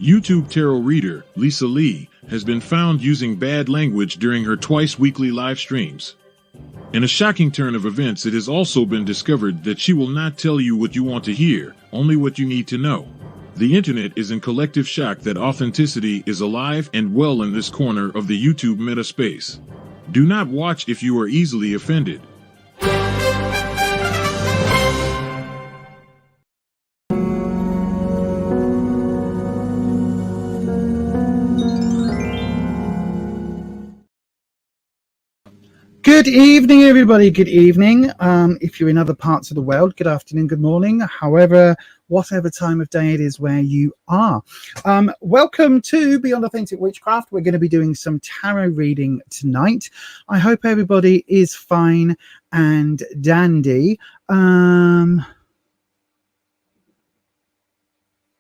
YouTube tarot reader Lisa Lee has been found using bad language during her twice-weekly live streams. In a shocking turn of events, it has also been discovered that she will not tell you what you want to hear, only what you need to know. The internet is in collective shock that authenticity is alive and well in this corner of the YouTube meta space. Do not watch if you are easily offended. Good evening, everybody. Good evening. If you're in other parts of the world, good afternoon, good morning, whatever time of day it is where you are. Welcome to Beyond Authentic Witchcraft. We're going to be doing some tarot reading tonight. I hope everybody is fine and dandy. In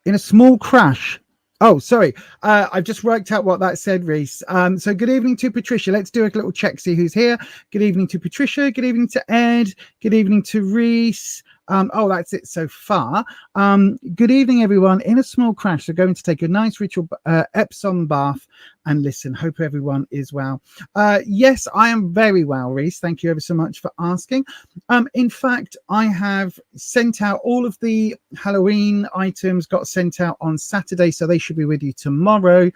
a small crash. Oh, sorry. I've just worked out what that said, Reese. So good evening to Patricia. Let's do a little check, see who's here. Good evening to Patricia. Good evening to Ed. Good evening to Reese. Oh, that's it so far. Good evening, everyone. In a small crash, they're going to take a nice ritual Epsom bath and listen. Hope everyone is well. Yes, I am very well, Reese. Thank you ever so much for asking. In fact, I have sent out all of the Halloween items, got sent out on Saturday, so they should be with you tomorrow.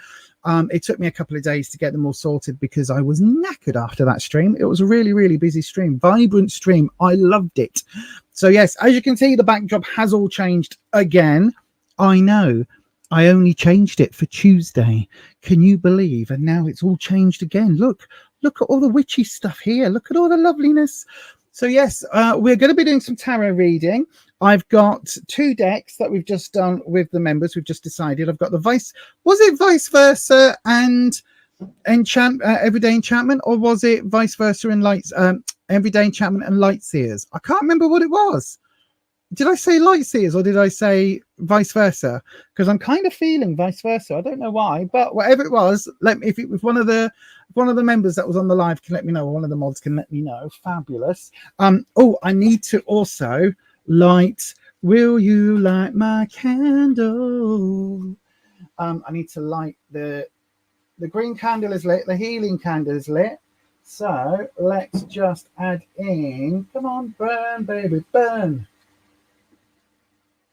It took me a couple of days to get them all sorted because I was knackered after that stream. It was a really, really busy stream, vibrant stream. I loved it. So yes, as you can see, the backdrop has all changed again. I know. I only changed it for Tuesday. Can you believe? And now it's all changed again. Look at all the witchy stuff here. Look at all the loveliness. So yes, we're going to be doing some tarot reading. I've got two decks that we've just done with the members. We've just decided. I've got the vice versa and everyday enchantment, or was it vice versa and lights everyday enchantment and light seers? I can't remember what it was. Did I say light seers or did I say vice versa? Because I'm kind of feeling vice versa. I don't know why, but whatever it was, let me, if one of the members that was on the live can let me know, or one of the mods can let me know. Fabulous. Oh, I need to also light. Will you light my candle? I need to light the green candle is lit, the healing candle is lit. So let's just add in. Come on, burn, baby, burn.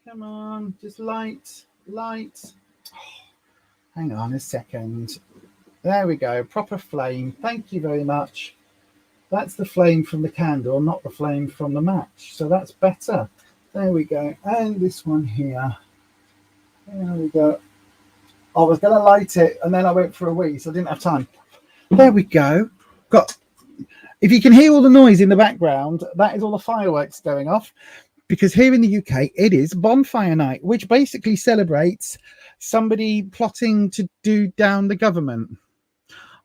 Come on, just light. Oh, hang on a second. There we go, proper flame. Thank you very much. That's the flame from the candle, not the flame from the match. So that's better. There we go. And this one here. There we go. I was going to light it and then I went for a wee, so I didn't have time. There we go. If you can hear all the noise in the background, that is all the fireworks going off. Because here in the UK, it is bonfire night, which basically celebrates somebody plotting to do down the government.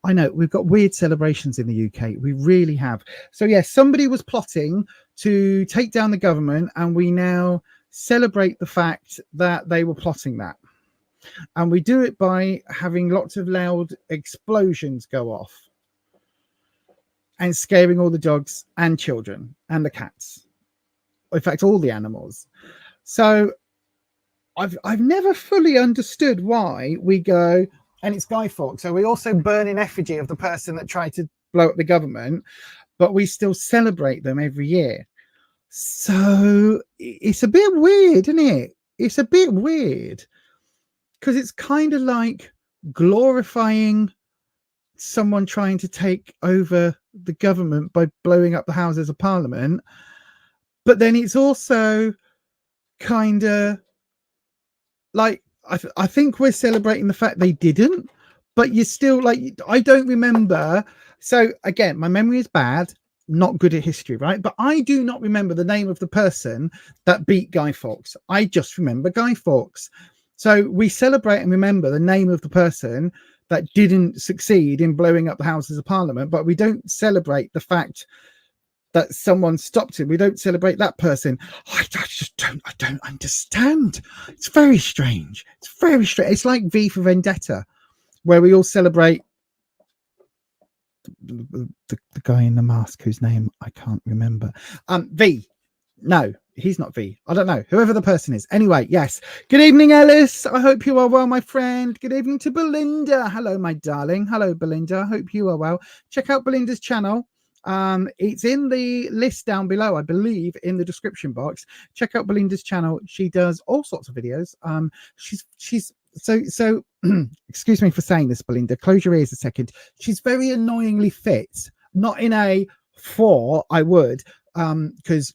I know, we've got weird celebrations in the UK. We really have. So, yes, somebody was plotting to take down the government, and we now celebrate the fact that they were plotting that. And we do it by having lots of loud explosions go off and scaring all the dogs and children and the cats. In fact, all the animals. So I've never fully understood why we go, and it's Guy Fawkes. So we also burn in effigy of the person that tried to blow up the government, but we still celebrate them every year. So it's a bit weird, isn't it? It's a bit weird because it's kind of like glorifying someone trying to take over the government by blowing up the Houses of Parliament. But then it's also kind of like, I think we're celebrating the fact they didn't, but you're still like, I don't remember. So again, my memory is bad, not good at history, right? But I do not remember the name of the person that beat Guy Fawkes. I just remember Guy Fawkes. So we celebrate and remember the name of the person that didn't succeed in blowing up the Houses of Parliament, but we don't celebrate the fact that someone stopped him. We don't celebrate that person. I don't understand. It's very strange. It's very strange. It's like V for Vendetta, where we all celebrate the guy in the mask whose name I can't remember. V. No, He's not V. I don't know. Whoever the person is. Anyway, yes. Good evening, Ellis. I hope you are well, my friend. Good evening to Belinda. Hello, my darling. Hello, Belinda. I hope you are well. Check out Belinda's channel. It's in the list down below, I believe, in the description box. Check out Belinda's channel. She does all sorts of videos. She's so excuse me for saying this, Belinda. Close your ears a second. She's very annoyingly fit. Not in a I would, because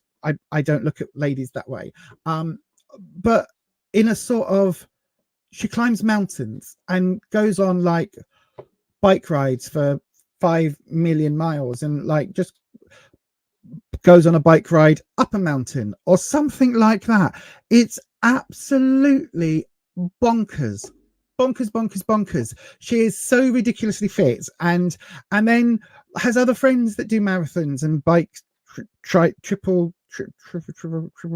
I don't look at ladies that way. But in a sort of, she climbs mountains and goes on like bike rides for 5 million miles and like just goes on a bike ride up a mountain or something like that. It's absolutely bonkers. Bonkers. She is so ridiculously fit and then has other friends that do marathons and bikes, triple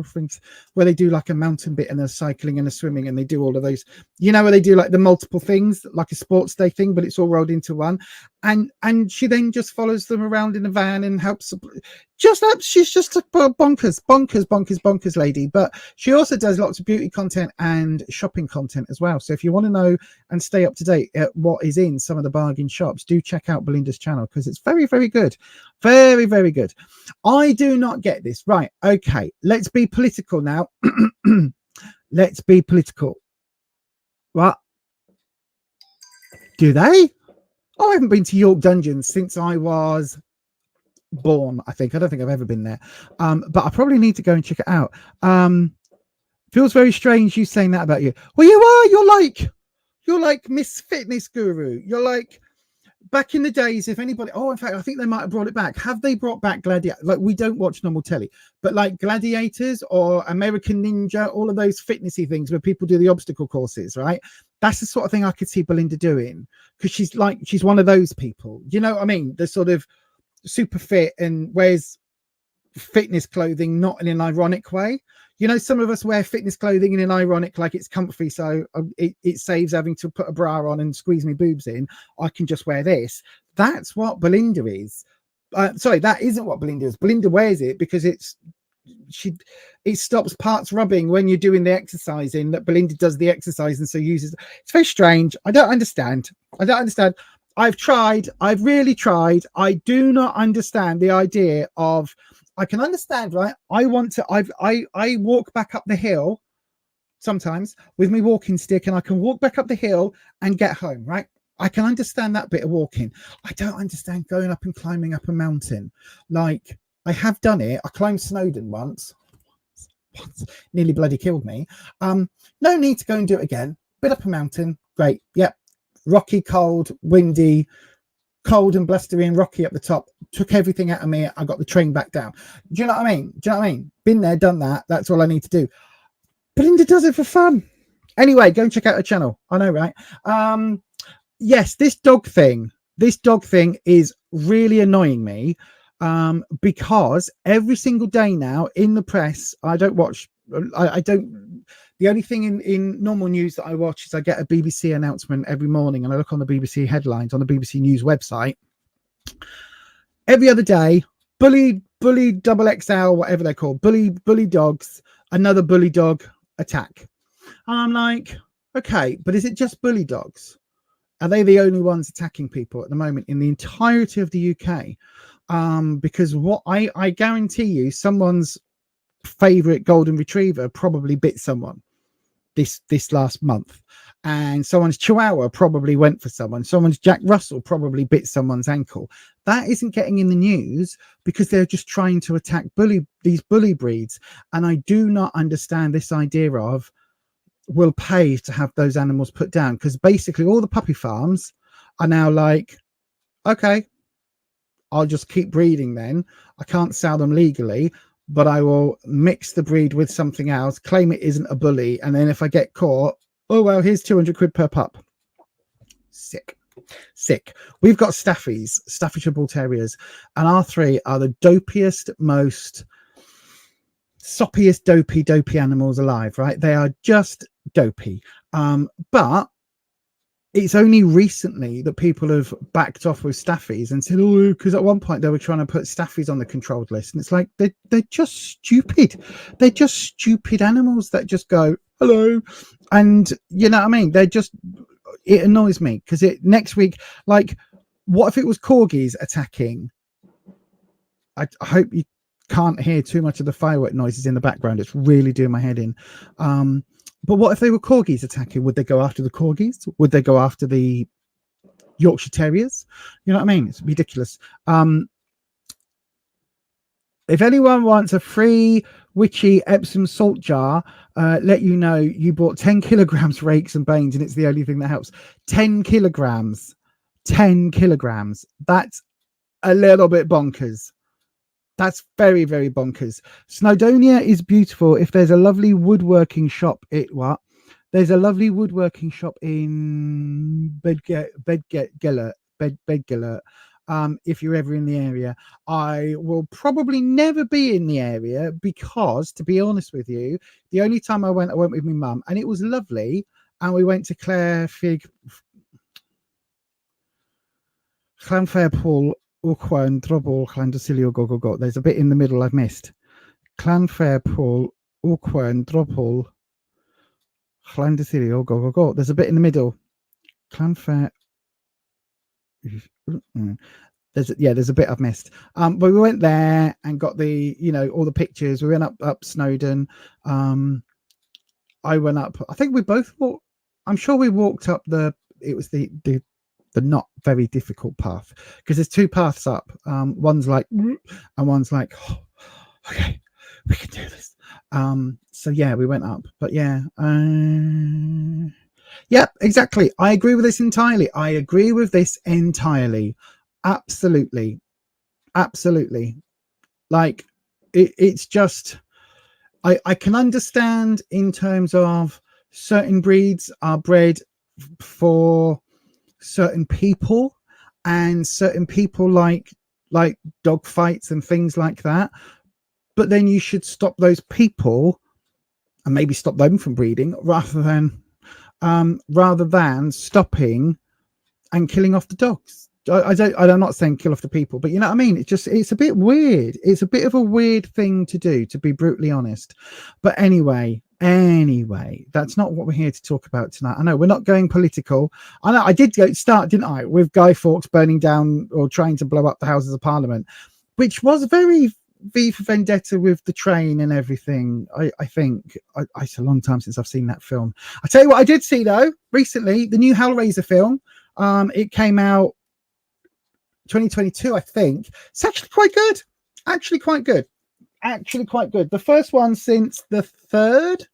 things where they do like a mountain bit and a cycling and a swimming, and they do all of those, you know, where they do like the multiple things like a sports day thing, but it's all rolled into one. And she then just follows them around in a van and helps. She's just a bonkers lady. But she also does lots of beauty content and shopping content as well. So if you want to know and stay up to date at what is in some of the bargain shops, do check out Belinda's channel because it's very, very good. Very, very good. I do not get this. Right. Okay. Let's be political now. Let's be political. What? Do they? Oh, I haven't been to York Dungeons since I was born, I think. I don't think I've ever been there. But I probably need to go and check it out. Feels very strange you saying that about you. Well, you are. You're like Miss Fitness Guru. You're like, back in the days, if anybody, in fact, I think they might have brought it back. Have they brought back Gladiator? Like, we don't watch normal telly, but like Gladiators or American Ninja, all of those fitnessy things where people do the obstacle courses, right? That's the sort of thing I could see Belinda doing because she's one of those people. You know what I mean? The sort of super fit and wears fitness clothing, not in an ironic way. You know, some of us wear fitness clothing in an ironic, like it's comfy, so it saves having to put a bra on and squeeze my boobs in. I can just wear this. That's what Belinda is. Sorry, that isn't what Belinda is. Belinda wears it because it stops parts rubbing when you're doing the exercising. That Belinda does the exercise and so uses. It's very strange. I don't understand. I've tried. I've really tried. I do not understand the idea of. I can understand, right? I walk back up the hill sometimes with my walking stick, and I can walk back up the hill and get home, right? I can understand that bit of walking. I don't understand going up and climbing up a mountain. Like, I have done it. I climbed Snowdon once, nearly bloody killed me. No need to go and do it again. Bit up a mountain, great. Yep. Rocky, cold, windy, cold and blustery and rocky at the top. Took everything out of me. I got the train back down. Do you know what I mean? Been there, done that. That's all I need to do. Belinda does it for fun. Anyway, go and check out her channel. I know, right? Yes, this dog thing is really annoying me because every single day now in the press, I don't watch. The only thing in normal news that I watch is I get a BBC announcement every morning and I look on the BBC headlines on the BBC News website. Every other day, bully double XL, whatever they're called, bully dogs, another bully dog attack. And I'm like, okay, but is it just bully dogs? Are they the only ones attacking people at the moment in the entirety of the UK? Because what I guarantee you, someone's favorite golden retriever probably bit someone this last month, and someone's chihuahua probably went for someone's Jack Russell probably bit someone's ankle. That isn't getting in the news because they're just trying to attack these bully breeds. And I do not understand this idea of we'll pay to have those animals put down, because basically all the puppy farms are now like, okay, I'll just keep breeding then. I can't sell them legally, but I will mix the breed with something else, claim it isn't a bully, and then if I get caught, oh well, here's 200 quid per pup. Sick. We've got Staffordshire Bull Terriers, and our three are the dopiest, most soppiest dopey animals alive, right? They are just dopey. But it's only recently that people have backed off with staffies and said, oh, because at one point they were trying to put staffies on the controlled list. And it's like, they're just stupid. They're just stupid animals that just go, hello. And you know what I mean? They're just, it annoys me because next week, like, what if it was corgis attacking? I hope you can't hear too much of the firework noises in the background. It's really doing my head in. But what if they were corgis attacking? Would they go after the corgis? Would they go after the Yorkshire Terriers? You know what I mean? It's ridiculous. If anyone wants a free witchy Epsom salt jar, let you know you bought 10 kilograms for aches and pains, and it's the only thing that helps. 10 kilograms. 10 kilograms. That's a little bit bonkers. That's very, very bonkers. Snowdonia is beautiful. If there's a lovely woodworking shop, there's a lovely woodworking shop in Bedgellert. If you're ever in the area, I will probably never be in the area because, to be honest with you, the only time I went with my mum, and it was lovely. And we went to Llanfairpwll, Wcwan, Drobl, Llandosilio, go. There's a bit in the middle I've missed. Llanfairpwll, Wcwan, Drobl, Llandosilio, go. There's a bit in the middle. Llanfair. There's a bit I've missed. But we went there and got the, all the pictures. We went up Snowdon. I went up. I think we both walked. I'm sure we walked up it was the not very difficult path, because there's two paths up. One's like, and one's like, oh, okay, we can do this. So yeah, we went up, but yeah, exactly. I agree with this entirely. Absolutely. Like it's just, I can understand in terms of certain breeds are bred for certain people, and certain people like dog fights and things like that, but then you should stop those people and maybe stop them from breeding rather than stopping and killing off the dogs. I'm not saying kill off the people, but you know what I mean? It's a bit weird. It's a bit of a weird thing to do, to be brutally honest. But anyway, that's not what we're here to talk about tonight. I know we're not going political. I know I did start, didn't I, with Guy Fawkes burning down or trying to blow up the Houses of Parliament, which was very V for Vendetta with the train and everything. I think it's a long time since I've seen that film. I tell you what I did see though recently, the new Hellraiser film. It came out 2022, I think. It's actually quite good. The first one since the third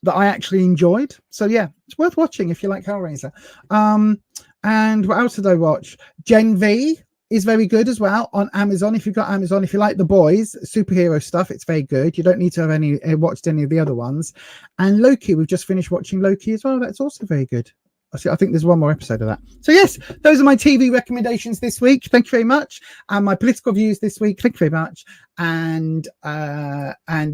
that I actually enjoyed. So yeah, it's worth watching if you like Hellraiser. And what else did I watch? Gen V is very good as well on Amazon. If you've got Amazon, if you like The Boys superhero stuff, it's very good. You don't need to have watched any of the other ones. And Loki, we've just finished watching Loki as well. That's also very good. I think there's one more episode of that. So yes, those are my TV recommendations this week. Thank you very much. And my political views this week. Thank you very much. And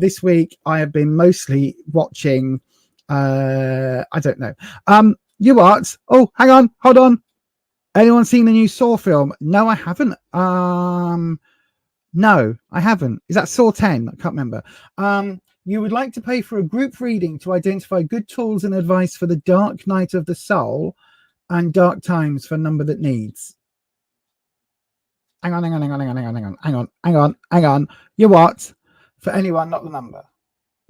this week I have been mostly watching. I don't know. You what? Oh, hang on, hold on. Anyone seen the new Saw film? No, I haven't. No, I haven't. Is that Saw 10? I can't remember. You would like to pay for a group reading to identify good tools and advice for the dark night of the soul and dark times for number that needs. Hang on. You what? For anyone, not the number.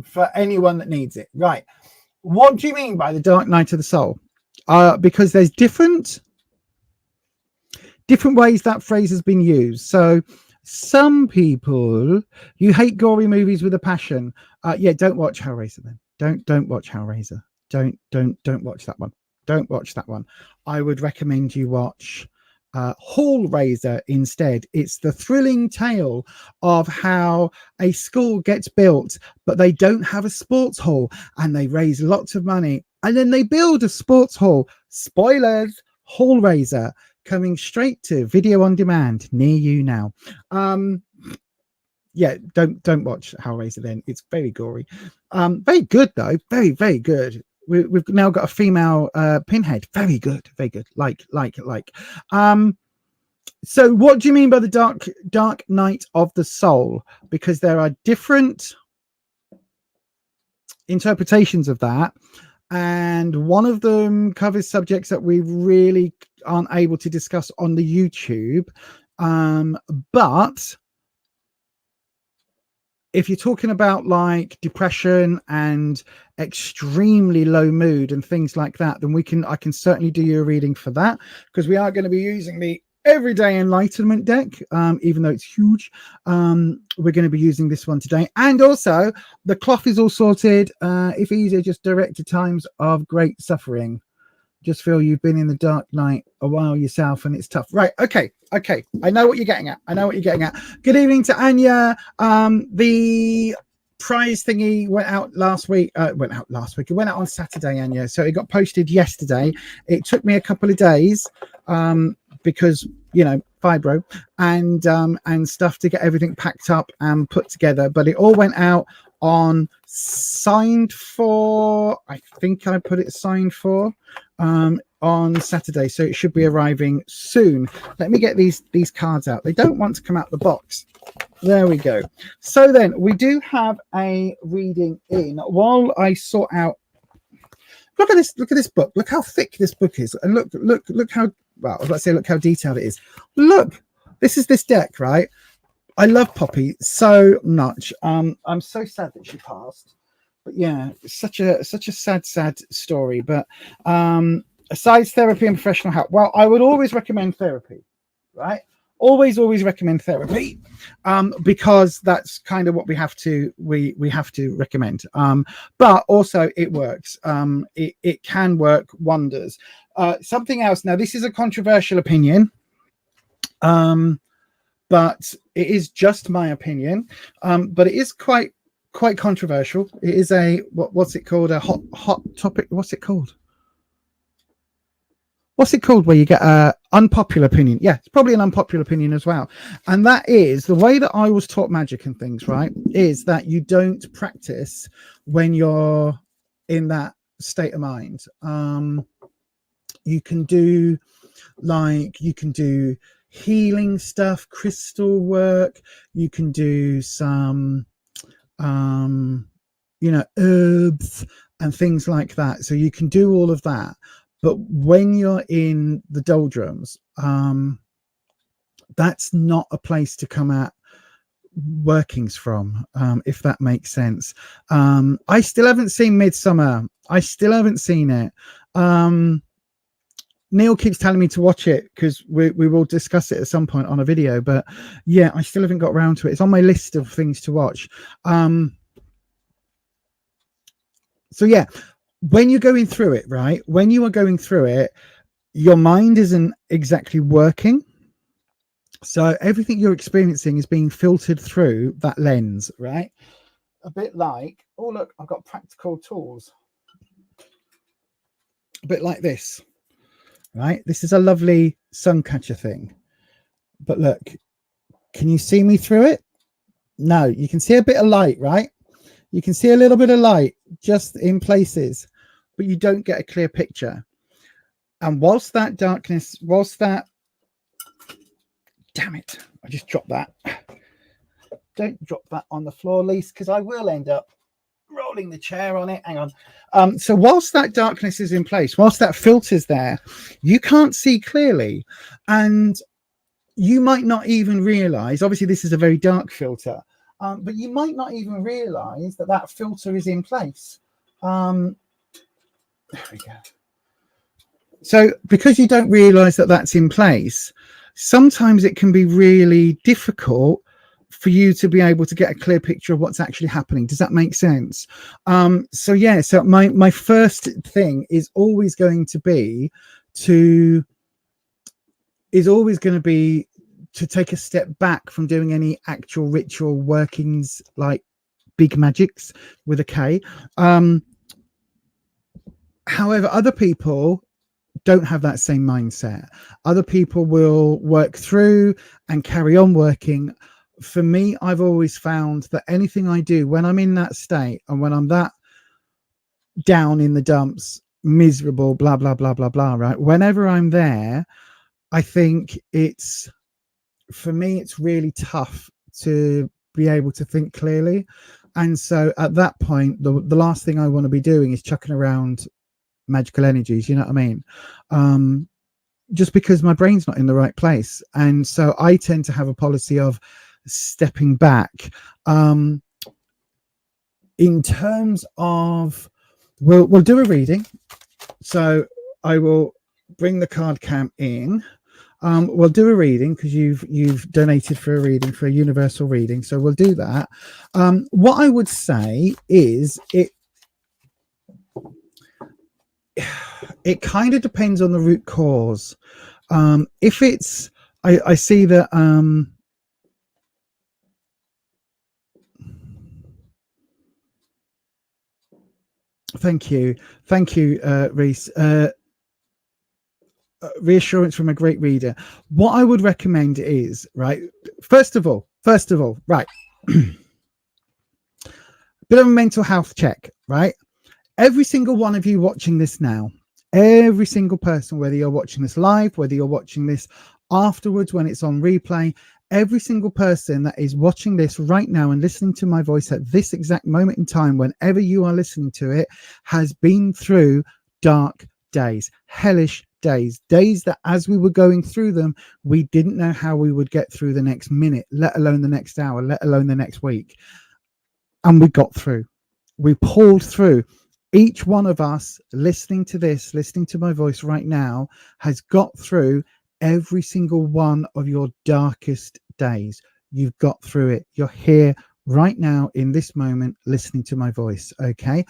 For anyone that needs it. Right. What do you mean by the dark night of the soul? Because there's different ways that phrase has been used. So some people, you hate gory movies with a passion. Don't watch Hellraiser then. Don't watch Hellraiser. Don't watch that one. Don't watch that one. I would recommend you watch Hallraiser instead. It's the thrilling tale of how a school gets built, but they don't have a sports hall, and they raise lots of money, and then they build a sports hall. Spoilers, Hallraiser, coming straight to video on demand near you now. Don't watch Hellraiser then. It's very gory. Very good though. Very, very good. we've now got a female pinhead. Very good, very good. Like. So what do you mean by the dark night of the soul? Because there are different interpretations of that, and one of them covers subjects that we really aren't able to discuss on the YouTube. But if you're talking about like depression and extremely low mood and things like that, then I can certainly do you a reading for that, because we are going to be using the Everyday Enlightenment deck, even though it's huge. We're going to be using this one today. And also the cloth is all sorted. If easier, just direct to times of great suffering. Just feel you've been in the dark night a while yourself and it's tough. Right. Okay. I know what you're getting at. Good evening to Anya. The prize thingy went out last week. It went out on Saturday, Anya. So it got posted yesterday. It took me a couple of days because, fibro and stuff to get everything packed up and put together. But it all went out on signed for, I think I put it signed for on Saturday, so it should be arriving soon. Let me get these cards out. They don't want to come out the box. There we go. So then we do have a reading in while I sort out. Look at this book. Look how thick this book is, and look how, well, let's say look how detailed it is. Look, this is this deck, right? I love Poppy so much. I'm so sad that she passed. But yeah, it's such a sad story. But besides therapy and professional help, well, I would always recommend therapy, right? Always recommend therapy, because that's kind of what we have to recommend. But also it works. It can work wonders. Something else. Now, this is a controversial opinion. But it is just my opinion. But it is quite controversial. It is a what's it called? A hot topic. What's it called? Where you get a unpopular opinion? Yeah, it's probably an unpopular opinion as well. And that is the way that I was taught magic and things, right? Is that you don't practice when you're in that state of mind. You can do healing stuff, crystal work. You can do some herbs and things like that. So you can do all of that. But when you're in the doldrums, that's not a place to come at workings from, if that makes sense. I still haven't seen Midsummer. I still haven't seen it. Neil keeps telling me to watch it because we will discuss it at some point on a video. But yeah, I still haven't got around to it. It's on my list of things to watch. So yeah, when you're going through it, right? When you are going through it, your mind isn't exactly working. So everything you're experiencing is being filtered through that lens, right? A bit like, oh, look, I've got practical tools. A bit like this, right? This is a lovely sun catcher thing. But look, can you see me through it? No, you can see a bit of light, right? You can see a little bit of light just in places, but you don't get a clear picture. And whilst that darkness, damn it, I just dropped that. Don't drop that on the floor, Lise, because I will end up rolling the chair on it. Hang on. So whilst that darkness is in place, whilst that filter's there, you can't see clearly. And you might not even realize, obviously this is a very dark filter, but you might not even realize that that filter is in place. There we go. So because you don't realize that that's in place, sometimes it can be really difficult for you to be able to get a clear picture of what's actually happening. Does that make sense? So yeah, so my first thing is always going to be to take a step back from doing any actual ritual workings like big magics with a K. However, other people don't have that same mindset. Other people will work through and carry on working. For me, I've always found that anything I do when I'm in that state and when I'm that down in the dumps, miserable, blah, blah, blah, blah, blah, right? Whenever I'm there, I think for me, it's really tough to be able to think clearly. And so at that point, the last thing I want to be doing is chucking around magical energies, you know what I mean? Just because my brain's not in the right place. And so I tend to have a policy of stepping back. In terms of, we'll do a reading. So I will bring the card cam in. We'll do a reading because you've donated for a reading, for a universal reading. So we'll do that. What I would say is it kind of depends on the root cause. If it's, I see that, thank you, Reese. Reassurance from a great reader. What I would recommend is, right, first of all, right, bit of a mental health check, right? Every single one of you watching this now, every single person, whether you're watching this live, whether you're watching this afterwards when it's on replay, every single person that is watching this right now and listening to my voice at this exact moment in time, whenever you are listening to it, has been through dark days, hellish days that as we were going through them, we didn't know how we would get through the next minute, let alone the next hour, let alone the next week. And we got through. We pulled through. Each one of us listening to this, listening to my voice right now, has got through every single one of your darkest days. You've got through it. You're here right now in this moment listening to my voice, okay?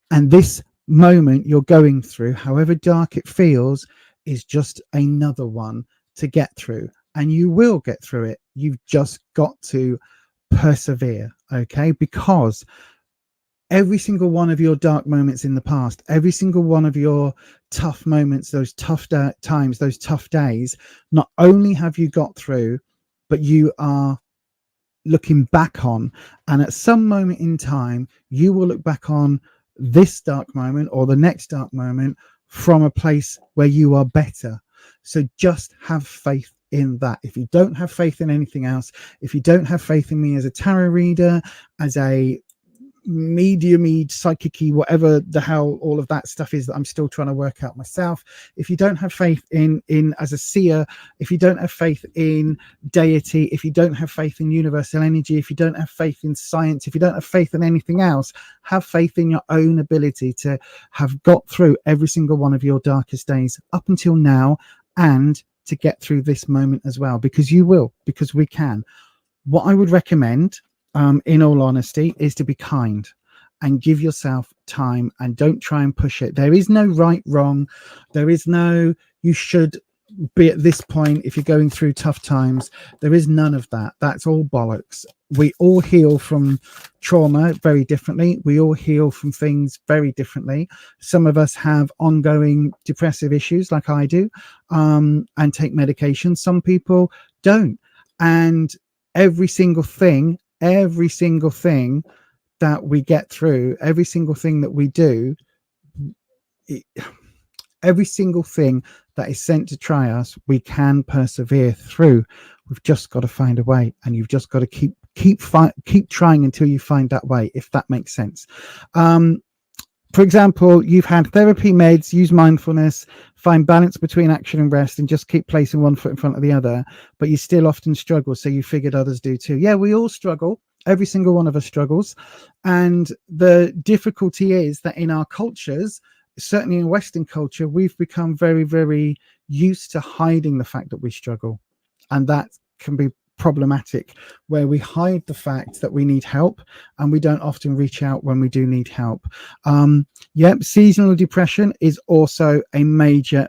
And this moment you're going through, however dark it feels, is just another one to get through, and you will get through it. You've just got to persevere, okay? Because every single one of your dark moments in the past, every single one of your tough moments, those tough times, those tough days, not only have you got through, but you are looking back on, and at some moment in time you will look back on this dark moment or the next dark moment from a place where you are better. So just have faith in that. If you don't have faith in anything else, if you don't have faith in me as a tarot reader, as a medium-y, psychic-y, whatever the hell all of that stuff is that I'm still trying to work out myself, if you don't have faith in as a seer, if you don't have faith in deity, if you don't have faith in universal energy, if you don't have faith in science, if you don't have faith in anything else, have faith in your own ability to have got through every single one of your darkest days up until now, and to get through this moment as well, because you will, because we can. What I would recommend, in all honesty, is to be kind and give yourself time, and don't try and push it. There is no right, wrong. There is no, you should be at this point if you're going through tough times. There is none of that. That's all bollocks. We all heal from trauma very differently. We all heal from things very differently. Some of us have ongoing depressive issues like I do, and take medication. Some people don't. And every single thing that we get through, every single thing that we do, every single thing that is sent to try us, we can persevere through. We've just got to find a way, and you've just got to keep trying until you find that way, if that makes sense. For example, you've had therapy, meds, use mindfulness, find balance between action and rest, and just keep placing one foot in front of the other, but you still often struggle, so you figured others do too. Yeah, we all struggle. Every single one of us struggles. And the difficulty is that in our cultures, certainly in Western culture, we've become very, very used to hiding the fact that we struggle. And that can be problematic, where we hide the fact that we need help, and we don't often reach out when we do need help. Seasonal depression is also a major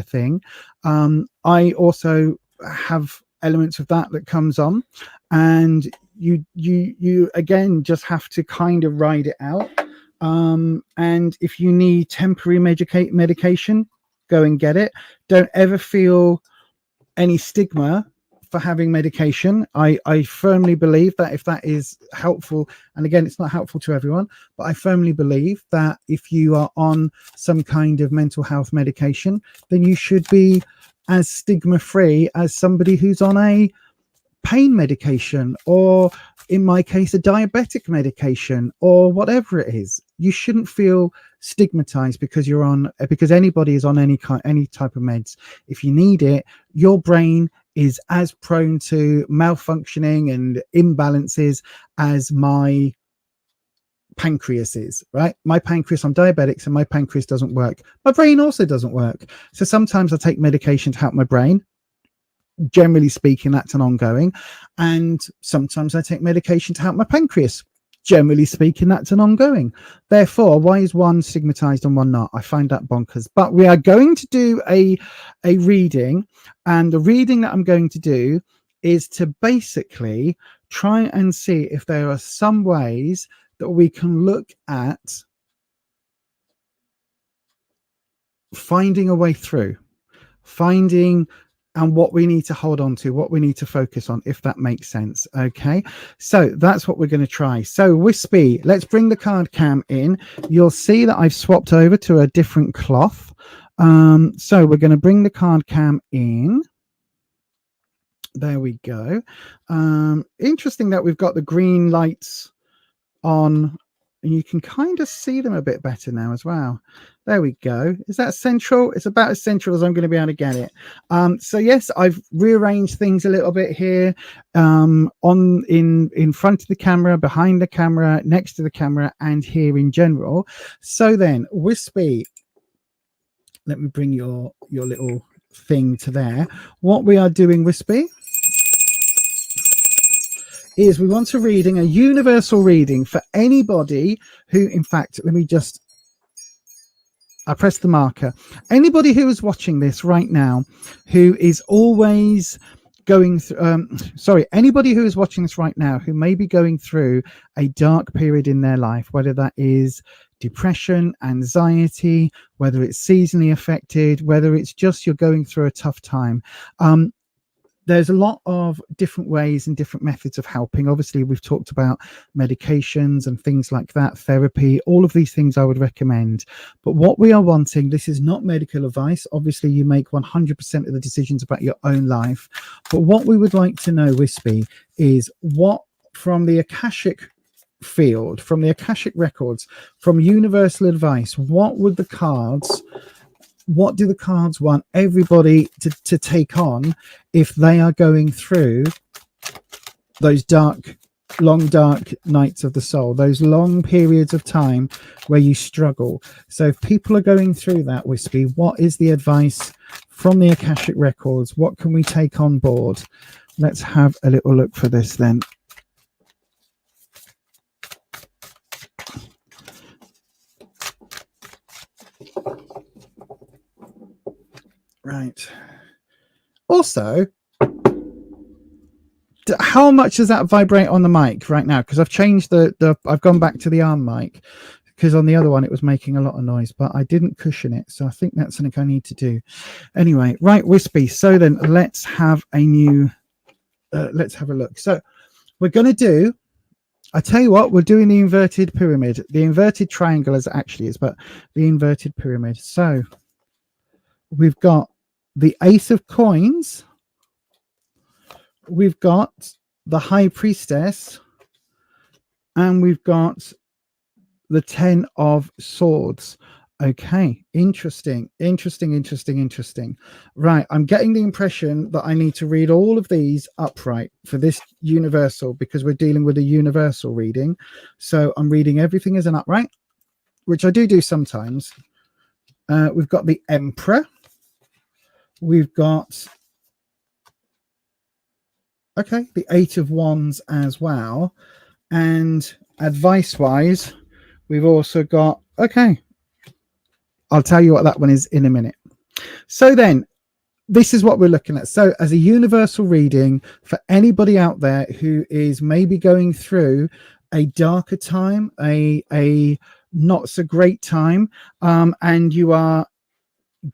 thing. I also have elements of that comes on, and you again just have to kind of ride it out. And if you need temporary medication, go and get it. Don't ever feel any stigma for having medication. I firmly believe that if that is helpful, and again, it's not helpful to everyone, but I firmly believe that if you are on some kind of mental health medication, then you should be as stigma free as somebody who's on a pain medication, or in my case, a diabetic medication, or whatever it is. You shouldn't feel stigmatized because because anybody is on any type of meds. If you need it, your brain is as prone to malfunctioning and imbalances as my pancreas is, right? My pancreas, I'm diabetic, so my pancreas doesn't work. My brain also doesn't work. So sometimes I take medication to help my brain. Generally speaking, that's an ongoing. And sometimes I take medication to help my pancreas. Generally speaking, that's an ongoing. Therefore, why is one stigmatized and one not? I find that bonkers. But we are going to do a reading, and the reading that I'm going to do is to basically try and see if there are some ways that we can look at finding a way through, and what we need to hold on to, what we need to focus on, if that makes sense. Okay, so that's what we're going to try. So Wispy, let's bring the card cam in. You'll see that I've swapped over to a different cloth. So we're going to bring the card cam in. There we go. Interesting that we've got the green lights on, and you can kind of see them a bit better now as well. There we go. Is that central? It's about as central as I'm going to be able to get it. So yes, I've rearranged things a little bit here, in front of the camera, behind the camera, next to the camera, and here in general. So then, Wispy, let me bring your little thing to there. What we are doing, Wispy, is we want a universal reading for anybody who, in fact, I press the marker. Anybody who is watching this right now, who is always going through, anybody who is watching this right now, who may be going through a dark period in their life, whether that is depression, anxiety, whether it's seasonally affected, whether it's just you're going through a tough time. There's a lot of different ways and different methods of helping. Obviously, we've talked about medications and things like that, therapy, all of these things I would recommend. But what we are wanting, this is not medical advice. Obviously, you make 100% of the decisions about your own life. But what we would like to know, Wispy, is what from the Akashic field, from the Akashic records, from universal advice, what do the cards want everybody to take on if they are going through those long dark nights of the soul, those long periods of time where you struggle? So if people are going through that, Wispy, what is the advice from the Akashic records? What can we take on board? Let's have a little look for this then. Right. Also, how much does that vibrate on the mic right now? Because I've changed I've gone back to the arm mic, because on the other one it was making a lot of noise, but I didn't cushion it. So I think that's something I need to do. Anyway, right, Wispy. So then let's have a look. So we're going to do, I tell you what, we're doing the inverted pyramid, the inverted triangle as it actually is, but the inverted pyramid. So we've got the Ace of Coins, we've got the High Priestess, and we've got the 10 of Swords. Okay, interesting. Right, I'm getting the impression that I need to read all of these upright for this universal, because we're dealing with a universal reading. So I'm reading everything as an upright, which I do sometimes. We've got the Emperor. We've got, the 8 of Wands as well. And advice-wise, we've also got, I'll tell you what that one is in a minute. So then, this is what we're looking at. So as a universal reading for anybody out there who is maybe going through a darker time, a not so great time, and you are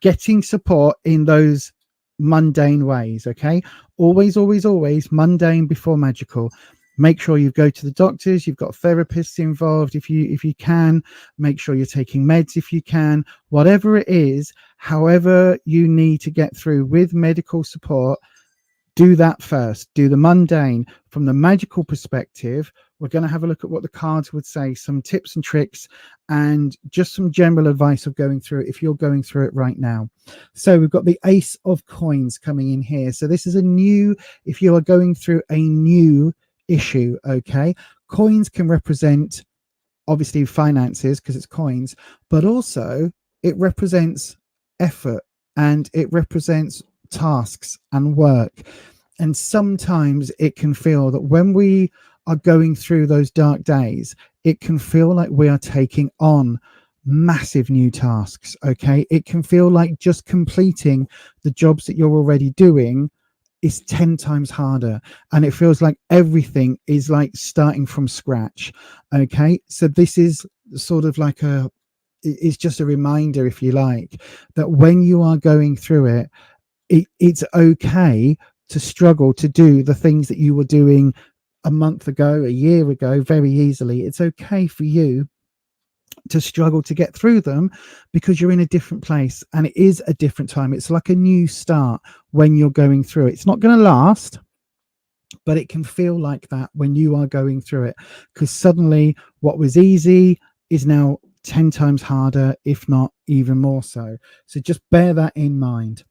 getting support in those mundane ways. Okay, always, always, always mundane before magical. Make sure you go to the doctors, you've got therapists involved if you can. Make sure you're taking meds if you can. Whatever it is, however you need to get through with medical support, do that first. Do the mundane. From the magical perspective, we're going to have a look at what the cards would say, some tips and tricks, and just some general advice of going through it if you're going through it right now. So we've got the Ace of Coins coming in here. So this is a new, if you are going through a new issue, okay, coins can represent obviously finances because it's coins, but also it represents effort and it represents tasks and work. And sometimes it can feel that when we are going through those dark days, it can feel like we are taking on massive new tasks. Okay, it can feel like just completing the jobs that you're already doing is 10 times harder, and it feels like everything is like starting from scratch. Okay, so this is sort of like it's just a reminder, if you like, that when you are going through it, it's okay to struggle to do the things that you were doing a month ago, a year ago, very easily. It's okay for you to struggle to get through them because you're in a different place and it is a different time. It's like a new start when you're going through it. It's not going to last, but it can feel like that when you are going through it, because suddenly what was easy is now 10 times harder, if not even more so. So just bear that in mind.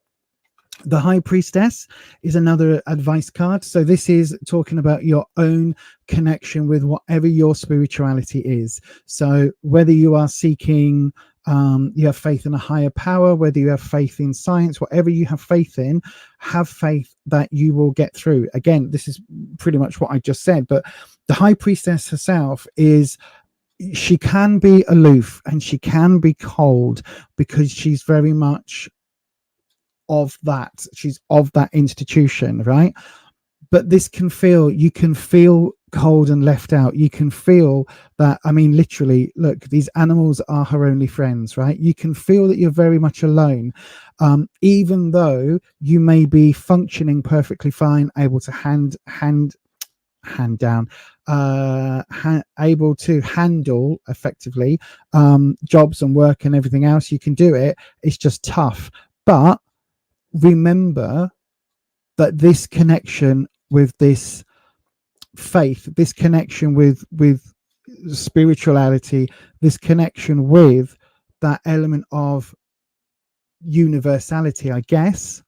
The High Priestess is another advice card. So this is talking about your own connection with whatever your spirituality is. So whether you are seeking, you have faith in a higher power, whether you have faith in science, whatever you have faith in, have faith that you will get through. Again, this is pretty much what I just said, but the High Priestess herself she can be aloof and she can be cold because she's very much she's of that institution, right? But this can feel, you can feel cold and left out. You can feel that, I mean, literally, look, these animals are her only friends, right? You can feel that you're very much alone, even though you may be functioning perfectly fine, able to hand down, able to handle effectively jobs and work and everything else. You can do it. It's just tough. But remember that this connection with this faith, this connection with spirituality, this connection with that element of universality, I guess,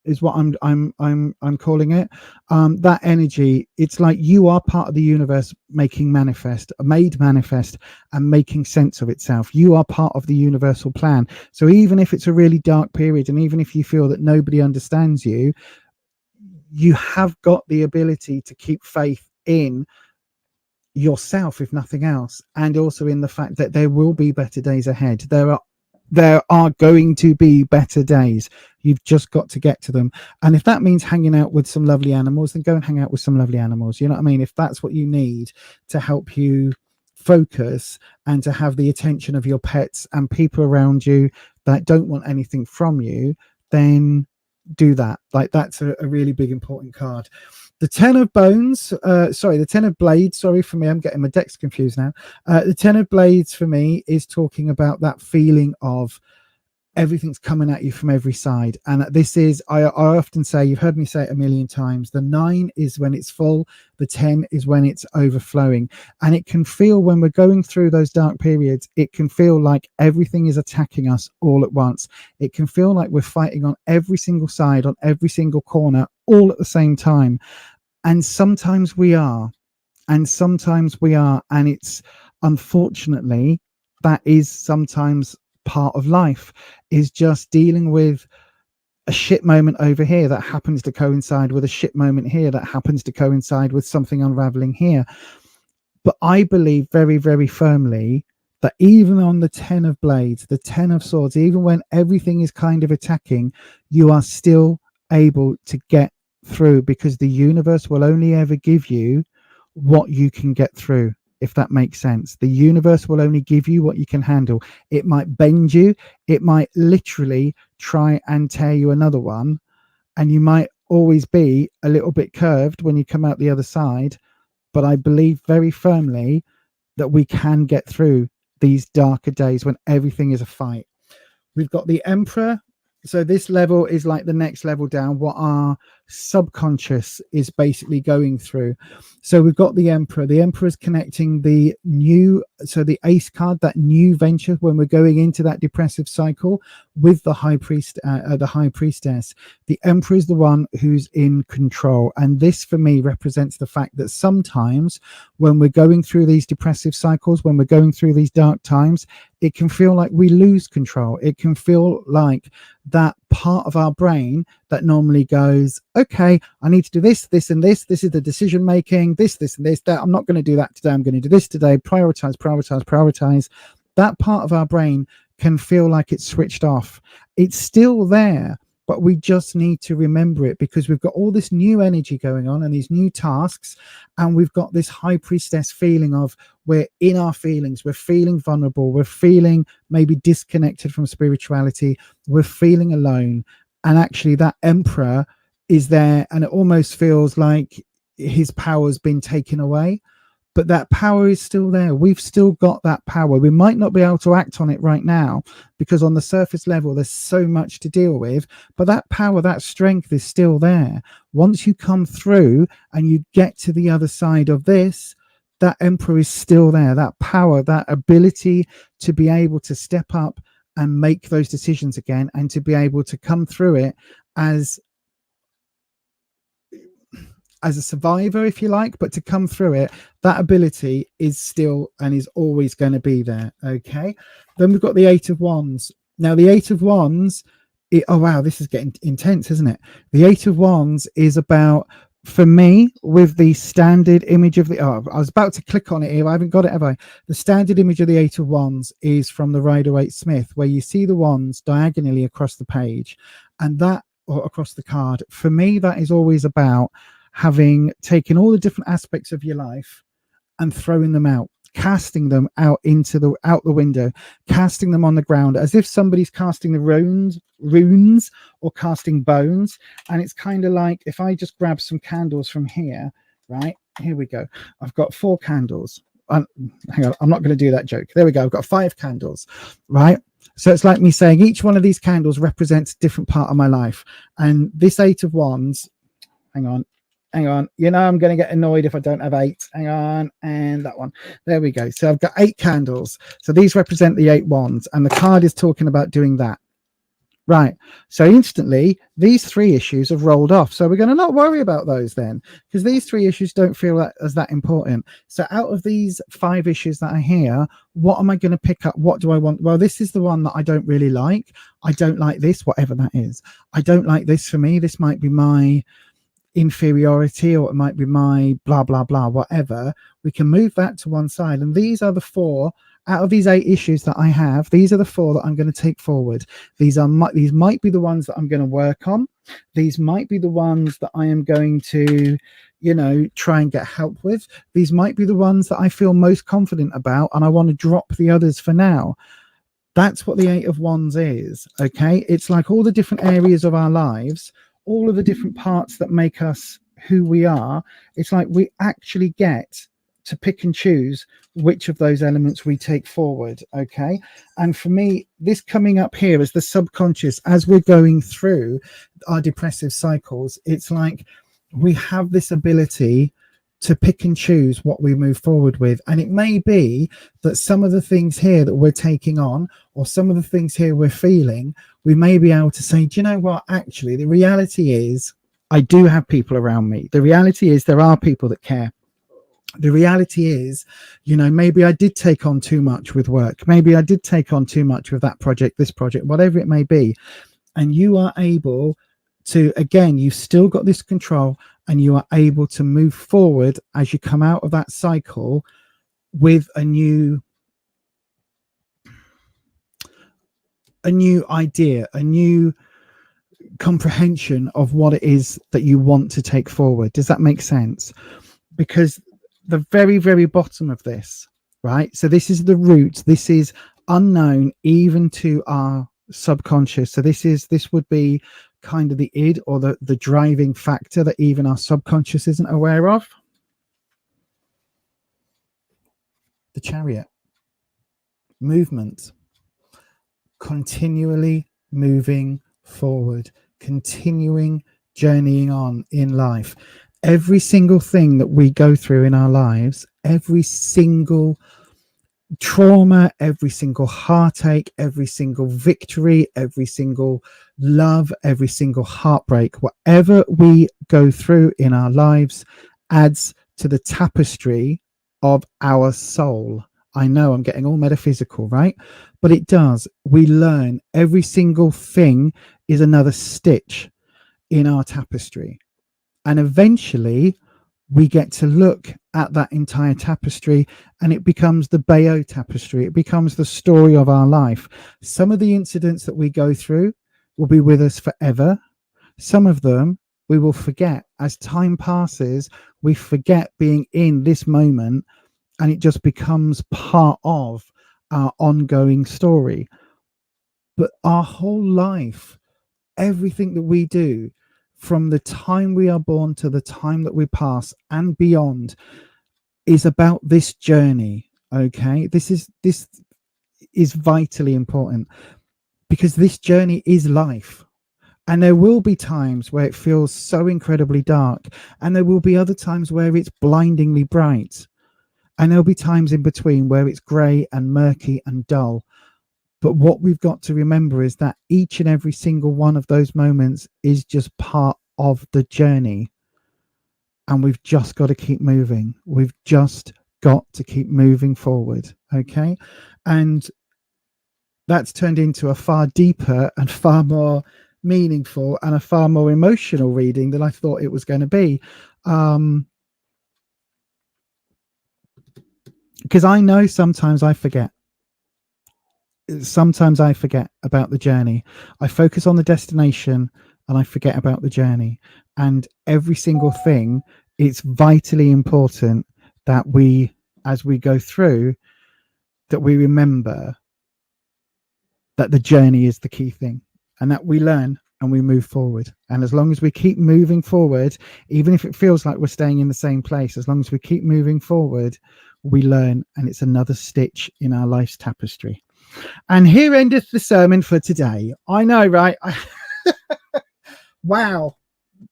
is what I'm calling it. That energy, it's like you are part of the universe made manifest and making sense of itself. You are part of the universal plan. So even if it's a really dark period, and even if you feel that nobody understands you, you have got the ability to keep faith in yourself, if nothing else, and also in the fact that there will be better days ahead. There are going to be better days. You've just got to get to them. And if that means hanging out with some lovely animals, then go and hang out with some lovely animals. You know what I mean? If that's what you need to help you focus and to have the attention of your pets and people around you that don't want anything from you, then do that. Like, that's a really big, important card. The Ten of Bones, the Ten of Blades, sorry for me, I'm getting my decks confused now. The Ten of Blades for me is talking about that feeling of everything's coming at you from every side. And this is, I often say, you've heard me say it a million times, the 9 is when it's full, the 10 is when it's overflowing. And it can feel, when we're going through those dark periods, it can feel like everything is attacking us all at once. It can feel like we're fighting on every single side, on every single corner, all at the same time. And sometimes we are, and it's, unfortunately, that is sometimes part of life, is just dealing with a shit moment over here that happens to coincide with a shit moment here that happens to coincide with something unraveling here. But I believe very, very firmly that even on the 10 of Blades, the 10 of Swords, even when everything is kind of attacking, you are still able to get through, because the universe will only ever give you what you can get through, if that makes sense. The universe will only give you what you can handle. It might bend you, it might literally try and tear you another one, and you might always be a little bit curved when you come out the other side. But I believe very firmly that we can get through these darker days when everything is a fight. We've got the Emperor. So this level is like the next level down, what our subconscious is basically going through. So we've got the Emperor. The Emperor is connecting the new, so the Ace card, that new venture when we're going into that depressive cycle, with the High Priest, the High Priestess. The Emperor is the one who's in control. And this for me represents the fact that sometimes when we're going through these depressive cycles, when we're going through these dark times, it can feel like we lose control. It can feel like that part of our brain that normally goes, okay, I need to do this, this, and this. This is the decision making, this, and this, that. I'm not going to do that today. I'm going to do this today. Prioritize. That part of our brain can feel like it's switched off. It's still there, but we just need to remember it, because we've got all this new energy going on and these new tasks, and we've got this High Priestess feeling of we're in our feelings, we're feeling vulnerable, we're feeling maybe disconnected from spirituality, we're feeling alone. And actually that Emperor is there, and it almost feels like his power's been taken away. But that power is still there. We've still got that power. We might not be able to act on it right now, because on the surface level, there's so much to deal with. But that power, that strength is still there. Once you come through and you get to the other side of this, that Emperor is still there. That power, that ability to be able to step up and make those decisions again, and to be able to come through it as a survivor, if you like, but to come through it, that ability is still and is always going to be there. Okay, then we've got the Eight of Wands. Now the Eight of Wands, oh wow, this is getting intense, isn't it? The Eight of Wands is about, for me, with the standard image of the, I was about to click on it here, I haven't got it, have I? The standard image of the Eight of Wands is from the Rider-Waite-Smith, where you see the wands diagonally across the page, and that, or across the card. For me, that is always about having taken all the different aspects of your life and throwing them out, casting them out the window, casting them on the ground, as if somebody's casting the runes or casting bones. And it's kind of like, if I just grab some candles from here, right, here we go. I've got 4 candles. Hang on, I'm not going to do that joke. There we go. I've got 5 candles, right? So it's like me saying each one of these candles represents a different part of my life. And this Eight of Wands, hang on, you know, I'm going to get annoyed if I don't have 8. Hang on, and that one, there we go. So I've got 8 candles, so these represent the 8 wands, and the card is talking about doing that, right? So instantly these 3 issues have rolled off, so we're going to not worry about those then, because these 3 issues don't feel as that important. So out of these 5 issues that are here, what am I going to pick up? What do I want? Well, this is the one that I don't really like. I don't like this, whatever that is. I don't like this. For me, this might be my inferiority, or it might be my blah blah blah, whatever. We can move that to one side, and these are the 4 out of these 8 issues that I have. These are the 4 that I'm going to take forward. These might be the ones that I'm going to work on. These might be the ones that I am going to, you know, try and get help with. These might be the ones that I feel most confident about, and I want to drop the others for now. That's what the Eight of Wands is. Okay, it's like all the different areas of our lives, all of the different parts that make us who we are. It's like we actually get to pick and choose which of those elements we take forward. Okay, and for me, this coming up here is the subconscious. As we're going through our depressive cycles, it's like we have this ability to pick and choose what we move forward with. And it may be that some of the things here that we're taking on, or some of the things here we're feeling, we may be able to say, do you know what, actually the reality is I do have people around me. The reality is there are people that care. The reality is, you know, maybe I did take on too much with work. Maybe I did take on too much with that project, this project, whatever it may be. And you are able to, again, you've still got this control, and you are able to move forward as you come out of that cycle with a new idea, a new comprehension of what it is that you want to take forward. Does that make sense? Because the very, very bottom of this, right? So this is the root. This is unknown even to our subconscious. So this would be kind of the id, or the driving factor that even our subconscious isn't aware of. The chariot. Movement. Continually moving forward, continuing journeying on in life. Every single thing that we go through in our lives, every single trauma, every single heartache, every single victory, every single love, every single heartbreak, whatever we go through in our lives adds to the tapestry of our soul. I know I'm getting all metaphysical, right? But it does. We learn every single thing is another stitch in our tapestry. And eventually we get to look at that entire tapestry and it becomes the Bayeux tapestry. It becomes the story of our life. Some of the incidents that we go through will be with us forever. Some of them we will forget. As time passes, we forget being in this moment and it just becomes part of our ongoing story. But our whole life, everything that we do, from the time we are born to the time that we pass and beyond, is about this journey. Okay, this is vitally important, because this journey is life. And there will be times where it feels so incredibly dark, and there will be other times where it's blindingly bright, and there'll be times in between where it's grey and murky and dull. But what we've got to remember is that each and every single one of those moments is just part of the journey. And we've just got to keep moving. We've just got to keep moving forward. Okay. And that's turned into a far deeper and far more meaningful and a far more emotional reading than I thought it was going to be. Because I know sometimes I forget. Sometimes I forget about the journey. I focus on the destination and I forget about the journey. And every single thing, it's vitally important that we, as we go through, that we remember that the journey is the key thing, and that we learn and we move forward. And as long as we keep moving forward, even if it feels like we're staying in the same place, as long as we keep moving forward, we learn, and it's another stitch in our life's tapestry. And here endeth the sermon for today. I know, right? Wow,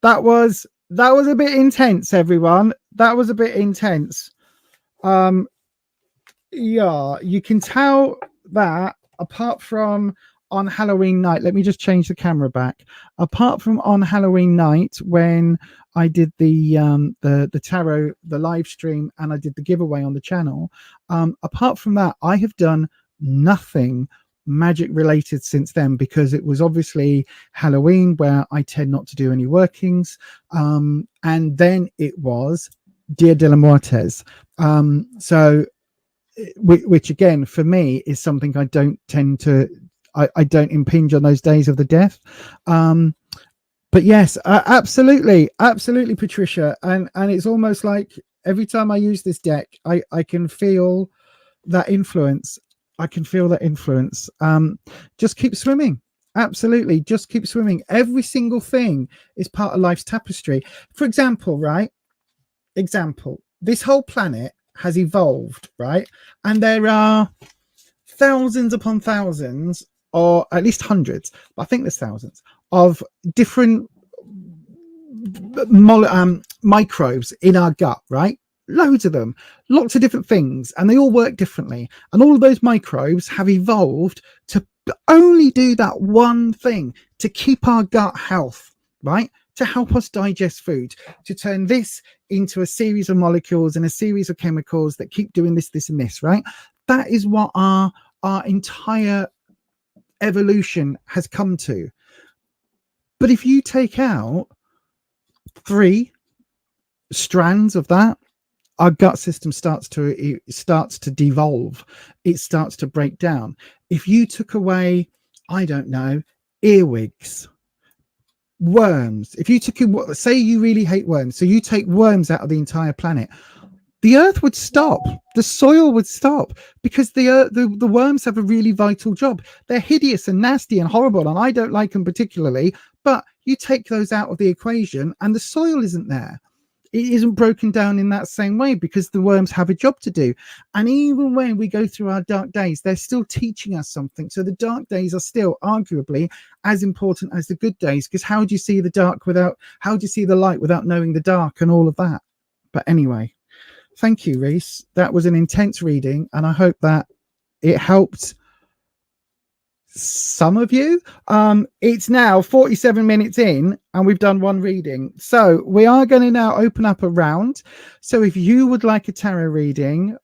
that was a bit intense, everyone. That was a bit intense. Yeah, you can tell that apart from on Halloween night, let me just change the camera back. Apart from on Halloween night when I did the tarot, the live stream, and I did the giveaway on the channel, apart from that, I have done nothing magic related since then, because it was obviously Halloween, where I tend not to do any workings, and then it was Dia de la Muertes, so which again for me is something I don't tend to, I don't impinge on those days of the death. But yes, absolutely, Patricia, and it's almost like every time I use this deck, I can feel that influence. I can feel that influence. Just keep swimming. Absolutely, just keep swimming. Every single thing is part of life's tapestry. For example, right? Example, this whole planet has evolved, right? And there are thousands upon thousands, or at least hundreds, but I think there's thousands of different microbes in our gut, right? Loads of them, lots of different things, and they all work differently. And all of those microbes have evolved to only do that one thing, to keep our gut health, right? To help us digest food, to turn this into a series of molecules and a series of chemicals that keep doing this, this, and this, right? That is what our entire evolution has come to. But if you take out 3 strands of that, our gut system starts to devolve. It starts to break down. If you took away, I don't know, earwigs, worms, if you took, say you really hate worms, so you take worms out of the entire planet, the earth would stop, the soil would stop, because the worms have a really vital job. They're hideous and nasty and horrible, and I don't like them particularly, but you take those out of the equation and the soil isn't there. It isn't broken down in that same way, because the worms have a job to do. And even when we go through our dark days, they're still teaching us something. So the dark days are still arguably as important as the good days, because how do you see the dark without, how do you see the light without knowing the dark and all of that? But anyway, thank you, Reese. That was an intense reading, and I hope that it helped some of you. It's now 47 minutes in and we've done one reading, so we are going to now open up a round. So if you would like a tarot reading,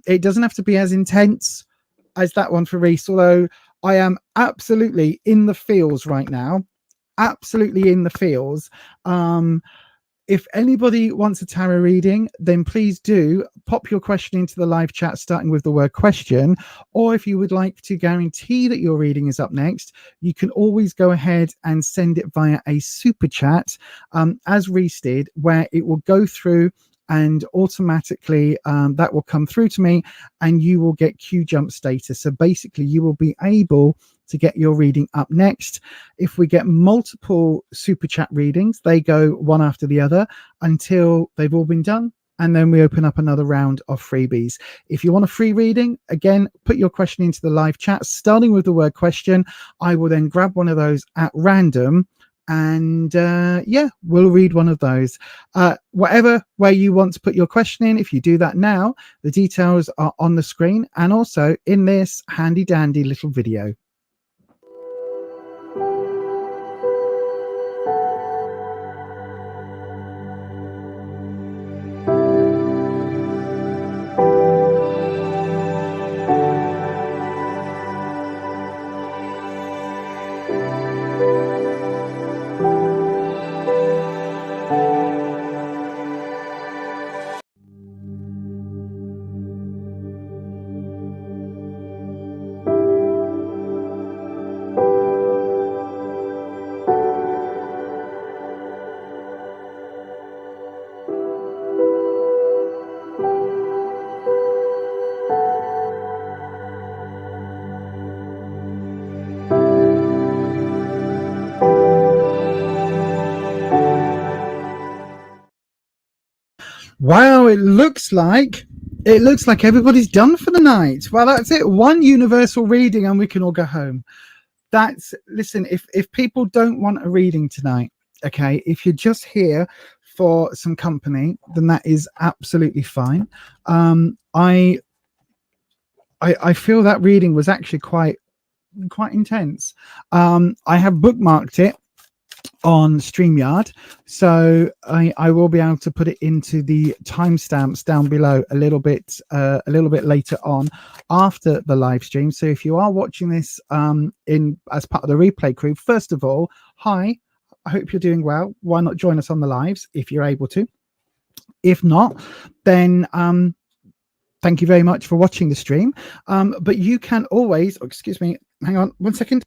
it doesn't have to be as intense as that one for Reese, although I am absolutely in the feels right now, absolutely in the feels. If anybody wants a tarot reading, then please do pop your question into the live chat, starting with the word question. Or if you would like to guarantee that your reading is up next, you can always go ahead and send it via a super chat, as Reese did, where it will go through and automatically that will come through to me and you will get queue jump status. So basically you will be able to get your reading up next. If we get multiple super chat readings, they go one after the other until they've all been done, and then we open up another round of freebies. If you want a free reading, again, put your question into the live chat, starting with the word question. I will then grab one of those at random, and yeah, we'll read one of those. Whatever way you want to put your question in, if you do that now, the details are on the screen and also in this handy dandy little video. Wow, it looks like everybody's done for the night. Well, that's it. One universal reading and we can all go home. Listen, if people don't want a reading tonight, okay, if you're just here for some company, then that is absolutely fine. I feel that reading was actually quite intense. I have bookmarked it on StreamYard, so I will be able to put it into the timestamps down below a little bit later on after the live stream. So if you are watching this in as part of the replay crew, first of all, hi, I hope you're doing well. Why not join us on the lives if you're able to? If not, then thank you very much for watching the stream. But you can always, excuse me, hang on one second.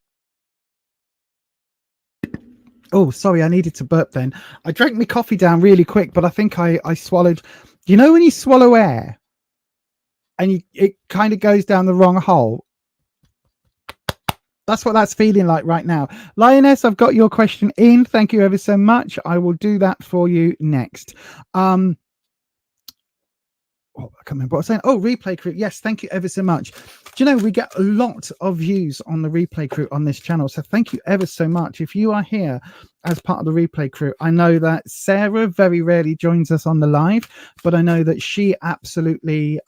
Oh, sorry, I needed to burp then. I drank my coffee down really quick, but I think I swallowed. You know when you swallow air and it kind of goes down the wrong hole? That's what that's feeling like right now. Lioness, I've got your question in. Thank you ever so much. I will do that for you next. Oh, I can't remember what I was saying. Oh, replay crew. Yes, thank you ever so much. Do you know, we get a lot of views on the replay crew on this channel. So thank you ever so much. If you are here as part of the replay crew, I know that Sarah very rarely joins us on the live, but I know that she absolutely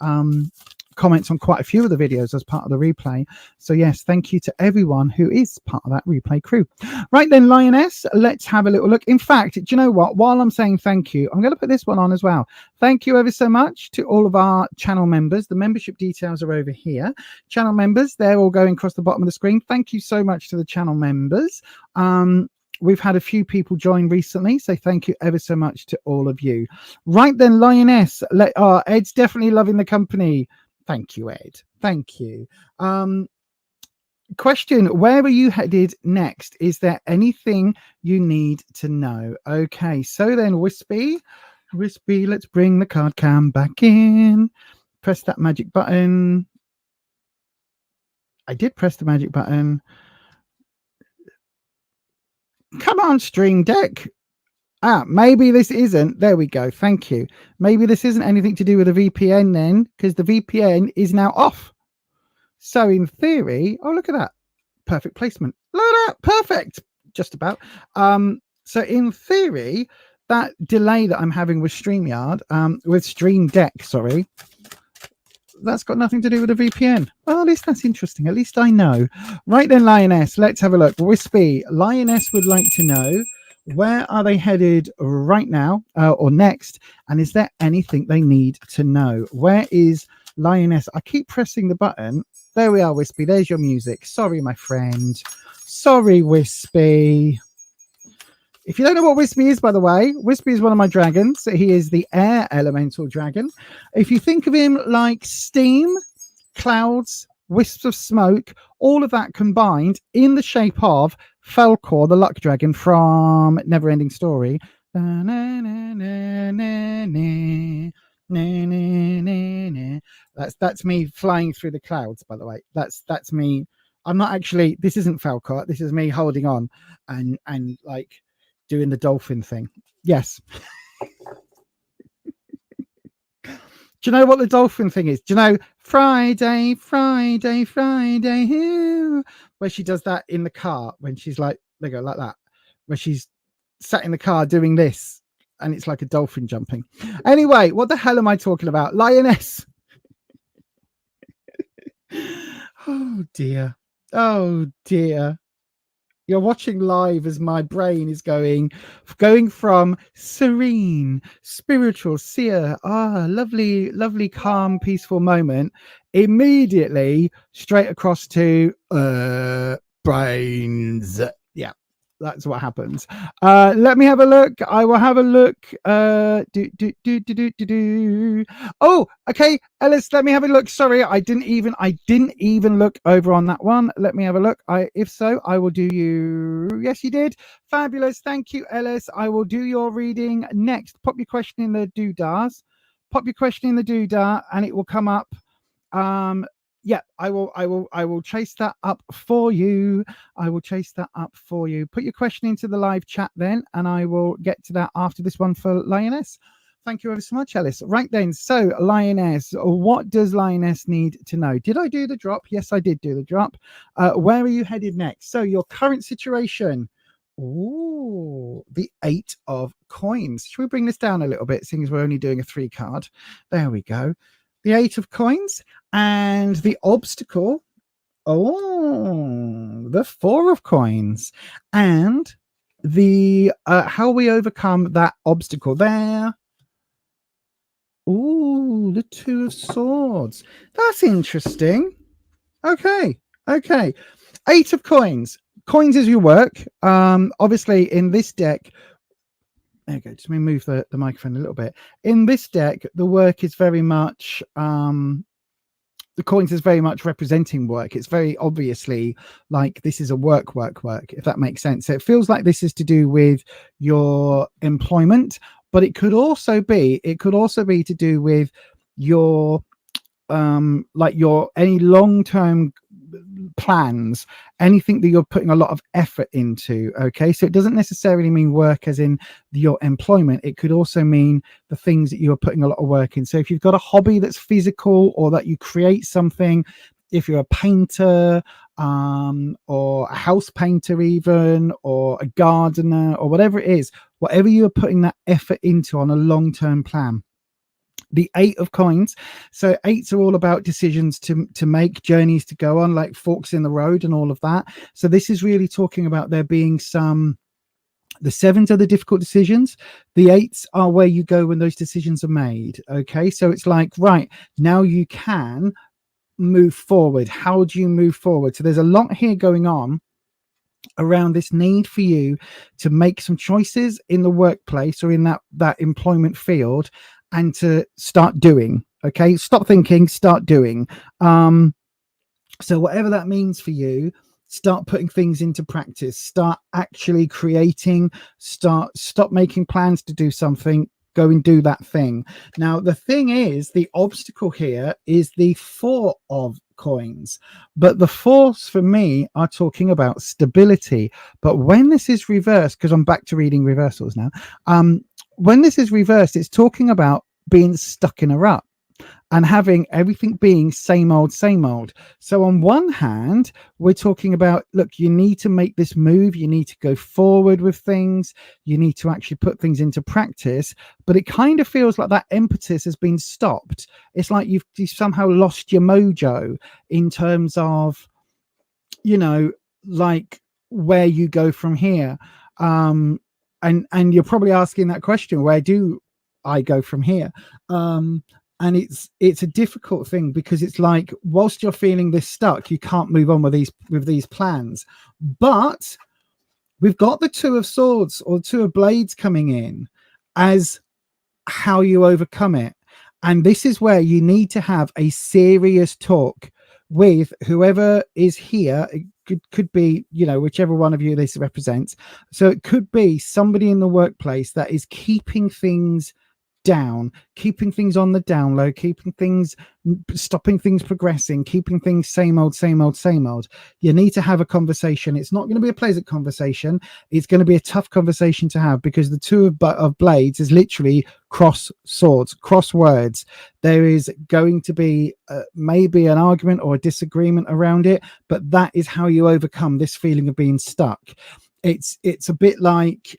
comments on quite a few of the videos as part of the replay. So yes, thank you to everyone who is part of that replay crew. Right then, Lioness, let's have a little look. In fact, do you know what? While I'm saying thank you, I'm going to put this one on as well. Thank you ever so much to all of our channel members. The membership details are over here. Channel members, they're all going across the bottom of the screen. Thank you so much to the channel members. We've had a few people join recently, so thank you ever so much to all of you. Right then, Lioness, Ed's definitely loving the company. Thank you, Ed. Thank you. Question, where are you headed next? Is there anything you need to know? Okay, so then, Wispy, Wispy, let's bring the card cam back in. Press that magic button. I did press the magic button. Come on, Stream Deck. Maybe this isn't. There we go. Thank you. Maybe this isn't anything to do with the VPN then, because the VPN is now off. So in theory, oh, look at that. Perfect placement. Look at that. Perfect. Just about. So in theory, that delay that I'm having with StreamYard, with Stream Deck, sorry, that's got nothing to do with the VPN. Well, at least that's interesting. At least I know. Right then, Lioness, let's have a look. Wispy, Lioness would like to know, where are they headed right now or next? And is there anything they need to know? Where is Lioness? I keep pressing the button. There we are, Wispy. There's your music. Sorry, my friend. Sorry, Wispy. If you don't know what Wispy is, by the way, Wispy is one of my dragons. He is the air elemental dragon. If you think of him like steam, clouds, wisps of smoke, all of that combined in the shape of Falcor, the luck dragon from Neverending Story. That's me flying through the clouds, by the way. That's me. I'm not actually, this isn't Falcor. This is me holding on and like doing the dolphin thing. Yes. Do you know what the dolphin thing is? Do you know Friday, Friday, Friday, where she does that in the car when she's like, they go like that, where she's sat in the car doing this and it's like a dolphin jumping. Anyway, what the hell am I talking about? Lioness. Oh dear. Oh dear. You're watching live as my brain is going from serene, spiritual, seer, lovely, lovely, calm, peaceful moment, immediately straight across to brains. Yeah, that's what happens. Let me have a look. I will have a look. Oh, okay, Ellis, let me have a look. Sorry, I didn't even look over on that one. Let me have a look. If so, I will do you. Yes, you did. Fabulous. Thank you, Ellis. I will do your reading next. Pop your question in the doodahs. Pop your question in the doodah, and it will come up. Yeah, I will chase that up for you. I will chase that up for you. Put your question into the live chat then, and I will get to that after this one for Lioness. Thank you ever so much, Alice. Right then, so Lioness, what does Lioness need to know? Did I do the drop? Yes, I did do the drop. Where are you headed next? So your current situation. Ooh, the 8 of coins. Should we bring this down a little bit, seeing as we're only doing a 3 card? There we go. The 8 of coins and the obstacle. Oh, the 4 of coins and the how we overcome that obstacle there. Ooh, the 2 of swords. That's interesting. Okay. 8 of coins. Coins is your work. Obviously in this deck, there you go. Just let me move the microphone a little bit. In this deck, the work is very much the coins is very much representing work. It's very obviously like this is a work, if that makes sense. So it feels like this is to do with your employment, but it could also be to do with your like your any long-term plans, anything that you're putting a lot of effort into. Okay, so it doesn't necessarily mean work as in your employment. It could also mean the things that you're putting a lot of work in. So if you've got a hobby that's physical, or that you create something, if you're a painter or a house painter even, or a gardener, or whatever it is, whatever you're putting that effort into on a long-term plan. The 8 of coins. So 8s are all about decisions to make, journeys to go on, like forks in the road and all of that. So this is really talking about there being some, the 7s are the difficult decisions. The 8s are where you go when those decisions are made. Okay, so it's like, right, now you can move forward. How do you move forward? So there's a lot here going on around this need for you to make some choices in the workplace or in that employment field, and to start doing. Okay, stop thinking, start doing. So whatever that means for you, start putting things into practice, start actually creating, stop making plans to do something, go and do that thing. Now, the thing is, the obstacle here is the 4 of coins, but the 4s for me are talking about stability. But when this is reversed, because I'm back to reading reversals now, when this is reversed, it's talking about being stuck in a rut and having everything being same old, same old. So on one hand, we're talking about, look, you need to make this move. You need to go forward with things. You need to actually put things into practice. But it kind of feels like that impetus has been stopped. It's like you've somehow lost your mojo in terms of, you know, like where you go from here. And you're probably asking that question, where do I go from here? And it's a difficult thing, because it's like, whilst you're feeling this stuck, you can't move on with these plans. But we've got the 2 of swords or 2 of blades coming in as how you overcome it. And this is where you need to have a serious talk with whoever is here. It could be, you know, whichever one of you this represents. So it could be somebody in the workplace that is keeping things down, keeping things on the down low, keeping things, stopping things progressing, keeping things same old, same old, same old. You need to have a conversation. It's not going to be a pleasant conversation. It's going to be a tough conversation to have, because the 2 of blades is literally cross swords, cross words. There is going to be maybe an argument or a disagreement around it, but that is how you overcome this feeling of being stuck. It's a bit like,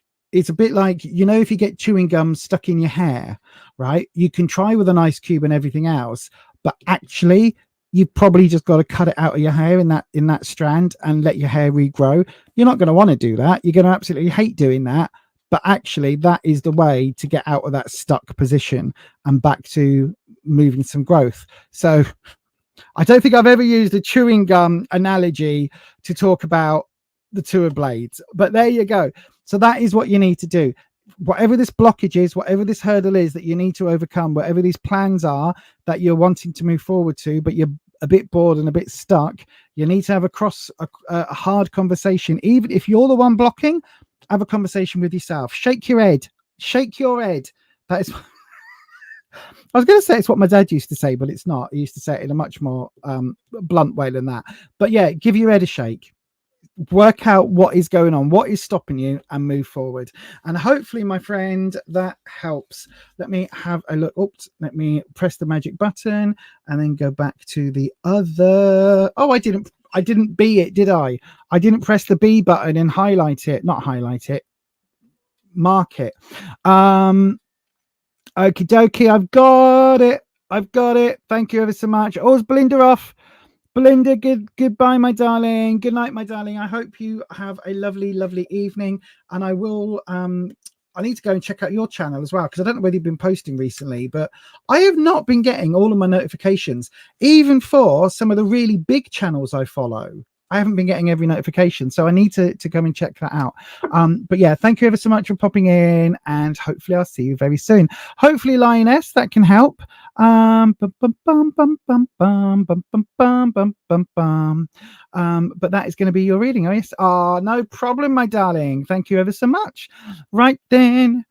you know, if you get chewing gum stuck in your hair, right? You can try with an ice cube and everything else, but actually you've probably just got to cut it out of your hair in that strand and let your hair regrow. You're not going to want to do that. You're going to absolutely hate doing that. But actually, that is the way to get out of that stuck position and back to moving some growth. So I don't think I've ever used a chewing gum analogy to talk about the 2 of blades, but there you go. So that is what you need to do. Whatever this blockage is, whatever this hurdle is that you need to overcome, whatever these plans are that you're wanting to move forward to, but you're a bit bored and a bit stuck, you need to have a hard conversation. Even if you're the one blocking, have a conversation with yourself. Shake your head. Shake your head. That is... I was going to say it's what my dad used to say, but it's not. He used to say it in a much more blunt way than that. But yeah, give your head a shake. Work out what is going on, what is stopping you, and move forward. And hopefully, my friend, that helps. Let me have a look. Oops, let me press the magic button and then go back to the other. Oh, I didn't B it, did I? I didn't press the B button and highlight it. Not highlight it, mark it. Okie dokie, I've got it. Thank you ever so much. Oh, is Belinda off? Belinda, goodbye, my darling. Good night, my darling. I hope you have a lovely, lovely evening. And I will, I need to go and check out your channel as well, because I don't know whether you've been posting recently, but I have not been getting all of my notifications, even for some of the really big channels I follow. I haven't been getting every notification, so I need to come and check that out. But yeah, thank you ever so much for popping in, and hopefully I'll see you very soon. Hopefully, Lioness, that can help. But that is going to be your reading. Oh yes, no problem, my darling. Thank you ever so much. Right then.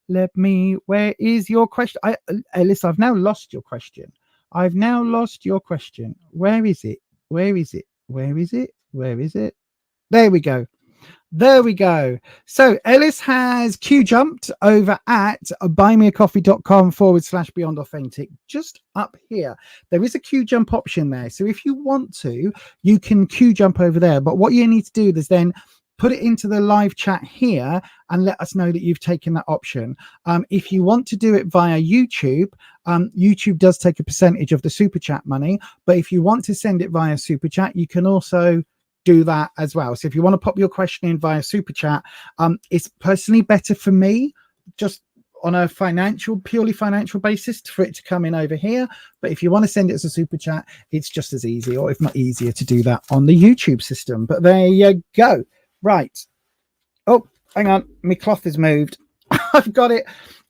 Let me. Where is your question? Alice, I've now lost your question. Where is it? There we go. So Ellis has Q jumped over at buymeacoffee.com/beyond authentic. Just up here, there is a Q jump option there. So if you want to, you can Q jump over there. But what you need to do is then put it into the live chat here and let us know that you've taken that option. If you want to do it via YouTube, YouTube does take a percentage of the super chat money. But if you want to send it via super chat, you can also do that as well. So if you want to pop your question in via super chat, it's personally better for me, just on a purely financial basis, for it to come in over here. But if you want to send it as a super chat, it's just as easy, or if not easier, to do that on the YouTube system. But there you go. Right. Oh, hang on. My cloth is moved. I've got it.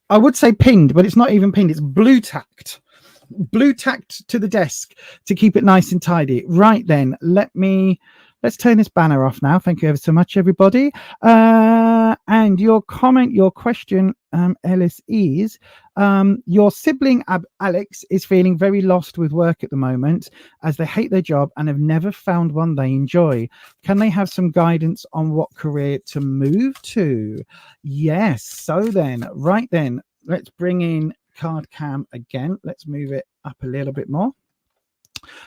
I would say pinned, but it's not even pinned. It's blue tacked to the desk to keep it nice and tidy. Right then, let me let's turn this banner off now. Thank you ever so much, everybody. And your comment, your question, Ellis, is your sibling Alex is feeling very lost with work at the moment as they hate their job and have never found one they enjoy. Can they have some guidance on what career to move to? Yes. So then, right then, let's bring in card cam again. Let's move it up a little bit more.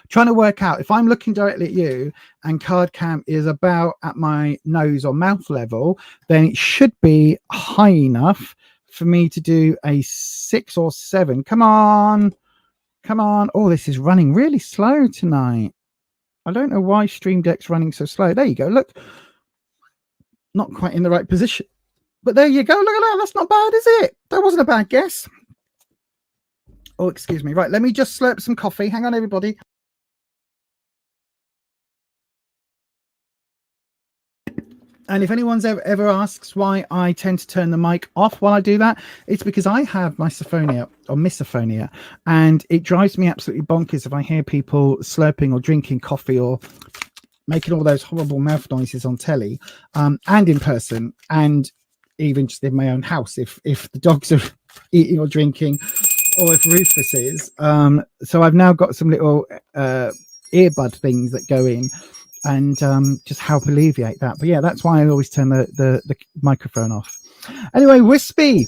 Trying to work out if I'm looking directly at you and card cam is about at my nose or mouth level, then it should be high enough for me to do a 6 or 7. Come on. Oh, this is running really slow tonight. I don't know why Stream Deck's running so slow. There you go. Look, not quite in the right position, but there you go. Look at that. That's not bad, is it? That wasn't a bad guess. Oh, excuse me. Right, let me just slurp some coffee. Hang on, everybody. And if anyone's ever asks why I tend to turn the mic off while I do that, it's because I have misophonia or misophonia, and it drives me absolutely bonkers if I hear people slurping or drinking coffee or making all those horrible mouth noises on telly and in person, and even just in my own house if the dogs are eating or drinking, or if Rufus is. So I've now got some little earbud things that go in and just help alleviate that. But yeah, that's why I always turn the microphone off. Anyway, Wispy,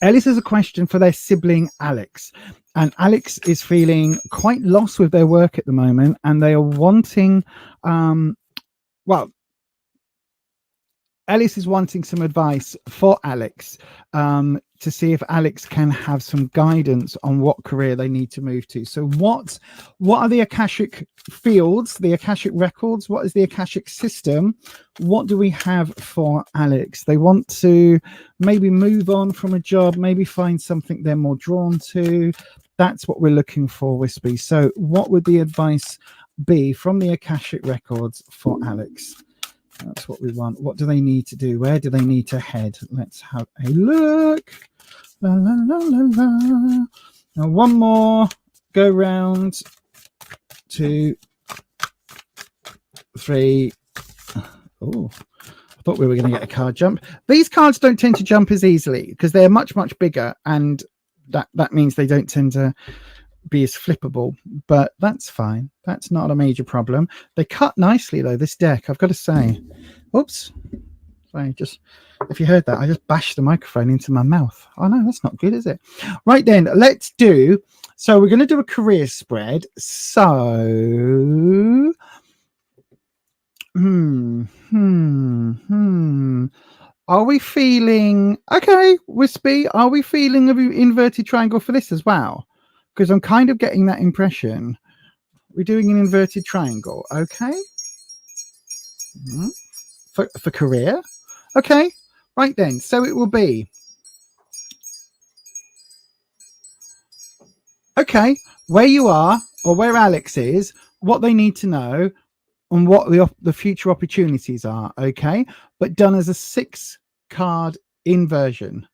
Ellis has a question for their sibling Alex, and Alex is feeling quite lost with their work at the moment, and they are wanting well, Ellis is wanting some advice for Alex to see if Alex can have some guidance on what career they need to move to. So what are the Akashic fields, the Akashic records? What is the Akashic system? What do we have for Alex? They want to maybe move on from a job, maybe find something they're more drawn to. That's what we're looking for, Wispy. So what would the advice be from the Akashic records for Alex? That's what we want. What do they need to do? Where do they need to head? Let's have a look. La, la, la, la, la. Now, one more go round. 2, 3. Oh, I thought we were going to get a card jump. These cards don't tend to jump as easily because they're much, much bigger, and that means they don't tend to be as flippable, but that's fine. That's not a major problem. They cut nicely though, this deck, I've got to say. Oops, sorry, just if you heard that, I just bashed the microphone into my mouth. Oh no, that's not good, is it? Right then, let's do, so we're going to do a career spread. So are we feeling okay, Wispy? Are we feeling an inverted triangle for this as well? Because I'm kind of getting that impression. We're doing an inverted triangle, okay? For career, okay. Right then, so it will be okay. Where you are, or where Alex is, what they need to know, and what the future opportunities are, okay? But done as a 6-card inversion.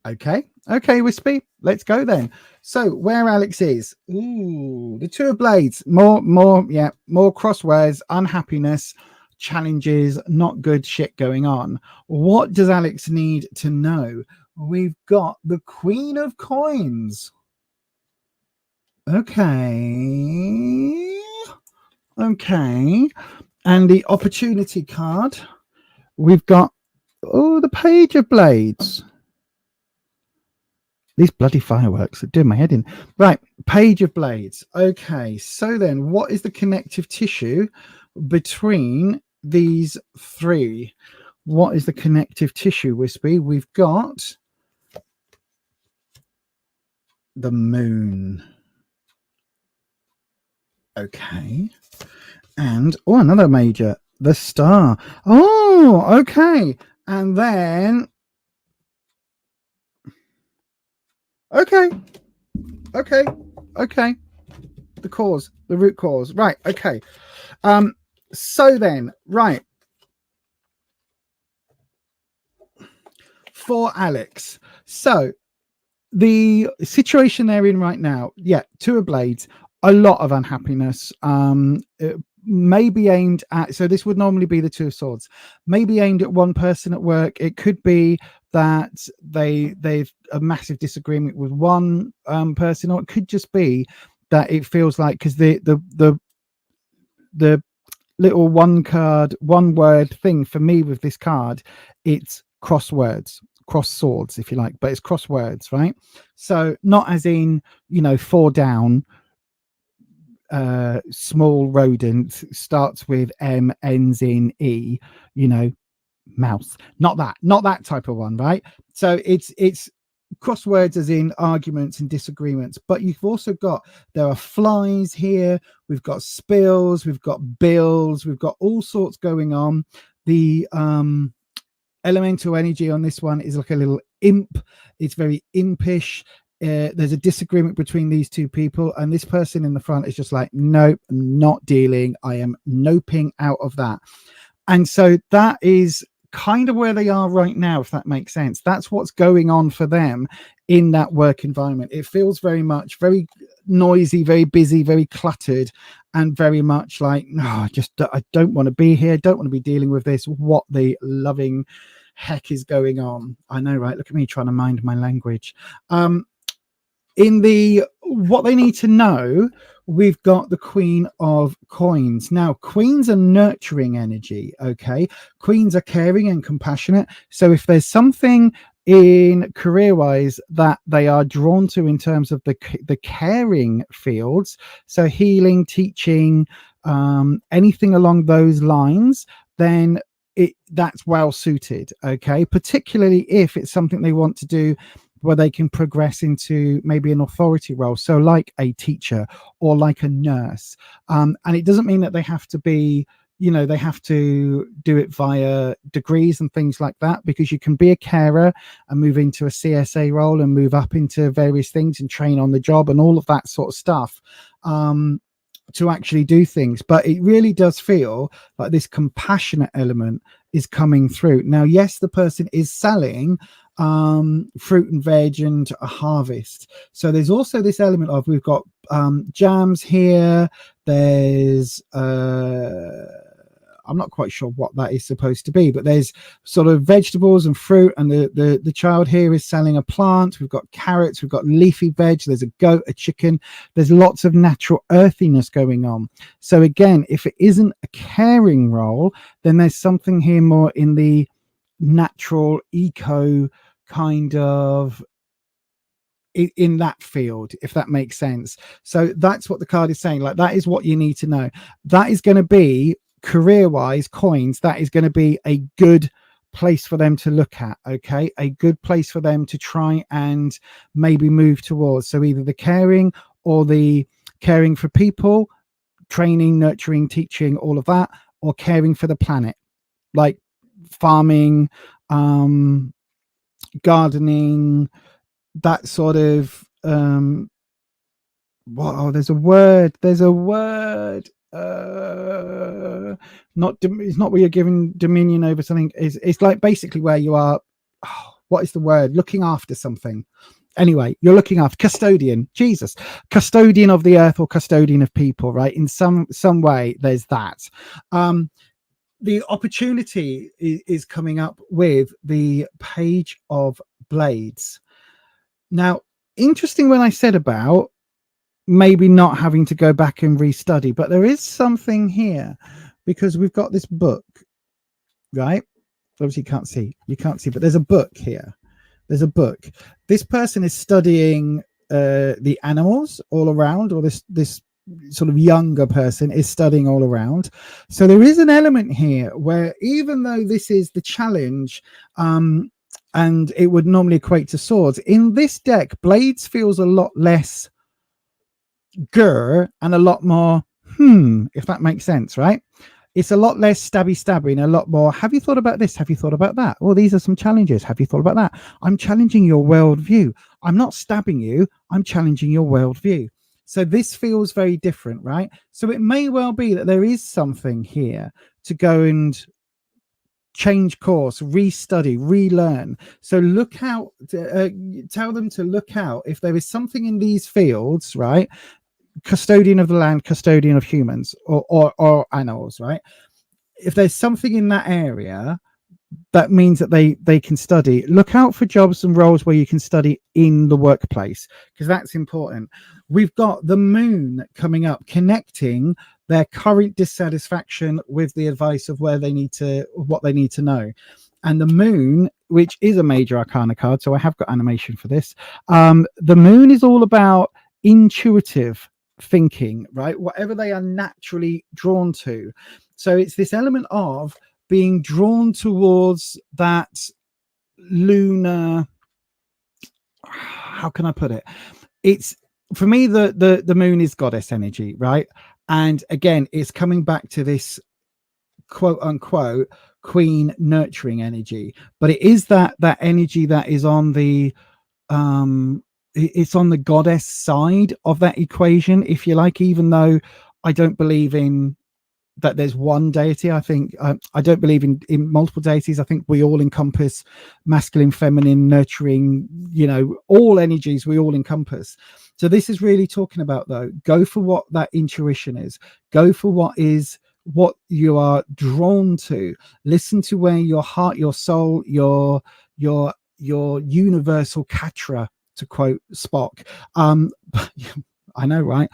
Okay, Wispy, let's go then. So where Alex is, ooh, the 2 of Blades, more crossways, unhappiness, challenges, not good shit going on. What does Alex need to know? We've got the Queen of Coins. Okay, and the opportunity card, we've got the Page of Blades. These bloody fireworks are doing my head in. Right, Page of Blades. Okay, so then what is the connective tissue between these 3? What is the connective tissue, Wispy? We've got the Moon. Okay. And, another major, the Star. Oh, okay. And then... Okay. The cause, the root cause. Right. Okay. So then, right. For Alex. So the situation they're in right now, 2 of Blades. a lot of unhappiness. Maybe aimed at, so this would normally be the Two of Swords, maybe aimed at one person at work. It could be that they've a massive disagreement with one person, or it could just be that it feels like, because the little one word thing for me with this card, it's cross swords, if you like, but it's cross words, right? So not as in, you know, 4 down, small rodent, starts with M, ends in E, you know, mouse. Not that type of one, right? So it's crosswords as in arguments and disagreements, but you've also got, there are flies here, we've got spills, we've got bills, we've got all sorts going on. The elemental energy on this one is like a little imp. It's very impish. There's a disagreement between these two people, and this person in the front is just like, nope, I'm not dealing. I am noping out of that. And so that is kind of where they are right now, if that makes sense. That's what's going on for them in that work environment. It feels very much very noisy, very busy, very cluttered, and very much like, no, I don't want to be here, don't want to be dealing with this. What the loving heck is going on? I know, right? Look at me trying to mind my language. In the what they need to know, we've got the Queen of Coins. Now, queens are nurturing energy, okay? Queens are caring and compassionate. So if there's something in career-wise that they are drawn to in terms of the caring fields, so healing, teaching, anything along those lines, then that's well suited, okay? Particularly if it's something they want to do where they can progress into maybe an authority role, so like a teacher or like a nurse. And it doesn't mean that they have to be, you know, they have to do it via degrees and things like that, because you can be a carer and move into a CSA role and move up into various things and train on the job and all of that sort of stuff to actually do things. But it really does feel like this compassionate element is coming through. Now, yes, the person is selling fruit and veg and a harvest. So there's also this element of, we've got jams here. There's I'm not quite sure what that is supposed to be, but there's sort of vegetables and fruit, and the child here is selling a plant. We've got carrots, we've got leafy veg, there's a goat, a chicken. There's lots of natural earthiness going on. So again, if it isn't a caring role, then there's something here more in the natural eco kind of in that field, if that makes sense. So that's what the card is saying. Like, that is what you need to know. That is going to be, career wise, coins, that is going to be a good place for them to look at, okay? A good place for them to try and maybe move towards. So either the caring or the caring for people, training, nurturing, teaching, all of that, or caring for the planet, like farming, gardening, that sort of there's a word not it's not where you're given dominion over something. It's like basically where you are, what is the word, looking after something. Anyway, you're looking after, custodian, Jesus, custodian of the earth or custodian of people, right? In some way there's that. The opportunity is coming up with the Page of Blades. Now, interesting when I said about maybe not having to go back and restudy, but there is something here, because we've got this book, right? Obviously you can't see, but there's a book here. There's a book. This person is studying the animals all around, or this sort of younger person is studying all around. So there is an element here where, even though this is the challenge, and it would normally equate to swords, in this deck, blades feels a lot less grr and a lot more if that makes sense, right? It's a lot less stabby and a lot more, have you thought about this? Have you thought about that? Well, these are some challenges. Have you thought about that? I'm challenging your worldview. I'm not stabbing you. I'm challenging your worldview. So this feels very different, right? So it may well be that there is something here to go and change course, restudy, relearn. So look out, tell them to look out if there is something in these fields, right? custodian of the land, custodian of humans or animals, right? If there's something in that area, that means that they can study. Look out for jobs and roles where you can study in the workplace, because that's important. We've got the moon coming up, connecting their current dissatisfaction with the advice of what they need to know. And the moon, which is a major arcana card, so I have got animation for this. The moon is all about intuitive thinking, right? Whatever they are naturally drawn to. So it's this element of being drawn towards that lunar, how can I put it? It's, for me, the moon is goddess energy, right? And again, it's coming back to this quote unquote queen nurturing energy, but it is that energy that is on the it's on the goddess side of that equation, if you like, even though I don't believe in that there's one deity. I think I don't believe in multiple deities. I think we all encompass masculine, feminine, nurturing, all energies we all encompass. So this is really talking about, though, go for what that intuition is. Go for what you are drawn to. Listen to where your heart, your soul, your universal katra, to quote Spock. I know, right?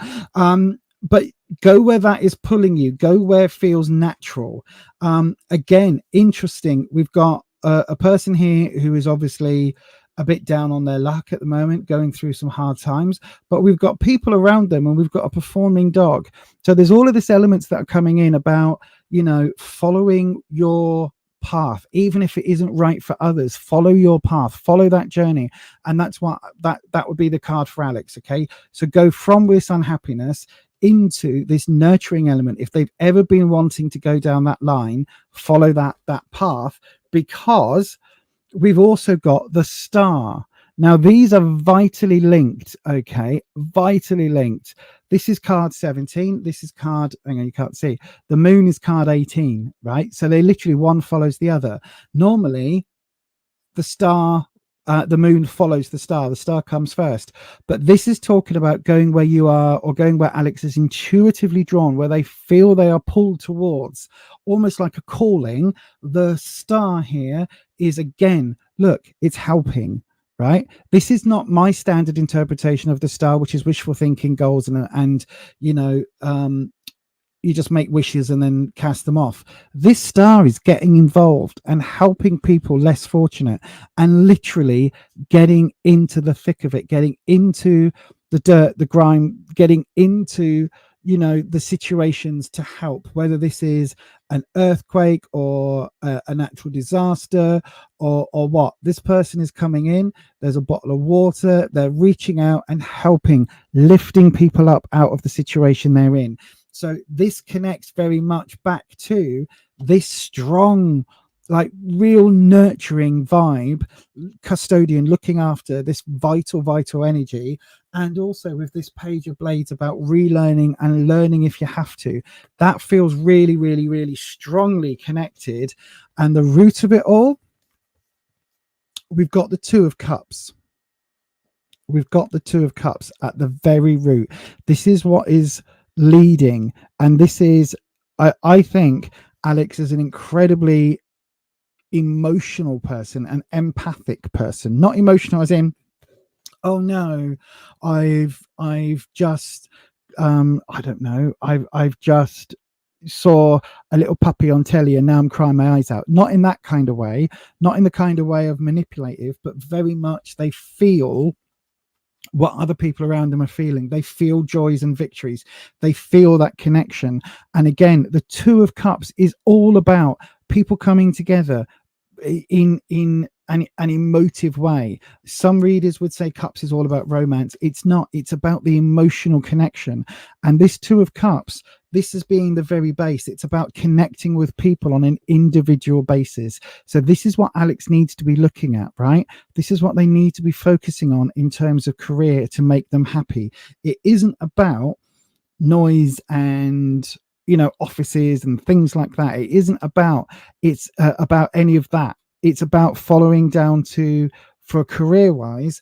But go where that is pulling you. Go where it feels natural. Again, interesting. We've got a person here who is obviously a bit down on their luck at the moment, going through some hard times, but we've got people around them, and we've got a performing dog. So there's all of these elements that are coming in about, following your path, even if it isn't right for others. Follow your path, follow that journey. And that's what that would be the card for Alex. Okay, so go from this unhappiness into this nurturing element. If they've ever been wanting to go down that line, follow that path, because we've also got the star. Now these are vitally linked. Okay, vitally linked. This is card 17. This is card, hang on, you can't see, the moon is card 18, right? So they literally, one follows the other. Normally the star, the moon follows the star comes first, but this is talking about going where you are, or going where Alex is intuitively drawn, where they feel they are pulled towards, almost like a calling. The star here is, again, look, it's helping, right? This is not my standard interpretation of the star, which is wishful thinking, goals, and you just make wishes and then cast them off. This star is getting involved and helping people less fortunate, and literally getting into the thick of it, getting into the dirt, the grime, getting into, the situations to help, whether this is an earthquake or a natural disaster or what. This person is coming in, there's a bottle of water, they're reaching out and helping, lifting people up out of the situation they're in. So this connects very much back to this strong, like real nurturing vibe, custodian, looking after this vital energy. And also with this page of blades about relearning and learning if you have to. That feels really, really, really strongly connected. And the root of it all, we've got the Two of Cups. We've got the Two of Cups at the very root. This is what is leading, and this is, I think Alex is an incredibly emotional person, an empathic person. Not emotional as in, oh no, I've just I don't know, I've just saw a little puppy on telly and now I'm crying my eyes out. Not in that kind of way, not in the kind of way of manipulative, but very much they feel what other people around them are feeling. They feel joys and victories. They feel that connection. And again, the Two of Cups is all about people coming together in an emotive way. Some readers would say Cups is all about romance. It's not. It's about the emotional connection. And this Two of Cups, this is being the very base. It's about connecting with people on an individual basis. So this is what Alex needs to be looking at, right? This is what they need to be focusing on in terms of career to make them happy. It isn't about noise and, offices and things like that. It isn't about, it's about any of that. It's about following down to, for career wise,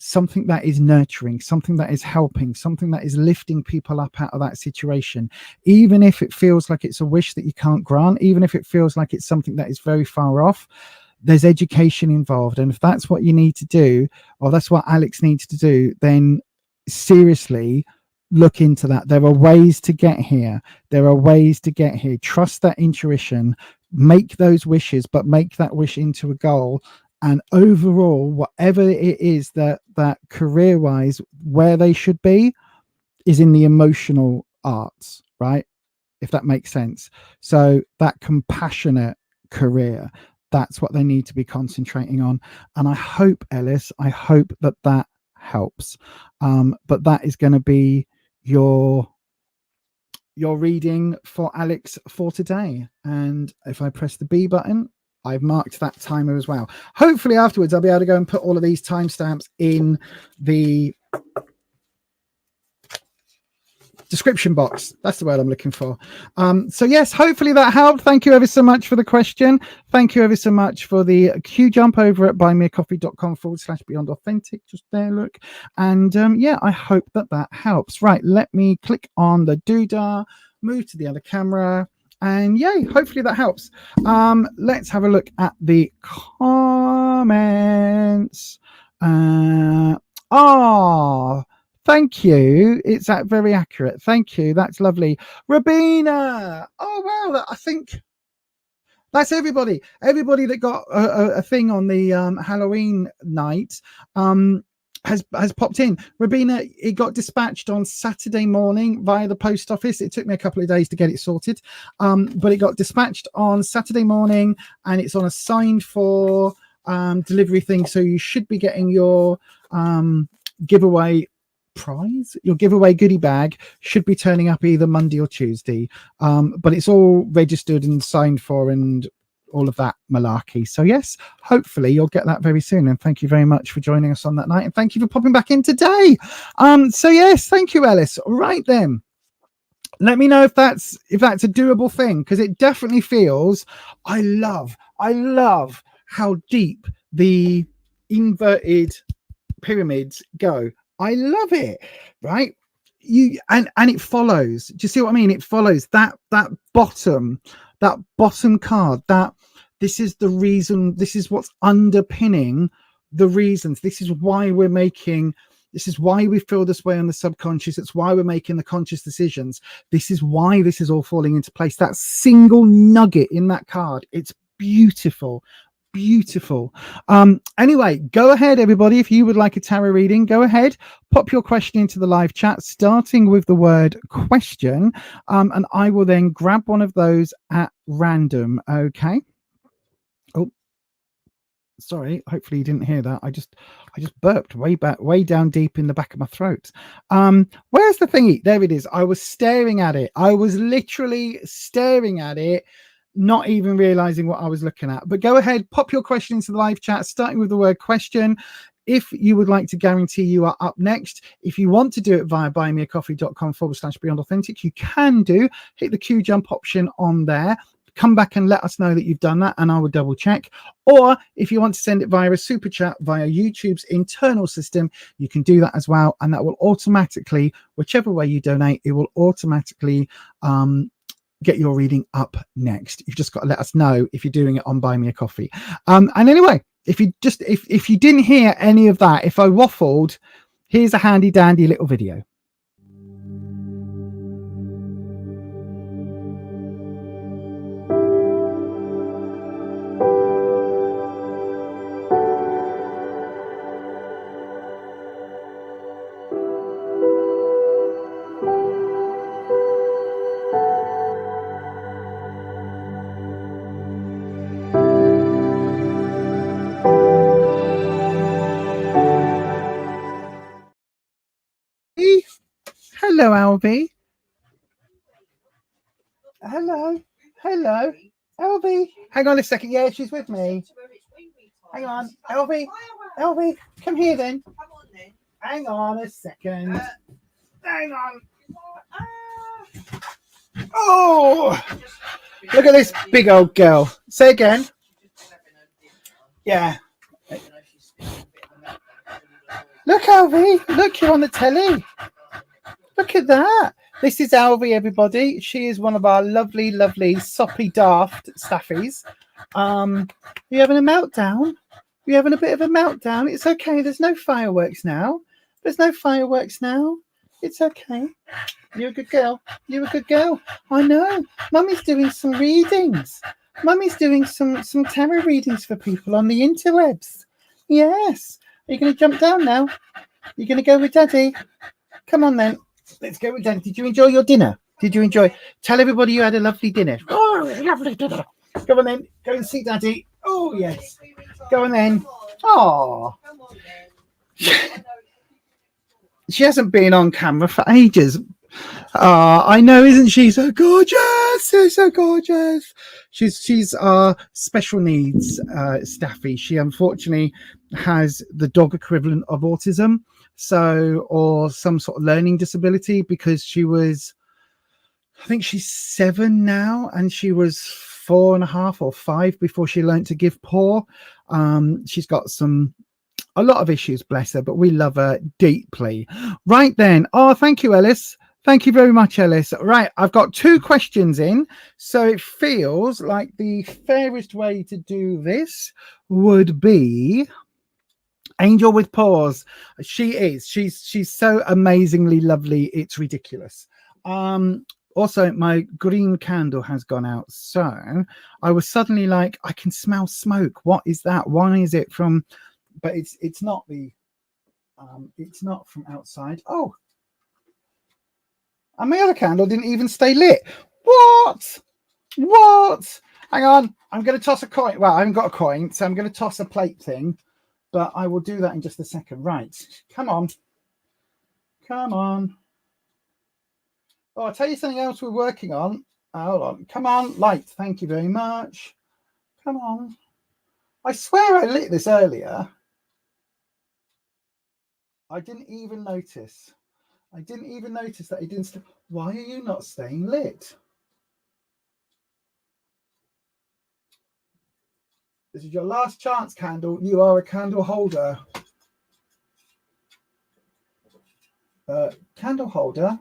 something that is nurturing, something that is helping, something that is lifting people up out of that situation, even if it feels like it's a wish that you can't grant, even if it feels like it's something that is very far off. There's education involved, and if that's what you need to do, or that's what Alex needs to do, then seriously look into that. There are ways to get here. Trust that intuition, make those wishes, but make that wish into a goal. And overall, whatever it is that career wise, where they should be is in the emotional arts, right? If that makes sense. So that compassionate career, that's what they need to be concentrating on. And I hope, Ellis, that helps. But that is going to be your reading for Alex for today. And if I press the B button, I've marked that timer as well. Hopefully afterwards I'll be able to go and put all of these timestamps in the description box. That's the word I'm looking for. So yes, hopefully that helped. Thank you ever so much for the question. Thank you ever so much for the Q jump over at buymeacoffee.com/beyond authentic. Just there, look. And yeah, I hope that helps. Right, let me click on the doodah, move to the other camera. And yay, hopefully that helps. Let's have a look at the comments. Thank you. It's very accurate. Thank you. That's lovely. Rabina. Oh, wow. I think that's everybody. Everybody that got a thing on the Halloween night has popped in. Rabina, it got dispatched on Saturday morning via the post office. It took me a couple of days to get it sorted, but it got dispatched on Saturday morning, and it's on a signed for delivery thing. So you should be getting your giveaway prize. Your giveaway goodie bag should be turning up either Monday or Tuesday, but it's all registered and signed for and all of that malarkey. So yes, hopefully you'll get that very soon. And thank you very much for joining us on that night, and thank you for popping back in today. So yes, thank you, Ellis. Right then, let me know if that's a doable thing, because it definitely feels. I love how deep the inverted pyramids go. I love it, right? And it follows. Do you see what I mean? It follows that bottom card. That this is the reason. This is what's underpinning the reasons. This is why we're making. This is why we feel this way on the subconscious. It's why we're making the conscious decisions. This is why this is all falling into place. That single nugget in that card. It's beautiful. Anyway, go ahead, everybody. If you would like a tarot reading, go ahead, pop your question into the live chat, starting with the word question, and I will then grab one of those at random. Okay. Oh, sorry, hopefully you didn't hear that. I just burped way down deep in the back of my throat. Where's the thingy? There it is. I was staring at it. I was literally staring at it, not even realizing what I was looking at. But go ahead, pop your question into the live chat, starting with the word question. If you would like to guarantee you are up next, if you want to do it via buymeacoffee.com/beyond authentic, you can do. Hit the Q jump option on there. Come back and let us know that you've done that, and I will double check. Or if you want to send it via a super chat via YouTube's internal system, you can do that as well. And that will automatically, whichever way you donate, it will automatically get your reading up next. You've just got to let us know if you're doing it on Buy Me a Coffee. And anyway, if you didn't hear any of that, if I waffled, here's a handy dandy little video. Hello, Albie. Hello, Albie. Hang on a second. Yeah, she's with me. Hang on, Albie. Come here then. Hang on a second. Hang on. Oh, look at this big old girl. Say again. Yeah. Look, Alvie. Look, you're on the telly. Look at that. This is Alvie, everybody. She is one of our lovely, lovely soppy daft staffies. You having a meltdown? You having a bit of a meltdown? It's okay. There's no fireworks now. There's no fireworks now. It's okay. You're a good girl. You're a good girl. I know. Mummy's doing some readings. Mummy's doing some tarot readings for people on the interwebs. Yes. Are you going to jump down now? You're going to go with Daddy? Come on then. Let's go with Daddy. Did you enjoy your dinner? Did you enjoy? Tell everybody you had a lovely dinner. Oh, lovely dinner. Go on then. Go and see Daddy. Oh, yes. Go on then. Oh. She hasn't been on camera for ages. I know, isn't she so gorgeous? She's so gorgeous. She's our special needs staffy. She unfortunately has the dog equivalent of autism, or some sort of learning disability, because she was, I think she's 7 now, and she was 4.5 or 5 before she learned to give paw. She's got a lot of issues, bless her, but we love her deeply. Right then. Oh, thank you, Ellis. Thank you very much, Ellis. Right, I've got 2 questions in, so it feels like the fairest way to do this would be Angel with Paws. She is. She's so amazingly lovely. It's ridiculous. Also, my green candle has gone out, so I was suddenly like, I can smell smoke. What is that? Why is it from? But it's not from outside. Oh. And my other candle didn't even stay lit. What? Hang on. I'm going to toss a coin. Well, I haven't got a coin, so I'm going to toss a plate thing. But I will do that in just a second. Right. Come on. Oh, I'll tell you something else we're working on. Hold on. Come on. Light. Thank you very much. Come on. I swear I lit this earlier. I didn't even notice that it didn't. Why are you not staying lit? This is your last chance, candle. You are a candle holder. Candle holder.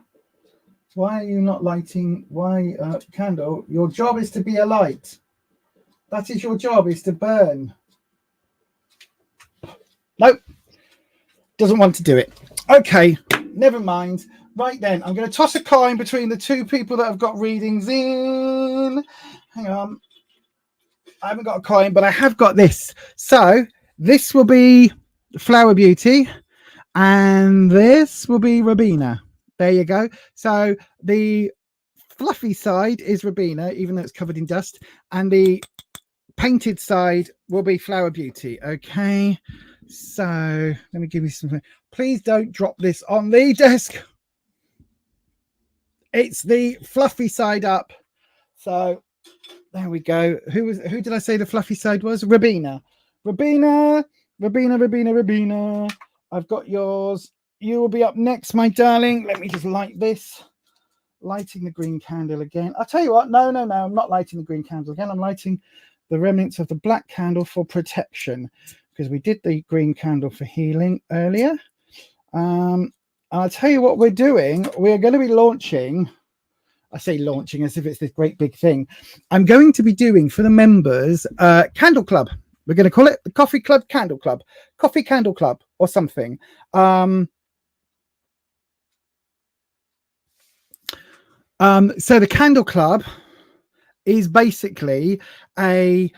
Why are you not lighting? Why, candle? Your job is to be a light. That is your job, is to burn. Nope. Doesn't want to do it. Okay. Never mind. Right then, I'm going to toss a coin between the 2 people that have got readings in. Hang on. I haven't got a coin, but I have got this. So this will be Flower Beauty, and this will be Robina. There you go. So the fluffy side is Robina, even though it's covered in dust, and the painted side will be Flower Beauty. Okay. So let me give you some. Please don't drop this on the desk. It's the fluffy side up. So there we go. Who did I say the fluffy side was? Robina. I've got yours. You will be up next, my darling. Let me just light this. Lighting the green candle again. I'll tell you what. No. I'm not lighting the green candle again. I'm lighting the remnants of the black candle for protection, because we did the green candle for healing earlier. I'll tell you what we're doing. We're going to be launching. I say launching as if it's this great big thing. I'm going to be doing for the members Candle Club. We're going to call it the Coffee Club Candle Club, Coffee Candle Club or something. So the Candle Club is basically a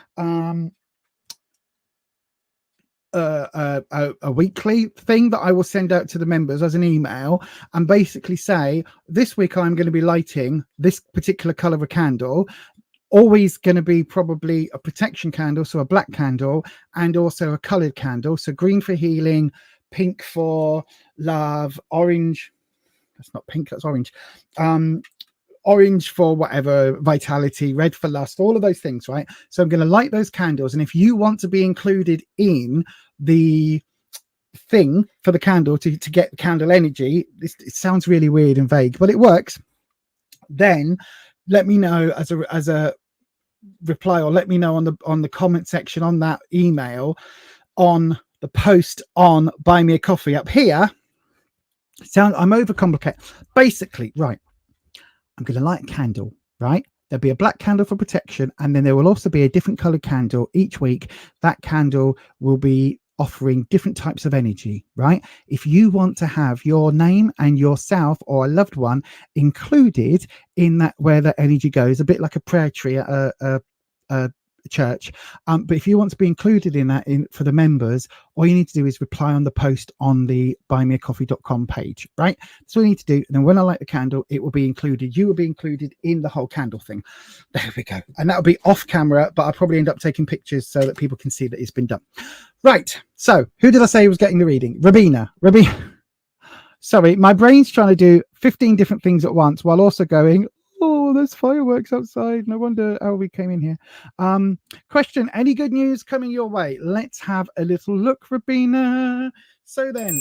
weekly thing that I will send out to the members as an email, and basically say, this week I'm going to be lighting this particular color of candle. Always going to be probably a protection candle, so a black candle, and also a colored candle. So green for healing, pink for love, orange. That's not pink, that's orange. Orange for whatever, vitality, red for lust, all of those things, right? So I'm going to light those candles. And if you want to be included in the thing for the candle to get the candle energy, it sounds really weird and vague, but it works. Then let me know as a reply, or let me know on the comment section on that email on the post on Buy Me a Coffee up here. I'm overcomplicated. Basically, right, I'm going to light a candle, right? There'll be a black candle for protection, and then there will also be a different colored candle each week. That candle will be offering different types of energy, right? If you want to have your name and yourself or a loved one included in that, where that energy goes, a bit like a prayer tree at a church, but if you want to be included in that for the members, all you need to do is reply on the post on the buymeacoffee.com page, right? That's all you need to do. And then when I light the candle, it will be included. You will be included in the whole candle thing. There we go. And that'll be off camera, but I'll probably end up taking pictures so that people can see that it's been done. Right. So who did I say was getting the reading? Rabina. Sorry, my brain's trying to do 15 different things at once while also going, oh, there's fireworks outside. No wonder how we came in here. Question, any good news coming your way? Let's have a little look, Rabina. So then,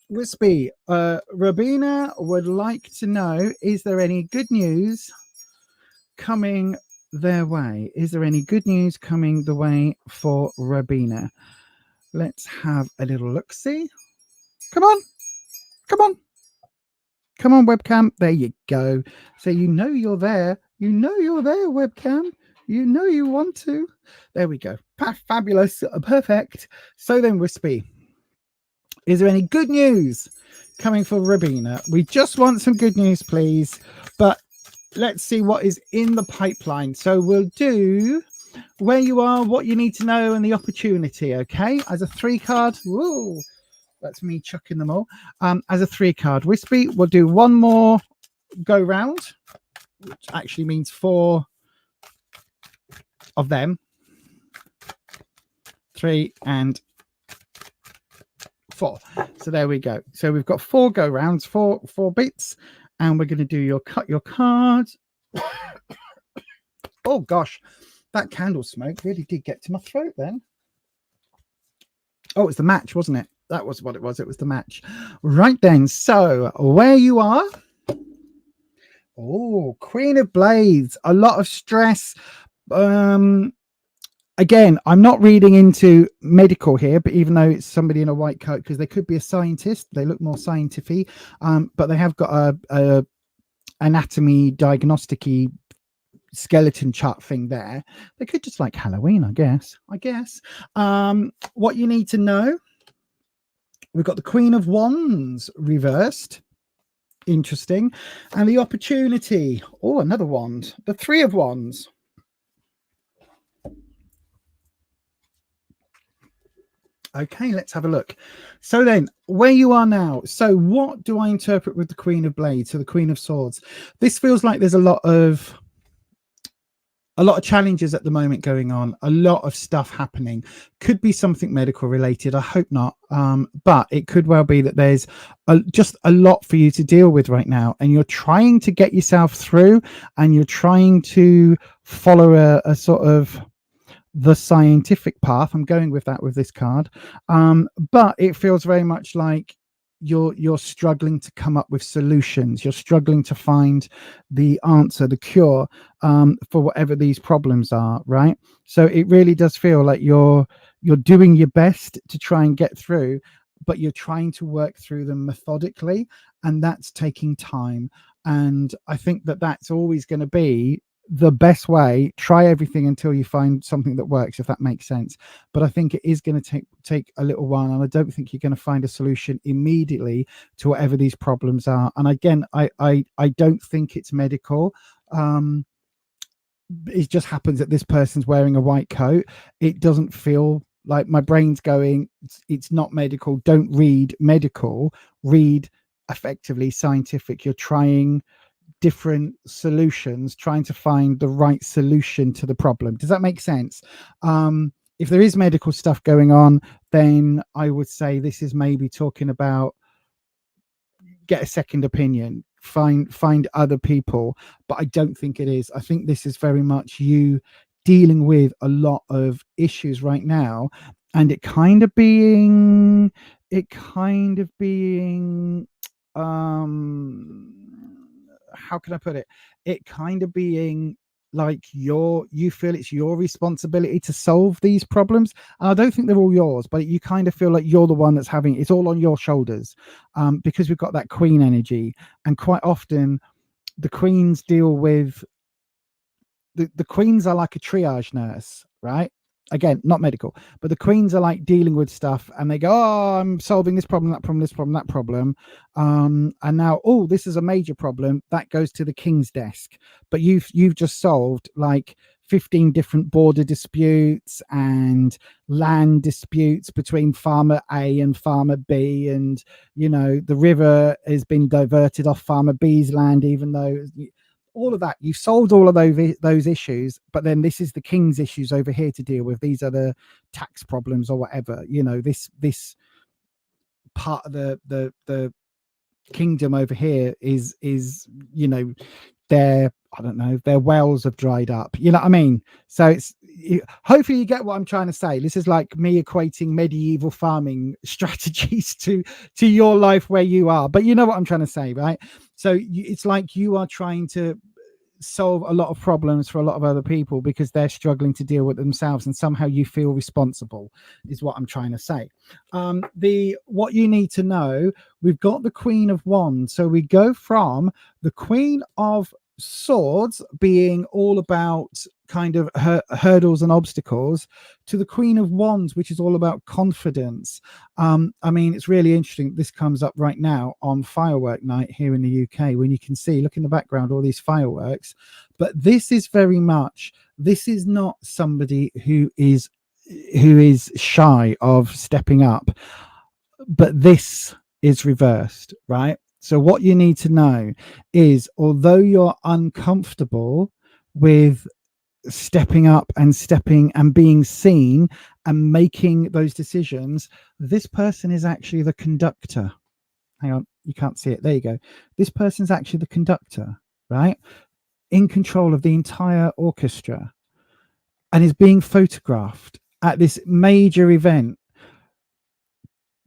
Wispy, Rabina would like to know, is there any good news coming their way? Is there any good news coming the way for Rabina? Let's have a little look-see. Come on. Come on. Come on, webcam. There you go. So you know you're there. You know you're there, webcam. You know you want to. There we go. Fabulous. Perfect. So then, Wispy, is there any good news coming for Rabina? We just want some good news, please. But let's see what is in the pipeline. So we'll do where you are, what you need to know, and the opportunity, okay? As a 3 card. Woo. That's me chucking them all. As a 3 card Wispy, we'll do one more go round, which actually means 4 of them. 3 and 4. So there we go. So we've got 4 go rounds, four bits, and we're going to do your cut your cards. Oh gosh, that candle smoke really did get to my throat then. Oh, it's the match, wasn't it? That was what it was. It was the match. Right then. So where you are. Oh, Queen of Blades. A lot of stress. Again, I'm not reading into medical here, but even though it's somebody in a white coat, because they could be a scientist, they look more scientific, but they have got a anatomy diagnostic-y skeleton chart thing there. They could just like Halloween, I guess. What you need to know. We've got the Queen of Wands reversed. Interesting. And the opportunity. Oh, another wand. The 3 of Wands. Okay, let's have a look. So then, where you are now. So what do I interpret with the Queen of Blades? So the Queen of Swords. This feels like there's a lot of challenges at the moment going on, a lot of stuff happening. Could be something medical related. I hope not. But it could well be that there's just a lot for you to deal with right now. And you're trying to get yourself through, and you're trying to follow a sort of the scientific path. I'm going with that with this card. But it feels very much like you're struggling to come up with solutions. You're struggling to find the answer, the cure, for whatever these problems are, right? So it really does feel like you're doing your best to try and get through, but you're trying to work through them methodically, and that's taking time. And I think that that's always going to be the best way. Try everything until you find something that works, if that makes sense. But I think it is going to take a little while, and I don't think you're going to find a solution immediately to whatever these problems are. And again, I don't think it's medical. It just happens that this person's wearing a white coat. It doesn't feel like, my brain's going, it's not medical. Don't read medical, read effectively scientific. You're trying different solutions, trying to find the right solution to the problem. Does that make sense? If there is medical stuff going on, then I would say this is maybe talking about get a second opinion, find other people. But I don't think it is. I think this is very much you dealing with a lot of issues right now, and it kind of being how can I put it? It kind of being like you feel it's your responsibility to solve these problems. And I don't think they're all yours, but you kind of feel like you're the one that's having it's all on your shoulders, because we've got that queen energy. And quite often the queens deal with the queens are like a triage nurse, right? Again, not medical, but the queens are like dealing with stuff, and they go, "Oh, I'm solving this problem, that problem, this problem, that problem," and now, oh, this is a major problem that goes to the king's desk. But you've just solved like 15 different border disputes and land disputes between farmer A and farmer B, and the river has been diverted off farmer B's land, even though all of that, you've solved all of those issues. But then this is the king's issues over here to deal with. These are the tax problems or whatever, this part of the kingdom over here is their, I don't know, their wells have dried up, you know what I mean? So hopefully you get what I'm trying to say. This is like me equating medieval farming strategies to your life where you are, but you know what I'm trying to say, right? So it's like you are trying to solve a lot of problems for a lot of other people because they're struggling to deal with themselves, and somehow you feel responsible, is what I'm trying to say. What you need to know, we've got the Queen of Wands. So we go from the Queen of Swords being all about kind of hurdles and obstacles to the Queen of Wands, which is all about confidence. I mean, it's really interesting. This comes up right now on firework night here in the UK, when you can see, look in the background, all these fireworks. But this is very much, this is not somebody who is shy of stepping up, but this is reversed, right? So what you need to know is, although you're uncomfortable with stepping up and being seen and making those decisions, this person is actually the conductor. Hang on, you can't see it. There you go. This person's actually the conductor, right? In control of the entire orchestra, and is being photographed at this major event.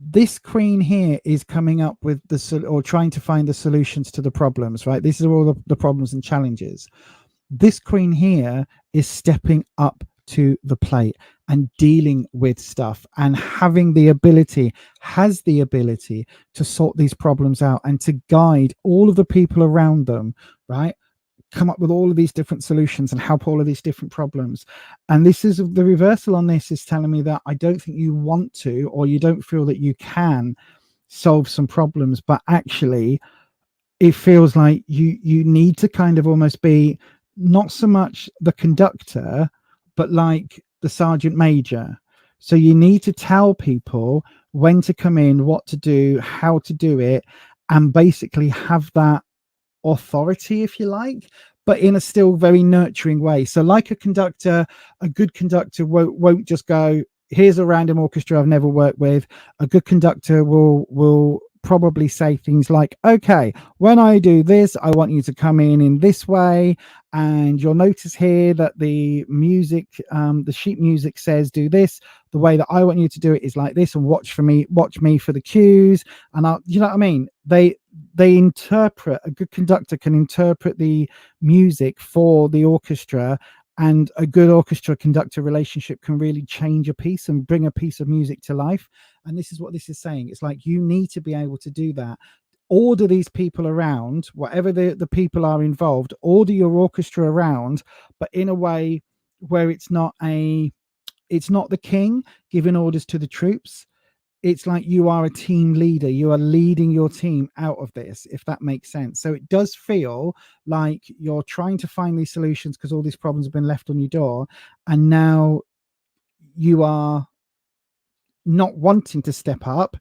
This queen here is coming up with or trying to find the solutions to the problems, right? These are all the problems and challenges. This queen here is stepping up to the plate and dealing with stuff and has the ability to sort these problems out and to guide all of the people around them, right? Come up with all of these different solutions and help all of these different problems. And this is the reversal on this, is telling me that I don't think you want to, or you don't feel that you can solve some problems, but actually it feels like you need to kind of almost be not so much the conductor, but like the sergeant major. So you need to tell people when to come in, what to do, how to do it, and basically have that authority, if you like, but in a still very nurturing way. So like a conductor, a good conductor won't just go, here's a random orchestra I've never worked with. A good conductor will probably say things like, okay, when I do this, I want you to come in this way, and you'll notice here that the music, the sheet music says do this. The way that I want you to do it is like this, and watch me for the cues. And you know what I mean? They interpret, a good conductor can interpret the music for the orchestra, and a good orchestra conductor relationship can really change a piece and bring a piece of music to life. And this is what this is saying. It's like you need to be able to do that. Order these people around, whatever the people are involved, order your orchestra around, but in a way where it's not the king giving orders to the troops. It's like you are a team leader. You are leading your team out of this, if that makes sense. So it does feel like you're trying to find these solutions because all these problems have been left on your door, and now you are not wanting to step up,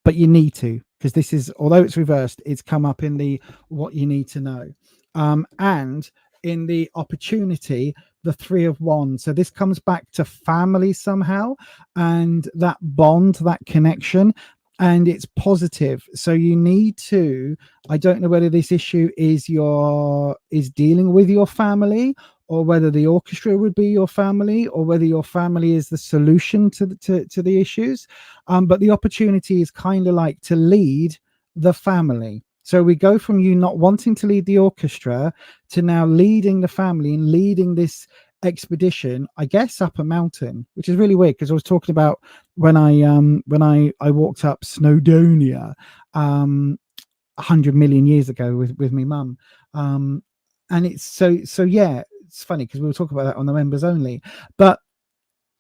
but you need to, because this is, although it's reversed, it's come up in the what you need to know. And in the opportunity, the Three of Wands. So this comes back to family somehow, and that bond, that connection, and it's positive. So you need to, I don't know whether this issue is dealing with your family, or whether the orchestra would be your family, or whether your family is the solution to the issues. But the opportunity is kind of like to lead the family. So we go from you not wanting to lead the orchestra to now leading the family and leading this expedition, I guess, up a mountain, which is really weird because I was talking about when I walked up Snowdonia 100 million years ago with my mum, and it's so yeah, it's funny because we were talking about that on the members only, but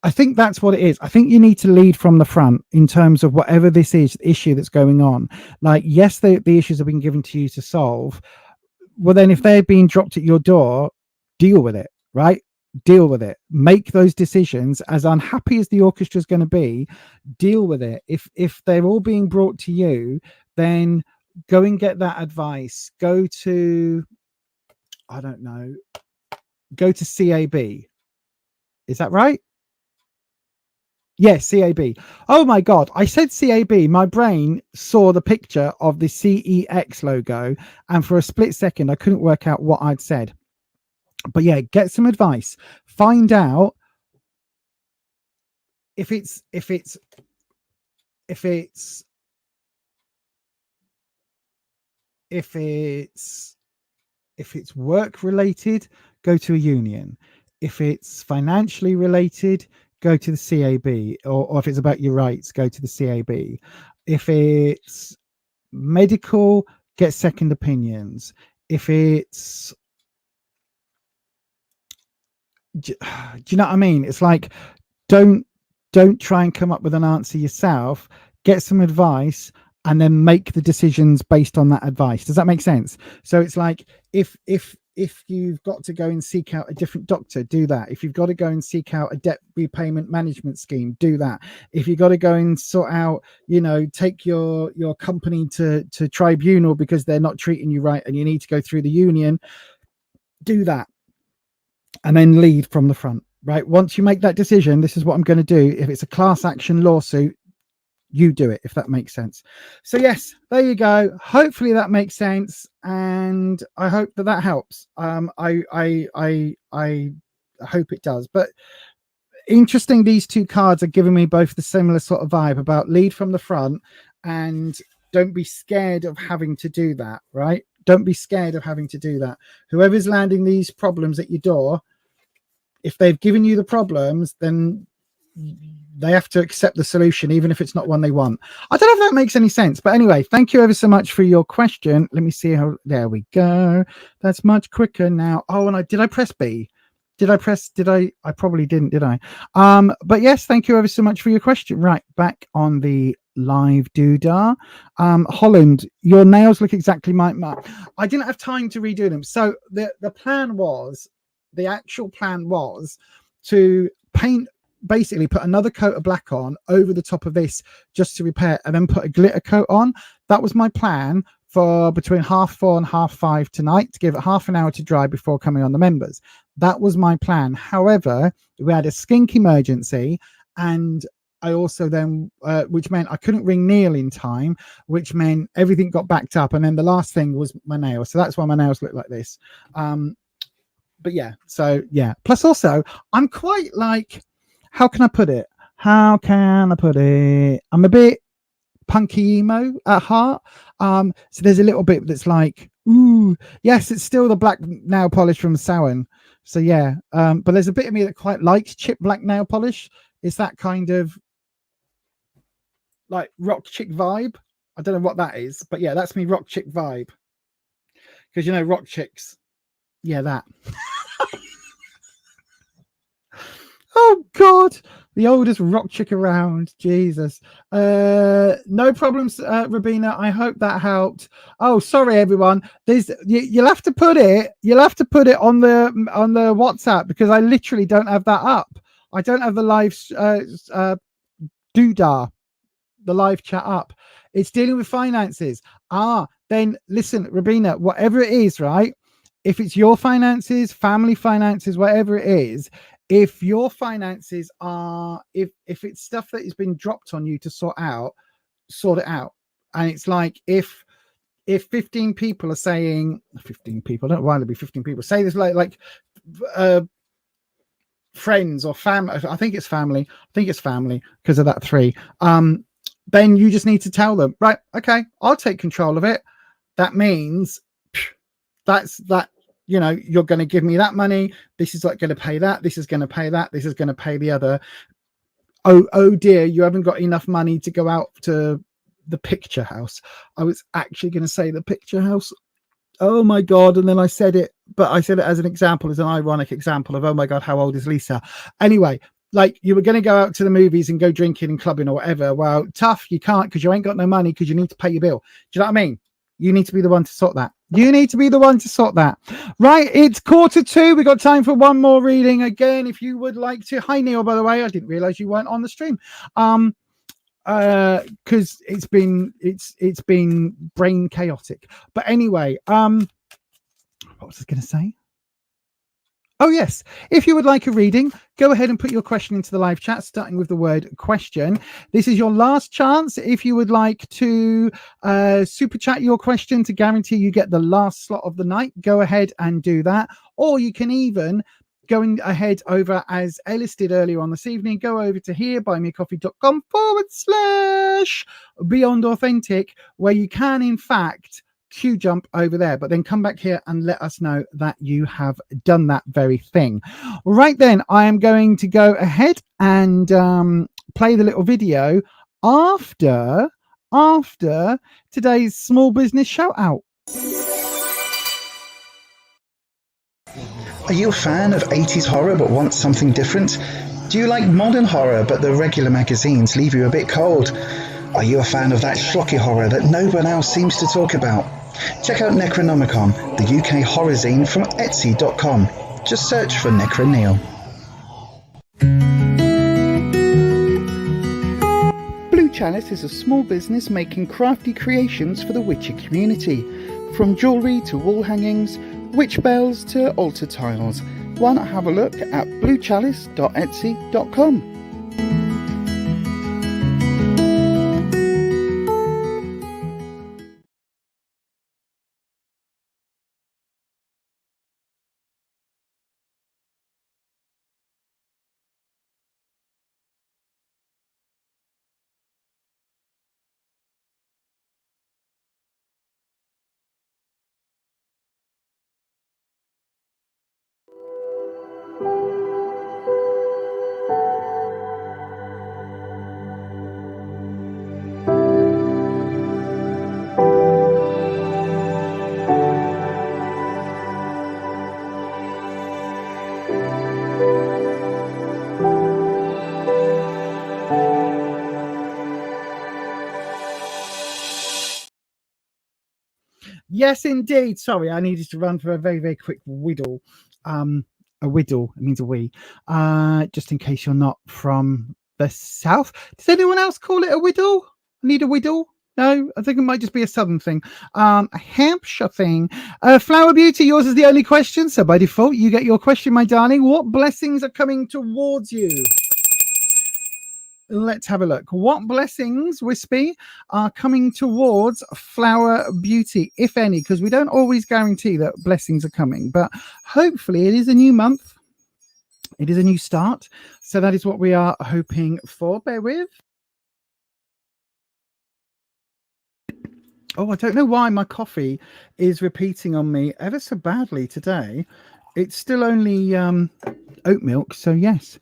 I think that's what it is. I think you need to lead from the front in terms of whatever this is issue that's going on. Like, yes, the issues have been given to you to solve. Well, then if they're being dropped at your door, deal with it, right? Deal with it. Make those decisions. As unhappy as the orchestra is going to be, deal with it. If they're all being brought to you, then go and get that advice. Go to, I don't know, go to CAB. Is that right? Yes, CAB. Oh my God, I said CAB. My brain saw the picture of the CEX logo, and for a split second, I couldn't work out what I'd said. But yeah, get some advice. Find out if it's work related, go to a union. If it's financially related, go to the CAB, or if it's about your rights, go to the CAB. If it's medical, get second opinions. If it's, do you know what I mean? It's like, don't try and come up with an answer yourself. Get some advice and then make the decisions based on that advice. Does that make sense? So it's like, if you've got to go and seek out a different doctor, do that. If you've got to go and seek out a debt repayment management scheme, do that. If you've got to go and sort out, take your company to tribunal because they're not treating you right and you need to go through the union, do that. And then lead from the front, right? Once you make that decision, this is what I'm going to do. If it's a class action lawsuit, you do it, if that makes sense. So yes, there you go. Hopefully that makes sense, and I hope that helps. I hope it does. But interesting, these two cards are giving me both the similar sort of vibe about lead from the front, and don't be scared of having to do that, right? Don't be scared of having to do that. Whoever's landing these problems at your door, if they've given you the problems, then they have to accept the solution, even if it's not one they want. I don't know if that makes any sense, but anyway, thank you ever so much for your question. Let me see how, there we go. That's much quicker now. Oh, and did I press B? I probably didn't, did I? But yes, thank you ever so much for your question. Right, back on the live doodah. Holland, your nails look exactly my I didn't have time to redo them. So the actual plan was to paint, basically put another coat of black on over the top of this just to repair, and then put a glitter coat on. That was my plan for between 4:30 and 5:30 tonight, to give it half an hour to dry before coming on the members. That was my plan. However, we had a skink emergency, and I also then, which meant I couldn't ring Neil in time, which meant everything got backed up. And then the last thing was my nails. So that's why my nails look like this. But yeah, so yeah. Plus also, I'm quite like, how can I put it? I'm a bit punky emo at heart. So there's a little bit that's like, ooh, yes, it's still the black nail polish from Samhain. So yeah, but there's a bit of me that quite likes chip black nail polish. It's that kind of like rock chick vibe. I don't know what that is, but yeah, that's me, rock chick vibe. Because rock chicks. Yeah, that. Oh God, the oldest rock chick around. Jesus. No problems, Rabina. I hope that helped. Oh, sorry everyone. You'll have to put it on the WhatsApp, because I literally don't have that up. I don't have the live doodah, the live chat up. It's dealing with finances. Then listen, Rabina, whatever it is, right? If it's your finances, family finances, whatever it is, if your finances are, if it's stuff that has been dropped on you to sort it out. And it's like, if 15 people are saying, 15 people, I don't know why there'd be 15 people, say this like friends or family, I think it's family because of that 3, then you just need to tell them, right, okay, I'll take control of it. that means that's that, you know, you're going to give me that money. This is like going to pay that. This is going to pay that. This is going to pay the other. Oh dear, you haven't got enough money to go out to the picture house. I was actually going to say the picture house. Oh my God. And then I said it, but I said it as an example, as an ironic example of, oh my God, how old is Lisa? Anyway, like you were going to go out to the movies and go drinking and clubbing or whatever. Well, tough. You can't because you ain't got no money because you need to pay your bill. Do you know what I mean? You need to be the one to sort that. You need to be the one to sort that. Right. It's 1:45. We got time for one more reading. Again, if you would like to. Hi, Neil, by the way. I didn't realize you weren't on the stream. Because it's been brain chaotic. But anyway, what was I going to say? Oh, yes. If you would like a reading, go ahead and put your question into the live chat, starting with the word question. This is your last chance. If you would like to super chat your question to guarantee you get the last slot of the night, go ahead and do that. Or you can even going ahead over, as Ellis did earlier on this evening, go over to here, buymeacoffee.com/Beyond Authentic, where you can, in fact, queue jump over there, but then come back here and let us know that you have done that very thing. Right then, I am going to go ahead and play the little video after today's small business shout out. Are you a fan of 80s horror but want something different? Do you like modern horror but the regular magazines leave you a bit cold? Are you a fan of that schlocky horror that no one else seems to talk about? Check out Necronomicon, the UK horror zine from Etsy.com. Just search for Necro Neil. Blue Chalice is a small business making crafty creations for the Witcher community. From jewellery to wall hangings, witch bells to altar tiles. Why not have a look at bluechalice.etsy.com. Yes, indeed. Sorry, I needed to run for a very, very quick whittle. A whittle, it means a wee. Just in case you're not from the south. Does anyone else call it a whittle? Need a whittle? No, I think it might just be a southern thing. A Hampshire thing. Flower Beauty, yours is the only question. So by default, you get your question, my darling. What blessings are coming towards you? Let's have a look. What blessings, Wispy, are coming towards Flower Beauty, if any? Because we don't always guarantee that blessings are coming, but hopefully it is a new month. It is a new start. So that is what we are hoping for. Bear with. Oh, I don't know why my coffee is repeating on me ever so badly today. It's still only oat milk, so yes.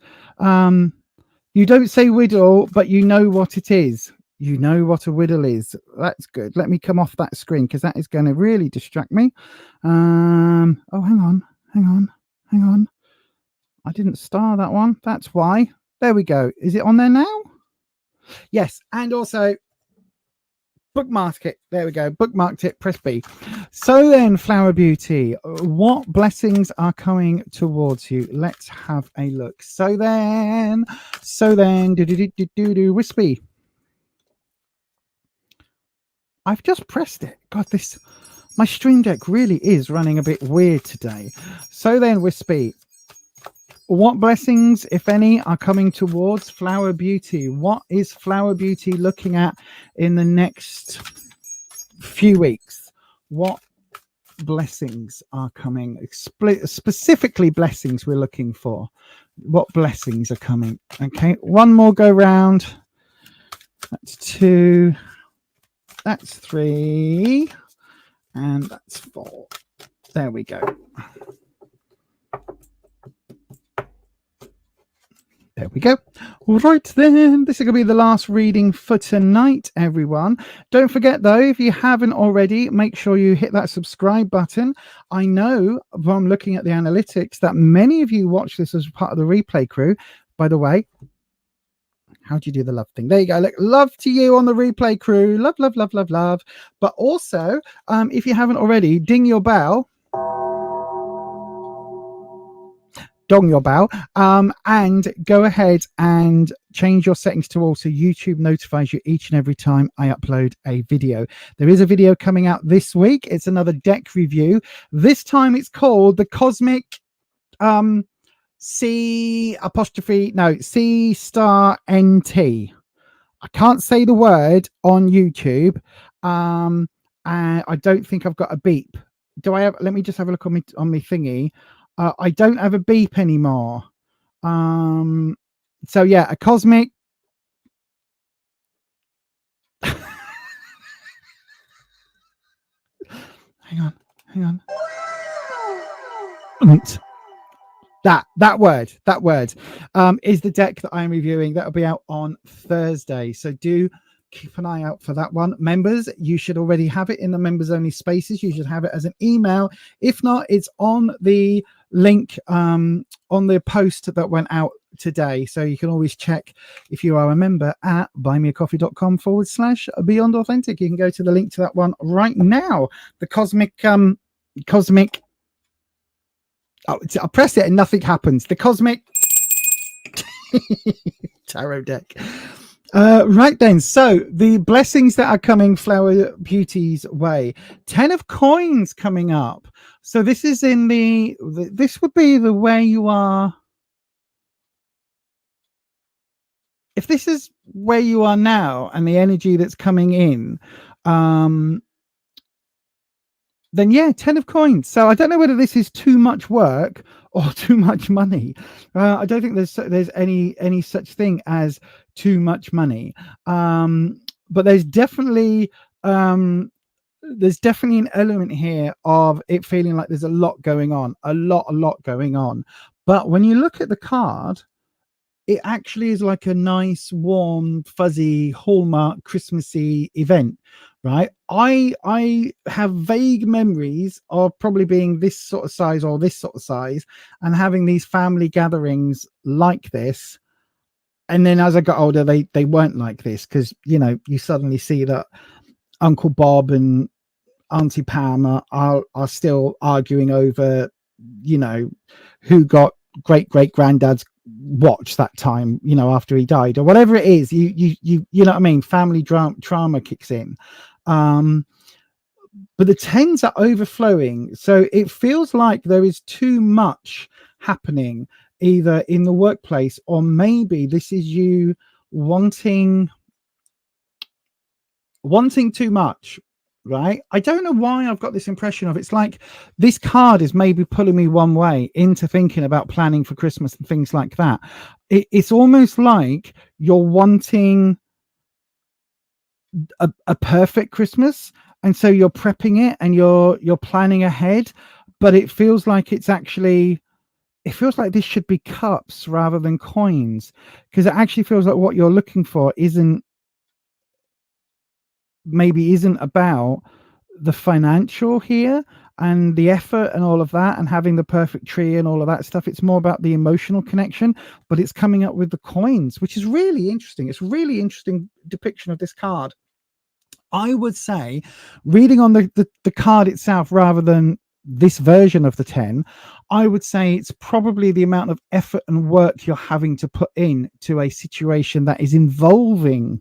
You don't say whittle, but you know what it is. You know what a whittle is. That's good. Let me come off that screen because that is going to really distract me. Oh, hang on. I didn't star that one. That's why. There we go. Is it on there now? Yes. And also bookmark it. There we go. Bookmarked it. Press B. So then, Flower Beauty, what blessings are coming towards you? Let's have a look. So then, Wispy. I've just pressed it. God, my Stream Deck really is running a bit weird today. So then, Wispy, what blessings, if any, are coming towards Flower Beauty? What is Flower Beauty looking at in the next few weeks? What blessings are coming? Specifically blessings we're looking for. What blessings are coming? Okay, one more go round. That's 2. That's 3. And that's 4. There we go. There we go. All right, then. This is going to be the last reading for tonight, everyone. Don't forget, though, if you haven't already, make sure you hit that subscribe button. I know from looking at the analytics that many of you watch this as part of the replay crew. By the way, how do you do the love thing? There you go. Look, love to you on the replay crew. Love, love, love, love, love. But also, if you haven't already, ding your bell. Dong your bell, and go ahead and change your settings to all so YouTube notifies you each and every time I upload a video. There is a video coming out this week. It's another deck review. This time it's called the Cosmic C star NT. I can't say the word on YouTube, and I don't think I've got a beep. Do I have? Let me just have a look on me thingy. I don't have a beep anymore. So yeah, a cosmic. hang on. That word is the deck that I'm reviewing. That'll be out on Thursday. So do keep an eye out for that one. Members, you should already have it in the members only spaces. You should have it as an email. If not, it's on the link on the post that went out today. So you can always check if you are a member at buymeacoffee.com/beyond authentic. You can go to the link to that one right now. The cosmic I press it and nothing happens. The cosmic tarot deck. Right then, so the blessings that are coming Flower Beauty's way. 10 of coins coming up. So this is in this would be the way you are. If this is where you are now and the energy that's coming in, then yeah, 10 of coins. So I don't know whether this is too much work or too much money. I don't think there's any such thing as too much money. But there's definitely an element here of it feeling like there's a lot going on, a lot going on. But when you look at the card, it actually is like a nice, warm, fuzzy, Hallmark Christmassy event, right? I have vague memories of probably being this sort of size or this sort of size and having these family gatherings like this. And then as I got older, they weren't like this because, you know, you suddenly see that Uncle Bob and Auntie Pam are still arguing over, you know, who got great-great-granddad's watch that time, you know, after he died or whatever it is. You know what I mean? Family trauma kicks in. But the 10s are overflowing, so it feels like there is too much happening either in the workplace or maybe this is you wanting too much, right? I don't know why I've got this impression of it's like this card is maybe pulling me one way into thinking about planning for Christmas and things like that. It's almost like you're wanting a perfect Christmas, and so you're prepping it and you're planning ahead, but it feels like it feels like this should be cups rather than coins, because it actually feels like what you're looking for isn't about the financial here and the effort and all of that and having the perfect tree and all of that stuff. It's more about the emotional connection, but it's coming up with the coins, which is really interesting. It's a really interesting depiction of this card. I would say, reading on the card itself rather than this version of the 10, I would say it's probably the amount of effort and work you're having to put in to a situation that is involving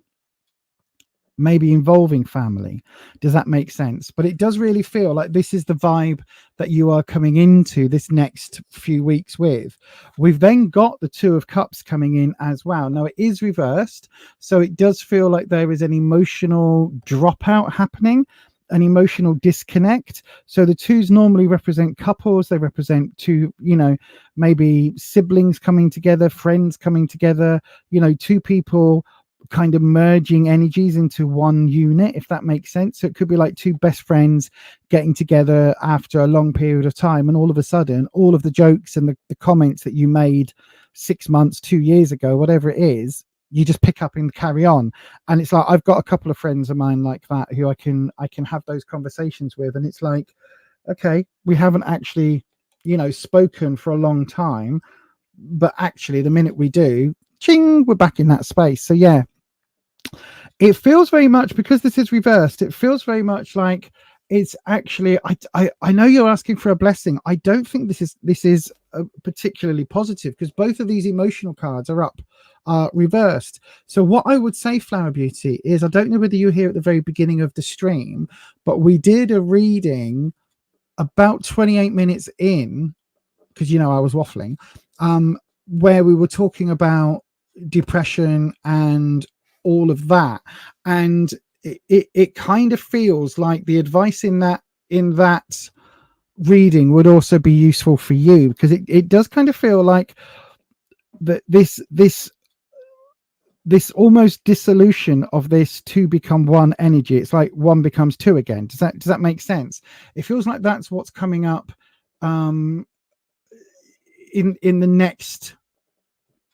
family. Does that make sense? But it does really feel like this is the vibe that you are coming into this next few weeks with. We've then got the 2 of Cups coming in as well. Now it is reversed, so it does feel like there is an emotional dropout happening, an emotional disconnect. So the 2s normally represent couples. They represent 2, you know, maybe siblings coming together, friends coming together, you know, 2 people kind of merging energies into one unit, if that makes sense. So it could be like two best friends getting together after a long period of time, and all of a sudden all of the jokes and the comments that you made 6 months, 2 years ago, whatever it is, you just pick up and carry on. And it's like, I've got a couple of friends of mine like that who I can have those conversations with, and it's like, okay, we haven't actually, you know, spoken for a long time, but actually the minute we do, ching, we're back in that space. So yeah, it feels very much, because this is reversed, it feels very much like it's actually, I know you're asking for a blessing. I don't think this is particularly positive, because both of these emotional cards are up reversed. So what I would say, Flower Beauty, is, I don't know whether you were here at the very beginning of the stream, but we did a reading about 28 minutes in, because, you know, I was waffling, where we were talking about depression and all of that. And it kind of feels like the advice in that reading would also be useful for you, because it does kind of feel like that this almost dissolution of this two become one energy. It's like one becomes two again. Does that make sense? It feels like that's what's coming up in the next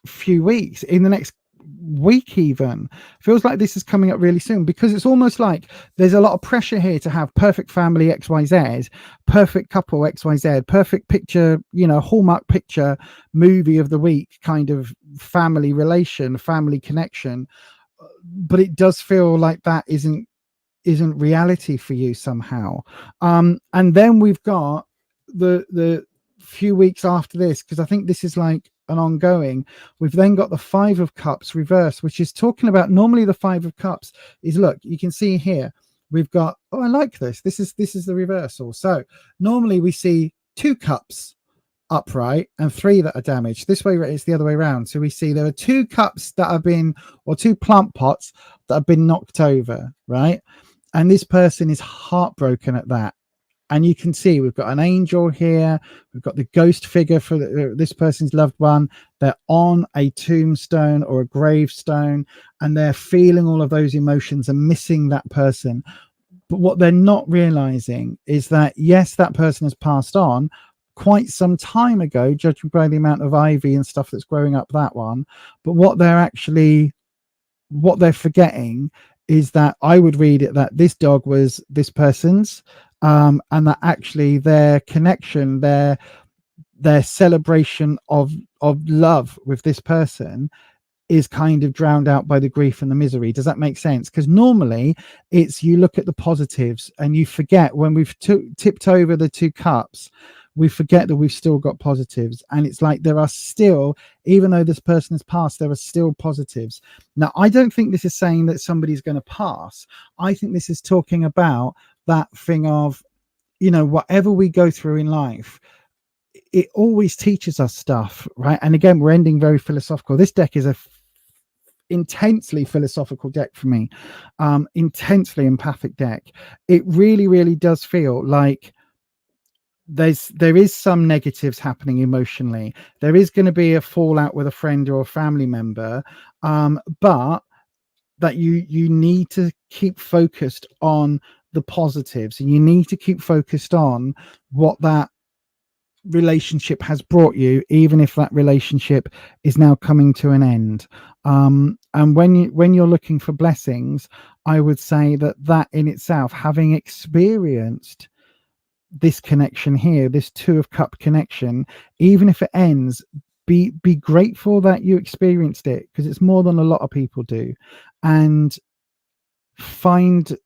few weeks, in the next week even. Feels like this is coming up really soon, because it's almost like there's a lot of pressure here to have perfect family XYZ, perfect couple XYZ, perfect picture, you know, hallmark picture, movie of the week kind of family relation, family connection. But it does feel like that isn't reality for you somehow. And then we've got the few weeks after this, because I think this is like an ongoing, we've then got the Five of Cups reversed, which is talking about, normally the Five of Cups is, look, you can see here we've got, oh, I like this is the reversal. So normally we see 2 cups upright and 3 that are damaged. This way it's the other way around. So we see there are 2 cups that have been, or 2 plant pots that have been knocked over, right? And this person is heartbroken at that. And you can see we've got an angel here, we've got the ghost figure for this person's loved one. They're on a tombstone or a gravestone, and they're feeling all of those emotions and missing that person. But what they're not realizing is that, yes, that person has passed on quite some time ago, judging by the amount of ivy and stuff that's growing up that one. But what they're forgetting is that, I would read it that this dog was this person's, and that actually their connection, their celebration of love with this person is kind of drowned out by the grief and the misery. Does that make sense? Because normally it's, you look at the positives and you forget, when we've tipped over the 2 cups, we forget that we've still got positives. And it's like there are still, even though this person has passed, there are still positives. Now, I don't think this is saying that somebody's going to pass. I think this is talking about that thing of, you know, whatever we go through in life, it always teaches us stuff, right? And again, we're ending very philosophical. This deck is a intensely philosophical deck for me, intensely empathic deck. It really, really does feel like there is some negatives happening emotionally. There is going to be a fallout with a friend or a family member, but that you need to keep focused on the positives, and you need to keep focused on what that relationship has brought you, even if that relationship is now coming to an end. And when you're looking for blessings, I would say that in itself, having experienced this connection here, this 2 of Cup connection, even if it ends, be grateful that you experienced it, because it's more than a lot of people do, and find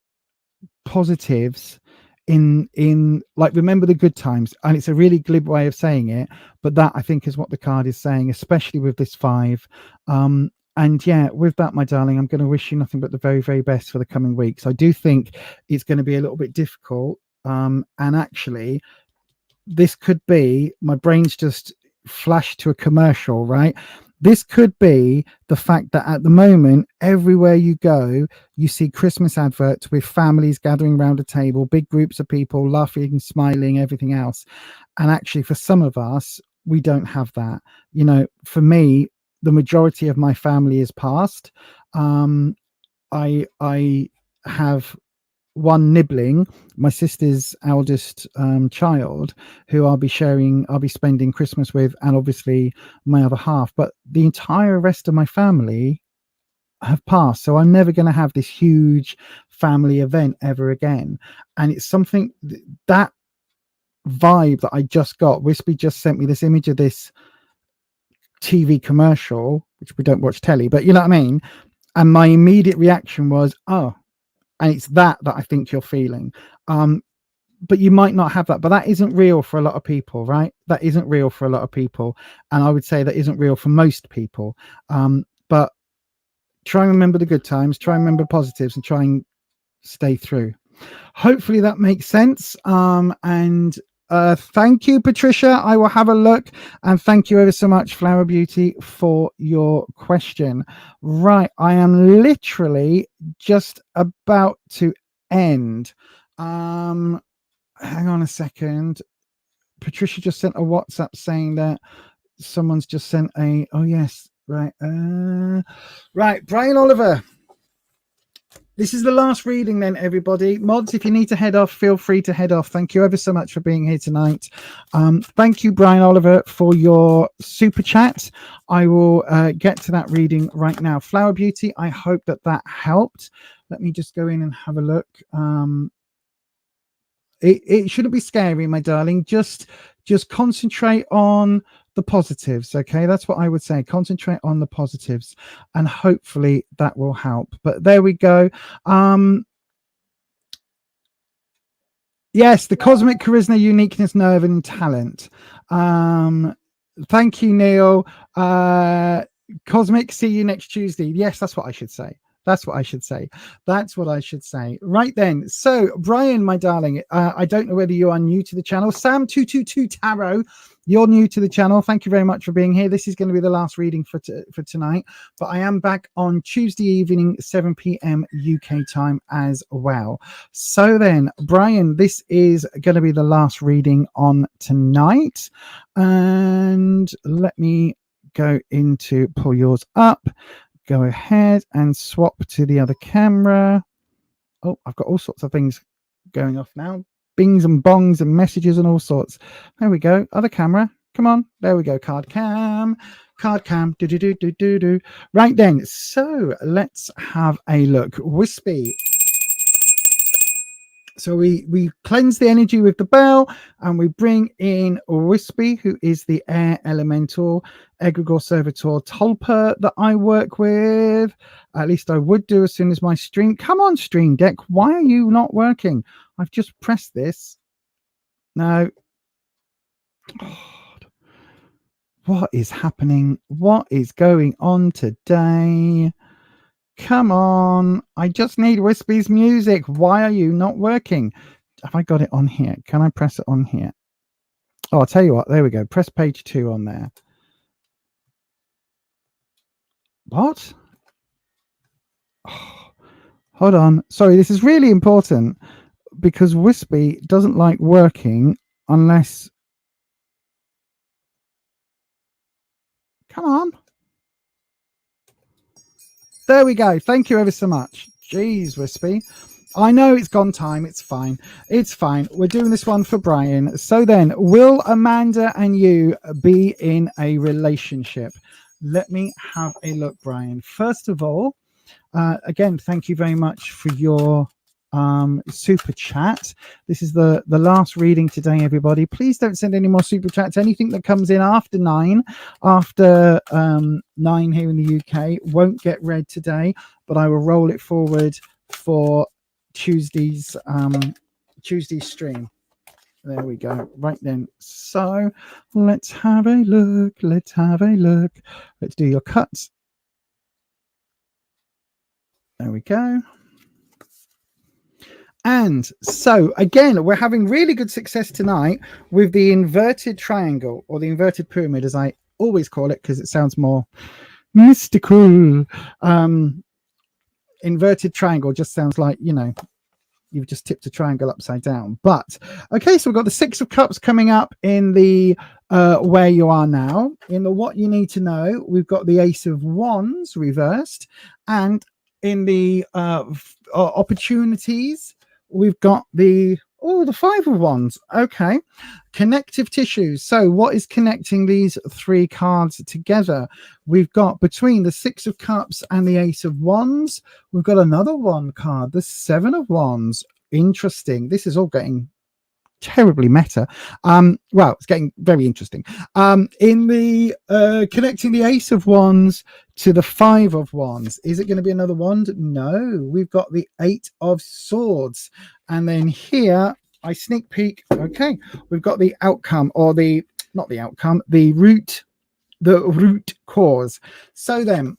positives in like, remember the good times. And it's a really glib way of saying it, but that, I think, is what the card is saying, especially with this 5. And yeah, with that, my darling, I'm going to wish you nothing but the very, very best for the coming weeks. I do think it's going to be a little bit difficult, and actually this could be, my brain's just flashed to a commercial, right? This could be the fact that at the moment, everywhere you go, you see Christmas adverts with families gathering around a table, big groups of people laughing, smiling, everything else. And actually, for some of us, we don't have that. You know, for me, the majority of my family is passed. I have one nibbling, my sister's eldest child, who I'll be spending Christmas with, and obviously my other half. But the entire rest of my family have passed, so I'm never going to have this huge family event ever again. And it's something that vibe that I just got. Wispy just sent me this image of this TV commercial, which we don't watch telly, but you know what I mean. And my immediate reaction was, oh, and it's that I think you're feeling. But you might not have that, but that isn't real for a lot of people, right? That isn't real for a lot of people, and I would say that isn't real for most people. But try and remember the good times, try and remember positives, and try and stay through. Hopefully that makes sense. And thank you, Patricia. I will have a look, and thank you ever so much, Flower Beauty, for your question. Right, I am literally just about to end. Hang on a second. Patricia just sent a WhatsApp saying that someone's just sent a, oh yes, right. Right, Brian Oliver. This is the last reading then, everybody. Mods, if you need to head off, feel free to head off. Thank you ever so much for being here tonight. Thank you, Brian Oliver, for your super chat. I will get to that reading right now. Flower Beauty, I hope that helped. Let me just go in and have a look. It shouldn't be scary, my darling. Just concentrate on the positives. Okay, that's what I would say. Concentrate on the positives, and hopefully that will help. But there we go. Yes, the cosmic charisma, uniqueness, nerve, and talent. Thank you, Neil. Cosmic, see you next Tuesday. Yes, that's what I should say. That's what I should say. That's what I should say. Right then. So, Brian, my darling, I don't know whether you are new to the channel. Sam222 Tarot, you're new to the channel. Thank you very much for being here. This is going to be the last reading for tonight. But I am back on Tuesday evening, 7 p.m. UK time as well. So then, Brian, this is going to be the last reading on tonight. And let me go into pull yours up. Go ahead and swap to the other camera. Oh, I've got all sorts of things going off now. Bings and bongs and messages and all sorts. There we go. Other camera. Come on. There we go. Card cam. Card cam. Do. Right then. So let's have a look. Wispy. So we cleanse the energy with the bell, and we bring in Wispy, who is the air elemental egregore servitor tulpa that I work with. At least I would do as soon as my stream. Come on, Stream Deck. Why are you not working? I've just pressed this. No. God. What is happening? What is going on today? Come on. I just need Wispy's music. Why are you not working? Have I got it on here? Can I press it on here? Oh, I'll tell you what. There we go. Press page 2 on there. What? Oh, hold on. Sorry, this is really important because Wispy doesn't like working unless... Come on. There we go. Thank you ever so much. Jeez, Wispy. I know it's gone time. It's fine. It's fine. We're doing this one for Brian. So then, will Amanda and you be in a relationship? Let me have a look, Brian. First of all, again, thank you very much for your super chat. This is the last reading today, everybody. Please don't send any more super chats. Anything that comes in after 9 here in the UK won't get read today, but I will roll it forward for Tuesday's stream. There we go. Right then. So let's have a look. Let's have a look. Let's do your cuts. There we go. And so again, we're having really good success tonight with the inverted triangle, or the inverted pyramid, as I always call it, because it sounds more mystical. Inverted triangle just sounds like, you know, you've just tipped a triangle upside down. But okay, so we've got the 6 of Cups coming up in the where you are now. In the what you need to know, we've got the Ace of Wands reversed, and in the opportunities, we've got the Five of Wands. Okay, connective tissues. So what is connecting these three cards together? We've got between the Six of Cups and the Ace of Wands, we've got another one card, the Seven of Wands. Interesting. This is all getting terribly meta. Well, it's getting very interesting. In the connecting the Ace of Wands to the Five of Wands, is it going to be another wand? No, we've got the Eight of Swords, and then here I sneak peek. Okay, we've got the outcome, or the not the outcome, the root cause. So then,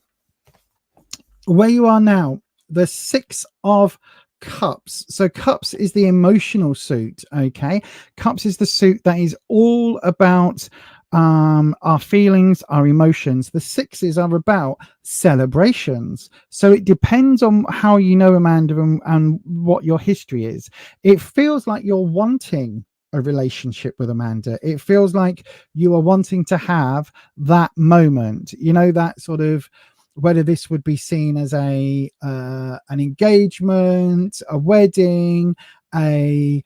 where you are now, the Six of Cups. So Cups is the emotional suit. Okay, Cups is the suit that is all about our feelings, our emotions. The sixes are about celebrations. So it depends on how you know Amanda and what your history is. It feels like you're wanting a relationship with Amanda. It feels like you are wanting to have that moment, you know, that sort of, whether this would be seen as a an engagement, a wedding, a,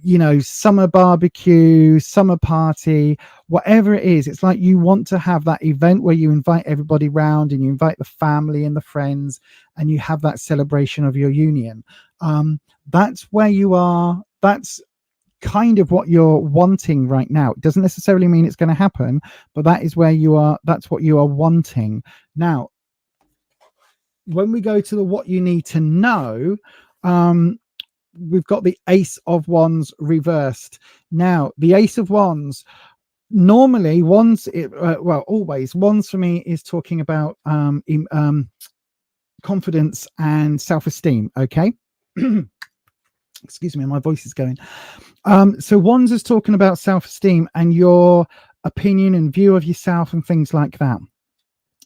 you know, summer barbecue, summer party, whatever it is. It's like you want to have that event where you invite everybody round and you invite the family and the friends and you have that celebration of your union. That's where you are. That's kind of what you're wanting right now. It doesn't necessarily mean it's going to happen, but that is where you are. That's what you are wanting. Now, when we go to the what you need to know, we've got the Ace of Wands reversed. Now, the Ace of Wands, normally wands, well, always wands for me is talking about confidence and self-esteem. Okay. Excuse me, my voice is going. So wands is talking about self-esteem and your opinion and view of yourself and things like that.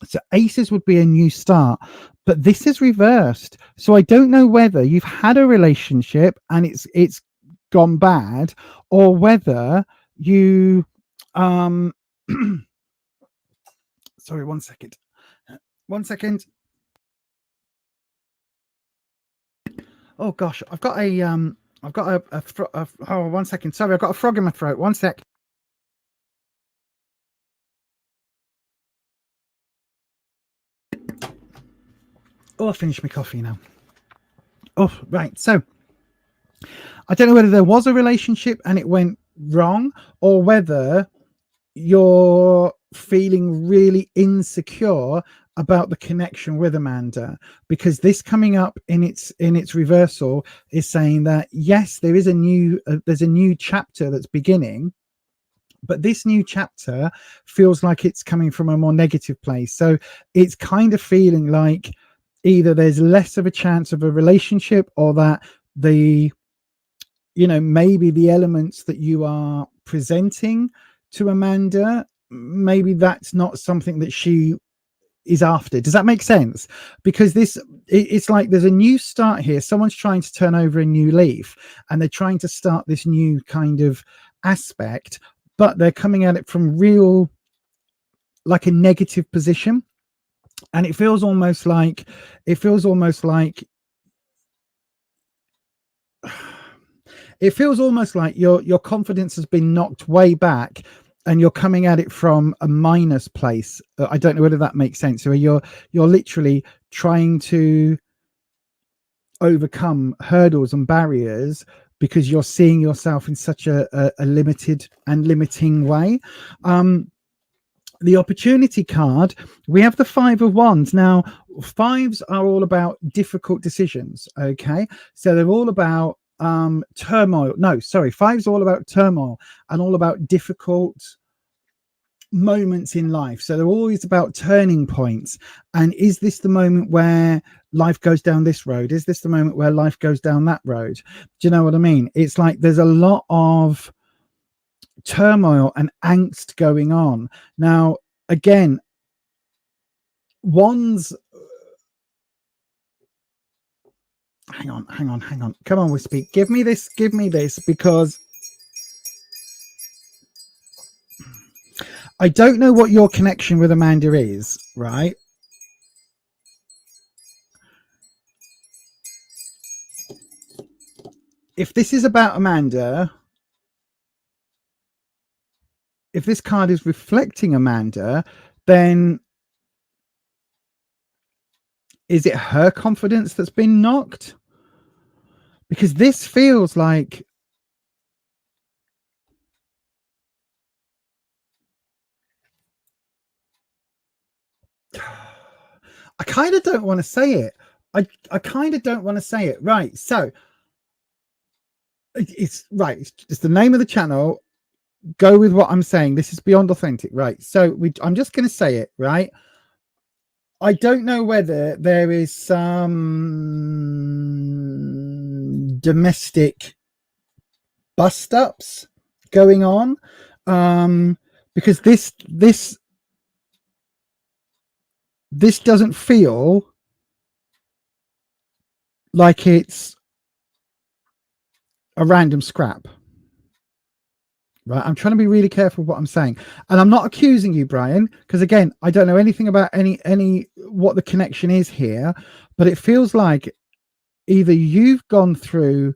So aces would be a new start, but this is reversed. So I don't know whether you've had a relationship and it's gone bad, or whether you sorry, one second. Oh gosh, I've got a oh, 1 second. Sorry, I've got a frog in my throat. 1 sec. Oh, I finished my coffee now. Oh, right. So I don't know whether there was a relationship and it went wrong, or whether you're feeling really insecure about the connection with Amanda, because this coming up in its reversal is saying that yes, there is there's a new chapter that's beginning, but this new chapter feels like it's coming from a more negative place. So it's kind of feeling like either there's less of a chance of a relationship, or that the, you know, maybe the elements that you are presenting to Amanda, maybe that's not something that she is after. Does that make sense? Because it's like there's a new start here. Someone's trying to turn over a new leaf and they're trying to start this new kind of aspect, but they're coming at it from real, like a negative position. And it feels almost like your confidence has been knocked way back and you're coming at it from a minus place. I don't know whether that makes sense. So you're literally trying to overcome hurdles and barriers because you're seeing yourself in such a limited and limiting way. The opportunity card, we have the Five of Wands. Now, fives are all about difficult decisions. Okay, so they're all about turmoil. No, sorry, five's all about turmoil and all about difficult moments in life. So they're always about turning points. And is this the moment where life goes down this road? Is this the moment where life goes down that road? Do you know what I mean? It's like there's a lot of turmoil and angst going on. Now, again, wands, hang on, come on, Wispy, give me this, because I don't know what your connection with Amanda is, right? If this is about Amanda, if this card is reflecting Amanda, then is it her confidence that's been knocked? Because this feels like I kind of don't want to say it. I kind of don't want to say it. Right. So it's right. It's the name of the channel. Go with what I'm saying. This is beyond authentic. Right. So I'm just going to say it. Right. I don't know whether there is some domestic bust-ups going on, because this doesn't feel like it's a random scrap. Right, I'm trying to be really careful what I'm saying, and I'm not accusing you, Brian, because again, I don't know anything about any what the connection is here, but it feels like either you've gone through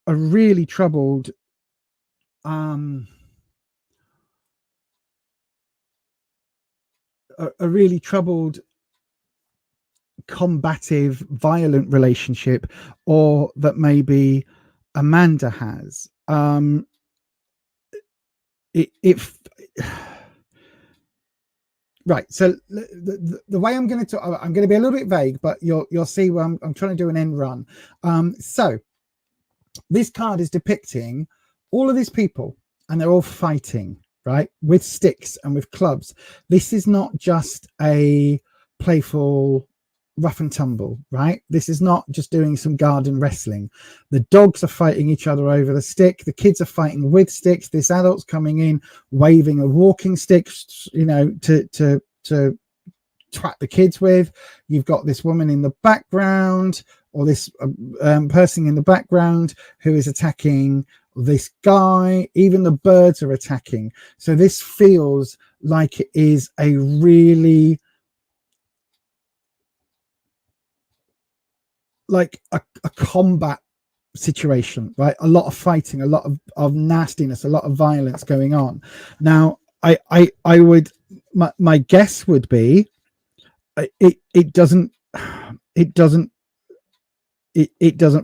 a really troubled a really troubled, combative, violent relationship, or that maybe Amanda has. Right, so the way I'm going to talk, I'm going to be a little bit vague, but you'll see where I'm trying to do an end run. So this card is depicting all of these people, and they're all fighting, right, with sticks and with clubs. This is not just a playful rough and tumble, right? This is not just doing some garden wrestling. The dogs are fighting each other over the stick. The kids are fighting with sticks. This adult's coming in waving a walking stick, you know, to twat the kids with. You've got this woman in the background, or this person in the background who is attacking this guy. Even the birds are attacking. So this feels like it is a really like a combat situation, right? A lot of fighting, a lot of nastiness, a lot of violence going on. Now, I would, my guess would be, it doesn't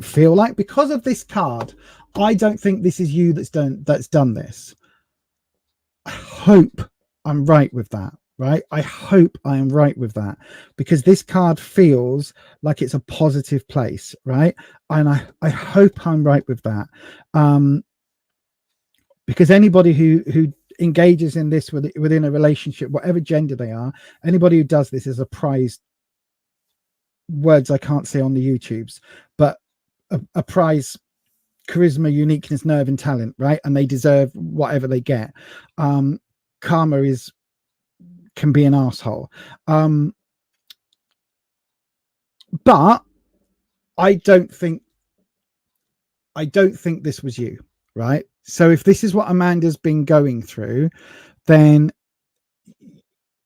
feel like, because of this card, I don't think this is you that's done this. I hope I'm right with that. Right, I hope I am right with that, because this card feels like it's a positive place, right? And I hope I'm right with that, because anybody who engages in this within a relationship, whatever gender they are, anybody who does this is a prized, words I can't say on the YouTubes, but a prize charisma, uniqueness, nerve and talent, right? And they deserve whatever they get. Karma can be an asshole, but I don't think this was you, right? So if this is what Amanda's been going through, then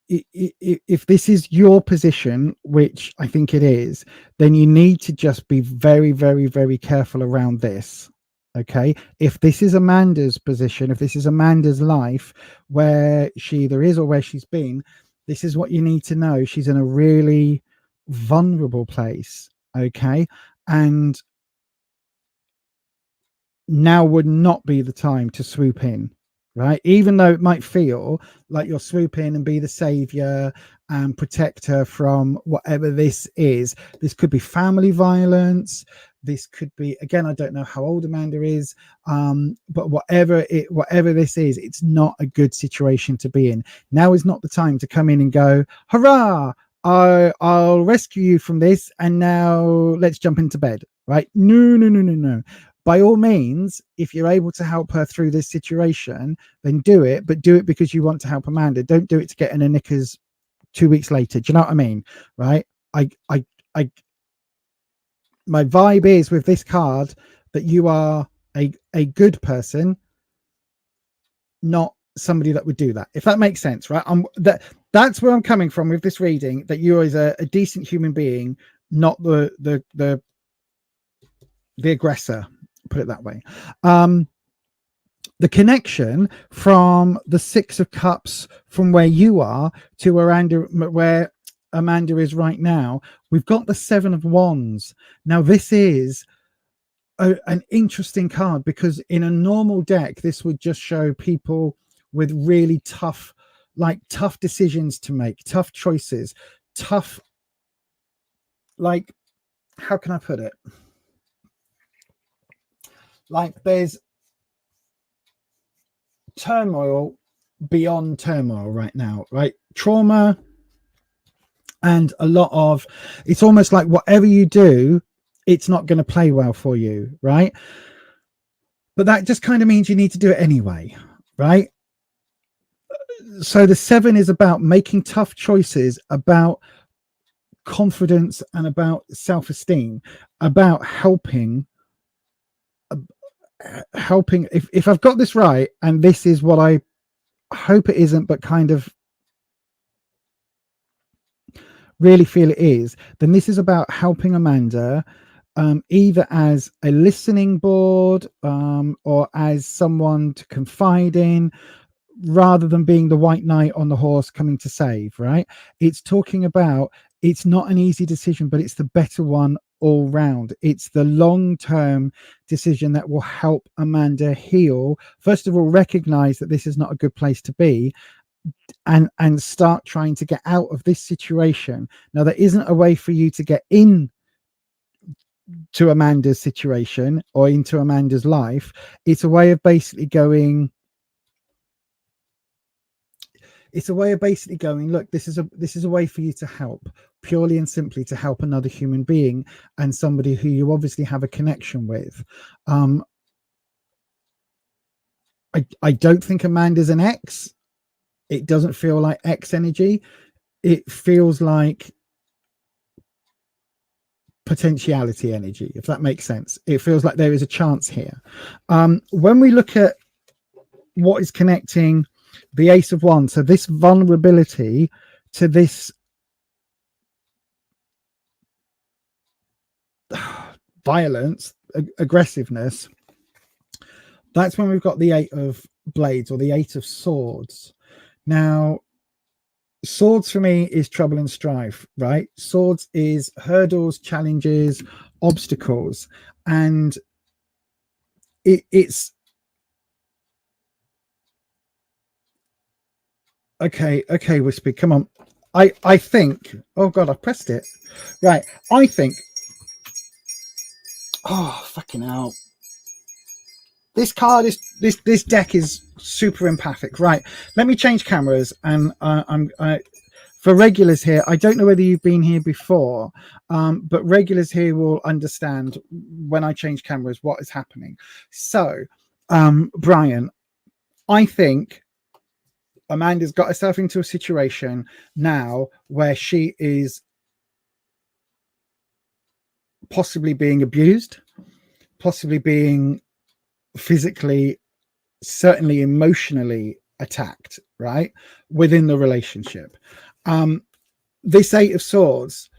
if this is your position, which I think it is, then you need to just be very, very, very careful around this. Okay, if this is Amanda's position, if this is Amanda's life, where she either is or where she's been, this is what you need to know. She's in a really vulnerable place. Okay, and now would not be the time to swoop in, right? Even though it might feel like you'll swoop in and be the savior and protect her from whatever this is. This could be family violence. This could be, again, I don't know how old Amanda is, but whatever this is, it's not a good situation to be in. Now is not the time to come in and go, hurrah, I'll rescue you from this, and now let's jump into bed, right? No. By all means, if you're able to help her through this situation, then do it, but do it because you want to help Amanda. Don't do it to get in her knickers 2 weeks later. Do you know what I mean? Right? My vibe is with this card that you are a good person, not somebody that would do that, if that makes sense, right? That's where I'm coming from with this reading, that you're as a decent human being, not the aggressor, put it that way. The connection from the Six of Cups from where you are to where Amanda is right now, we've got the Seven of Wands. Now this is an interesting card, because in a normal deck this would just show people with really tough decisions to make, tough choices, tough, like, how can I put it, like there's turmoil beyond turmoil right now, right? Trauma, and a lot of, it's almost like whatever you do, it's not going to play well for you, right? But that just kind of means you need to do it anyway, right? So the Seven is about making tough choices, about confidence, and about self-esteem, about helping. If I've got this right, and this is what I hope it isn't, but kind of really feel it is, then this is about helping Amanda, either as a listening board, or as someone to confide in, rather than being the white knight on the horse coming to save, right? It's talking about, it's not an easy decision, but it's the better one all round. It's the long-term decision that will help Amanda heal. First of all, recognize that this is not a good place to be, and start trying to get out of this situation. Now, there isn't a way for you to get in to Amanda's situation or into Amanda's life. It's a way of basically going, look, this is a way for you to help, purely and simply to help another human being, and somebody who you obviously have a connection with. I don't think Amanda's an ex. It doesn't feel like ex energy. It feels like potentiality energy, if that makes sense. It feels like there is a chance here. When we look at what is connecting the Ace of Wands, so this vulnerability to this violence, aggressiveness, that's when we've got the Eight of Blades, or the Eight of Swords. Now, swords for me is trouble and strife, right? Swords is hurdles, challenges, obstacles, and it's okay, Wispy, come on. I think, oh god, I pressed it, right? I think, oh fucking hell, this card is, this deck is super empathic, right? Let me change cameras, and for regulars here, I don't know whether you've been here before, but regulars here will understand when I change cameras what is happening. So Brian, I think Amanda's got herself into a situation now where she is possibly being abused, possibly being physically, certainly emotionally attacked, right, within the relationship. This Eight of Swords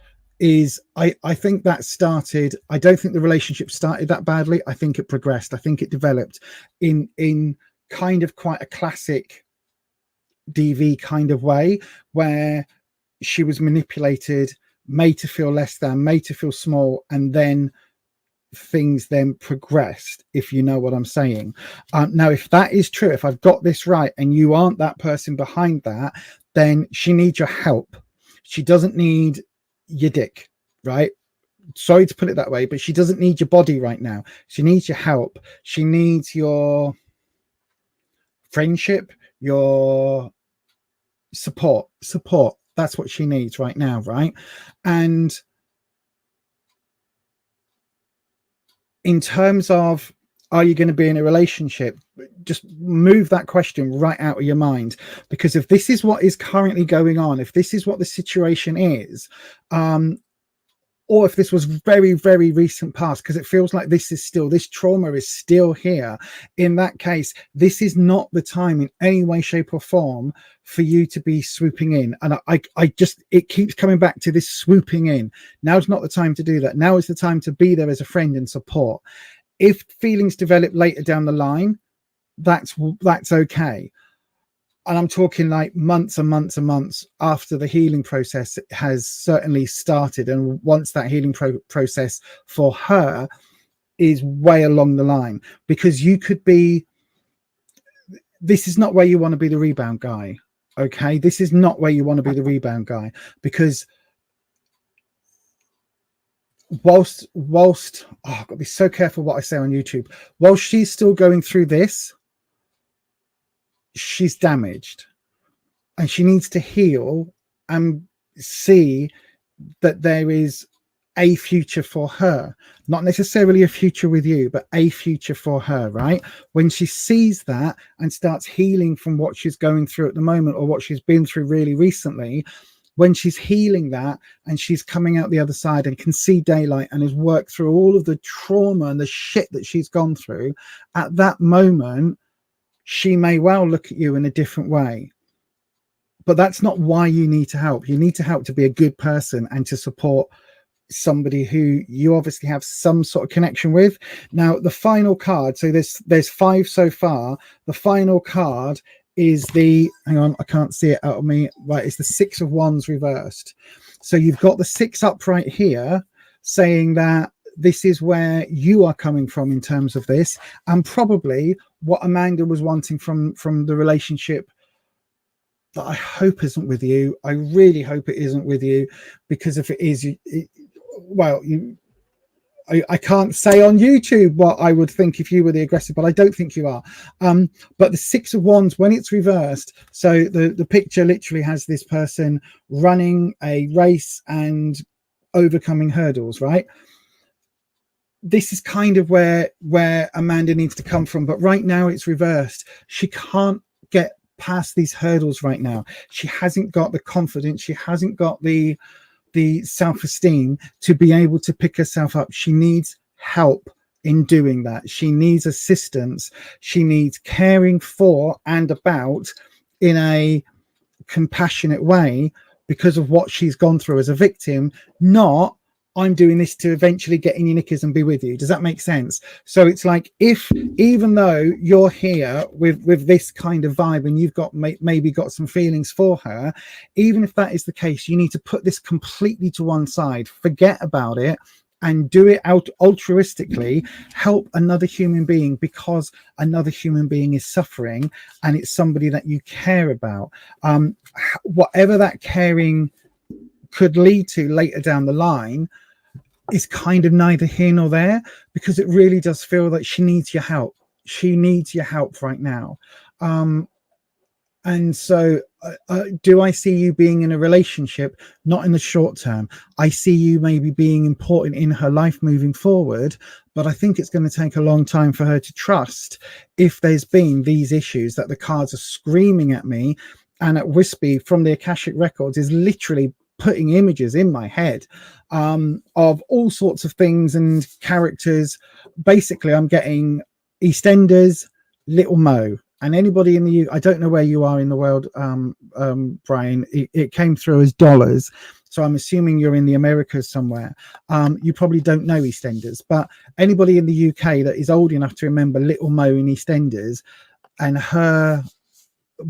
is, I think that started, I don't think the relationship started that badly. I think it progressed. I think it developed in kind of quite a classic DV kind of way, where she was manipulated, made to feel less than, made to feel small, and then things then progressed, if you know what I'm saying. Now, if that is true, if I've got this right, and you aren't that person behind that, then she needs your help. She doesn't need your dick, right? Sorry to put it that way, but she doesn't need your body right now. She needs your help. She needs your friendship, your support. That's what she needs right now, right? And in terms of, are you going to be in a relationship, just move that question right out of your mind, because if this is what is currently going on, if this is what the situation is, or if this was very, very recent past, because it feels like this trauma is still here. In that case, this is not the time in any way, shape or form for you to be swooping in. And it keeps coming back to this swooping in. Now's not the time to do that. Now is the time to be there as a friend and support. If feelings develop later down the line, that's okay. And I'm talking like months and months and months after the healing process has certainly started. And once that healing process for her is way along the line, because you could be, this is not where you want to be the rebound guy. Okay. This is not where you want to be the rebound guy, because whilst, I've got to be so careful what I say on YouTube. While she's still going through this, she's damaged, and she needs to heal and see that there is a future for her, not necessarily a future with you, but a future for her, right? When she sees that and starts healing from what she's going through at the moment, or what she's been through really recently, when she's healing that and she's coming out the other side and can see daylight and has worked through all of the trauma and the shit that she's gone through, at that moment, she may well look at you in a different way. But that's not why you need to help. You need to help to be a good person and to support somebody who you obviously have some sort of connection with. Now, the final card, so there's 5 so far. The final card is the, hang on, I can't see it out of me. Right, it's the 6 of Wands reversed. So you've got the 6 upright here, saying that this is where you are coming from in terms of this, and probably what Amanda was wanting from the relationship that I hope isn't with you. I really hope it isn't with you, because if it is, I can't say on YouTube what I would think if you were the aggressor, but I don't think you are. But the 6 of Wands, when it's reversed, so the picture literally has this person running a race and overcoming hurdles, right? This is kind of where Amanda needs to come from, but right now it's reversed. She can't get past these hurdles right now. She hasn't got the confidence, she hasn't got the self-esteem to be able to pick herself up. She needs help in doing that. She needs assistance. She needs caring for and about in a compassionate way, because of what she's gone through as a victim, not I'm doing this to eventually get in your knickers and be with you. Does that make sense? So it's like, if even though you're here with this kind of vibe and you've got maybe got some feelings for her, even if that is the case, you need to put this completely to one side, forget about it, and do it out altruistically. Help another human being because another human being is suffering, and it's somebody that you care about. Whatever that caring could lead to later down the line is kind of neither here nor there, because it really does feel that she needs your help. She needs your help right now. And so do I see you being in a relationship? Not in the short term. I see you maybe being important in her life moving forward, but I think it's going to take a long time for her to trust if there's been these issues that the cards are screaming at me. And at Wispy from the Akashic Records is literally putting images in my head of all sorts of things and characters. Basically, I'm getting EastEnders, Little Mo, and anybody in the I don't know where you are in the world, Brian. It came through as dollars, so I'm assuming you're in the Americas somewhere. You probably don't know EastEnders, but anybody in the UK that is old enough to remember Little Mo in EastEnders and her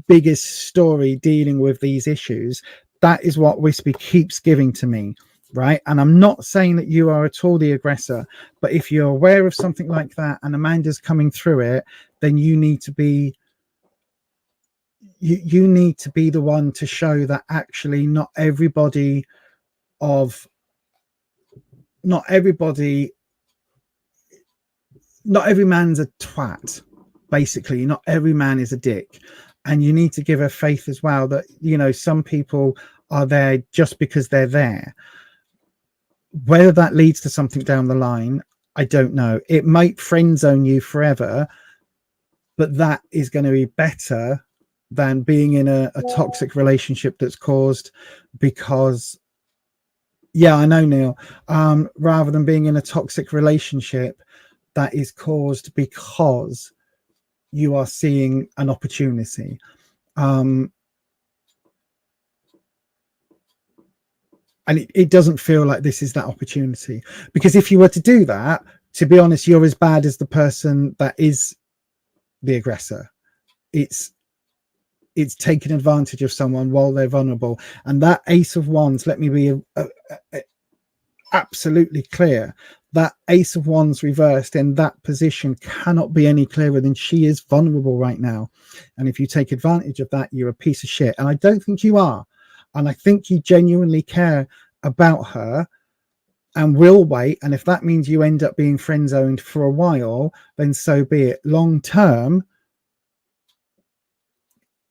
biggest story dealing with these issues, that is what Wispy keeps giving to me, right? And I'm not saying that you are at all the aggressor, but if you're aware of something like that and Amanda's coming through it, then you need to be you need to be the one to show that actually not every man's a twat. Basically, not every man is a dick. And you need to give her faith as well that, you know, some people are there just because they're there. Whether that leads to something down the line, I don't know. It might friend zone you forever, but that is going to be better than being in a toxic relationship that's caused because Yeah, I know, Neil. Rather than being in a toxic relationship that is caused because you are seeing an opportunity. And it doesn't feel like this is that opportunity, because if you were to do that, to be honest, you're as bad as the person that is the aggressor. It's taking advantage of someone while they're vulnerable. And that Ace of Wands, let me be absolutely clear, that Ace of Wands reversed in that position cannot be any clearer than she is vulnerable right now. And if you take advantage of that, you're a piece of shit. And I don't think you are. And I think you genuinely care about her and will wait. And if that means you end up being friend zoned for a while, then so be it. Long term,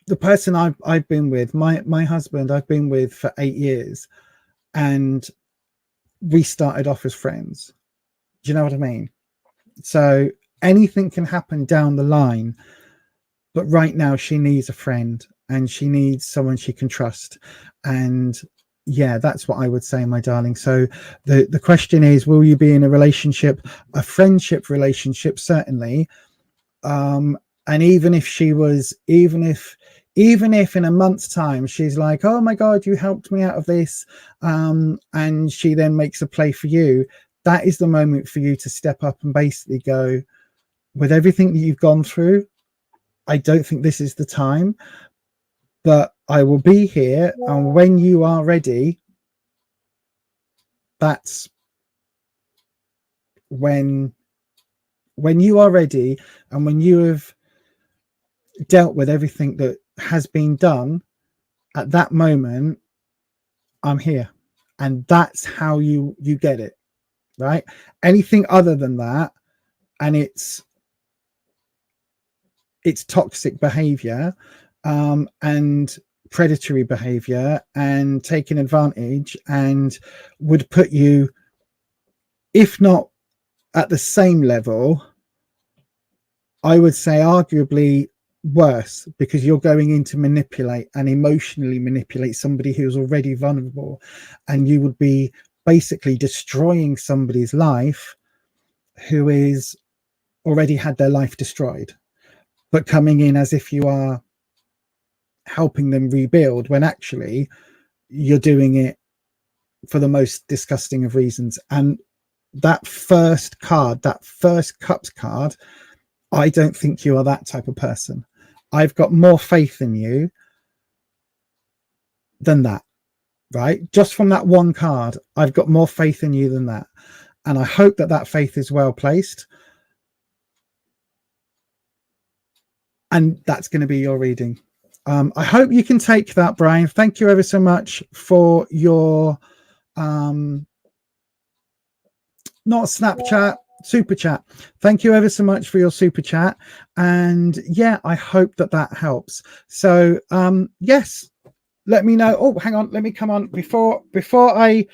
the person I've been with, my husband, I've been with for 8 years, and we started off as friends. Do you know what I mean? So anything can happen down the line, but right now she needs a friend and she needs someone she can trust. And yeah, that's what I would say, my darling. So the question is, will you be in a relationship, a friendship relationship? Certainly. And even if she was, even if in a month's time she's like, oh my God, you helped me out of this, and she then makes a play for you, that is the moment for you to step up and basically go, with everything that you've gone through, I don't think this is the time, but I will be here. And when you are ready, that's when you are ready, and when you have dealt with everything that has been done, at that moment, I'm here. And that's how you get it, right? Anything other than that, and it's toxic behavior, and predatory behavior and taking advantage, and would put you, if not at the same level, I would say arguably worse, because you're going in to manipulate and emotionally manipulate somebody who's already vulnerable, and you would be basically destroying somebody's life who is already had their life destroyed, but coming in as if you are helping them rebuild, when actually you're doing it for the most disgusting of reasons. And that first card, that first cups card, I don't think you are that type of person. I've got more faith in you than that, right? Just from that one card, I've got more faith in you than that. And I hope that that faith is well placed. And that's going to be your reading. I hope you can take that, Brian. Thank you ever so much for your, not Snapchat, super chat. Thank you ever so much for your super chat. And yeah, I hope that that helps. So yes, let me know. Oh, hang on, let me come on before my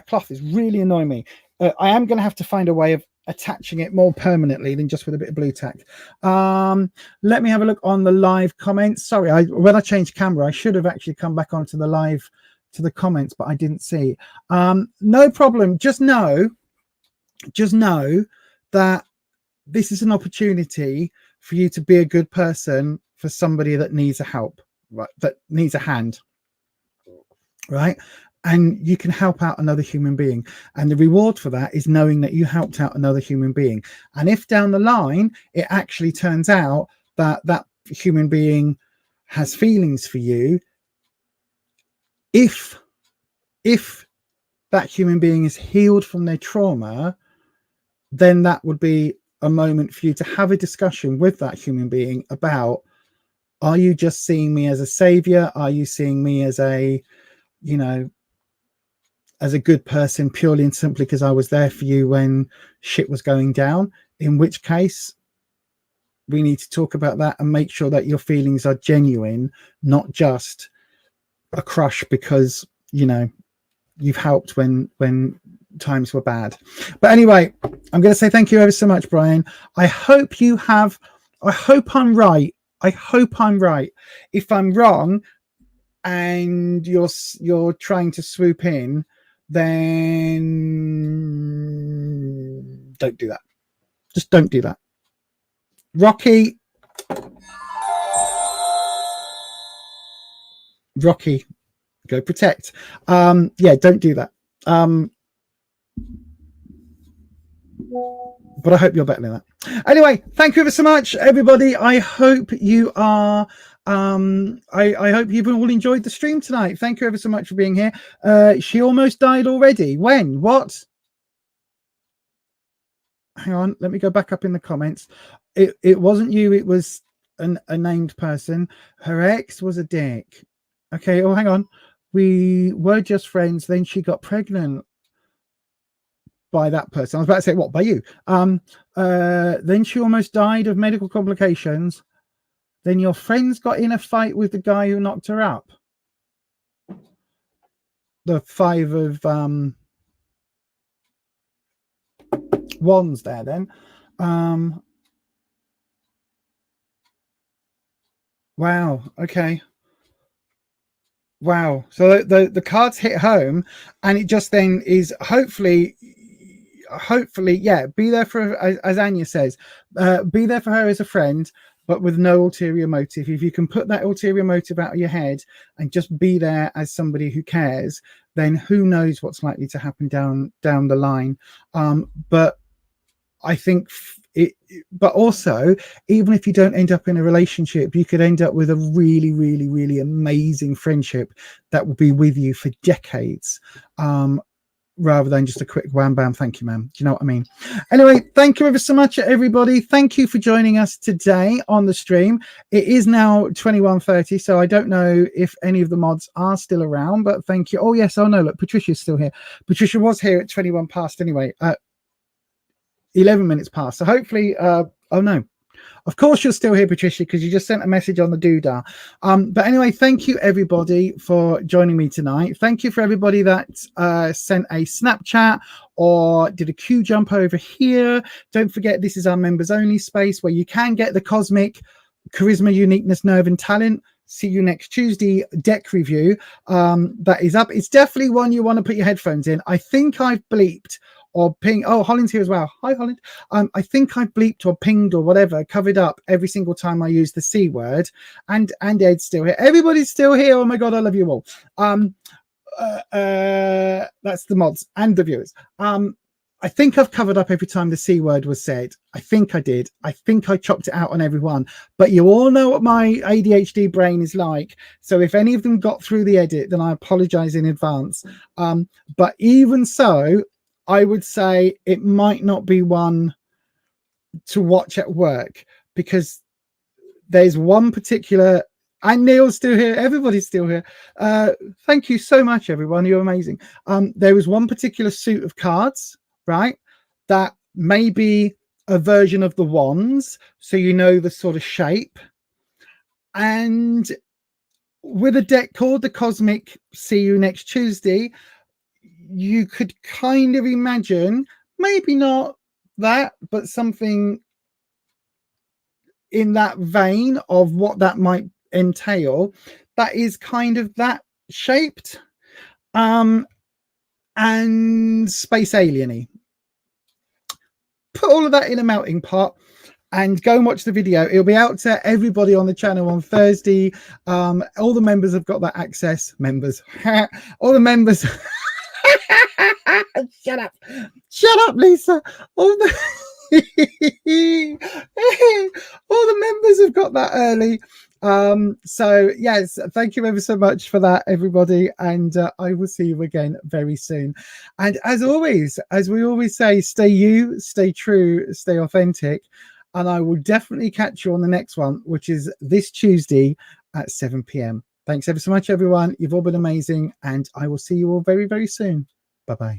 cloth is really annoying me. I am going to have to find a way of attaching it more permanently than just with a bit of blue tack. Let me have a look on the live comments. Sorry, when I changed camera, I should have actually come back onto the live, to the comments, but I didn't see. No problem. Just know that this is an opportunity for you to be a good person for somebody that needs a help, right? That needs a hand, right? And you can help out another human being. And the reward for that is knowing that you helped out another human being. And if down the line, it actually turns out that that human being has feelings for you, if that human being is healed from their trauma, then that would be a moment for you to have a discussion with that human being about, are you just seeing me as a savior? Are you seeing me as a, you know, as a good person purely and simply because I was there for you when shit was going down? In which case, we need to talk about that and make sure that your feelings are genuine, not just a crush because, you know, you've helped when times were bad. But anyway, I'm going to say thank you ever so much, Brian. I hope I'm right. If I'm wrong, and you're trying to swoop in, then don't do that. Just don't do that. Rocky, go protect. Yeah, don't do that. But I hope you're better than that. Anyway, thank you ever so much, everybody. I hope you are. I hope you've all enjoyed the stream tonight. Thank you ever so much for being here. She almost died already. When? What? Hang on, let me go back up in the comments. It wasn't you. It was a named person. Her ex was a dick. Okay. Oh, hang on. We were just friends. Then she got pregnant by that person. I was about to say, what, by you? Then she almost died of medical complications. Then your friends got in a fight with the guy who knocked her up. The 5 of wands there then. Wow. Okay. Wow. So the cards hit home, and it just then is hopefully, yeah, be there for, as Anya says, be there for her as a friend, but with no ulterior motive. If you can put that ulterior motive out of your head and just be there as somebody who cares, then who knows what's likely to happen down the line. But I think but also, even if you don't end up in a relationship, you could end up with a really, really, really amazing friendship that will be with you for decades. Rather than just a quick wham bam, thank you, ma'am. Do you know what I mean? Anyway, thank you ever so much, everybody. Thank you for joining us today on the stream. It is now 21:30, so I don't know if any of the mods are still around, but thank you. Oh yes, oh no, look, Patricia's still here. Patricia was here at 21 past anyway, 11 minutes past. So hopefully, oh no, of course you're still here, Patricia, because you just sent a message on the doodah. But anyway, thank you everybody for joining me tonight. Thank you for everybody that sent a Snapchat or did a queue jump over here. Don't forget, this is our members only space where you can get the Cosmic Charisma, Uniqueness, Nerve and Talent. See you next Tuesday deck review. That is up. It's definitely one you want to put your headphones in. I think I've bleeped or pinged. Oh, Holland's here as well. Hi, Holland. I think I bleeped or pinged or whatever, covered up every single time I use the C word. And Ed's still here. Everybody's still here. Oh my God, I love you all. That's the mods and the viewers. I think I've covered up every time the C word was said. I think I did. I think I chopped it out on everyone. But you all know what my ADHD brain is like. So if any of them got through the edit, then I apologize in advance. But even so, I would say it might not be one to watch at work, because there's one particular, and Neil's still here, everybody's still here. Thank you so much, everyone. You're amazing. There was one particular suit of cards, right, that may be a version of the wands, so you know the sort of shape. And with a deck called the Cosmic See You Next Tuesday, you could kind of imagine, maybe not that, but something in that vein of what that might entail, that is kind of that shaped and space alien-y. Put all of that in a melting pot and go and watch the video. It'll be out to everybody on the channel on Thursday. All the members have got that access. Members. All the members. Shut up, Lisa. All the members have got that early. So yes, thank you ever so much for that, everybody, and I will see you again very soon. And as always, as we always say, stay you, stay true, stay authentic, and I will definitely catch you on the next one, which is this Tuesday at 7 p.m. Thanks ever so much, everyone. You've all been amazing, and I will see you all very, very soon. Bye-bye.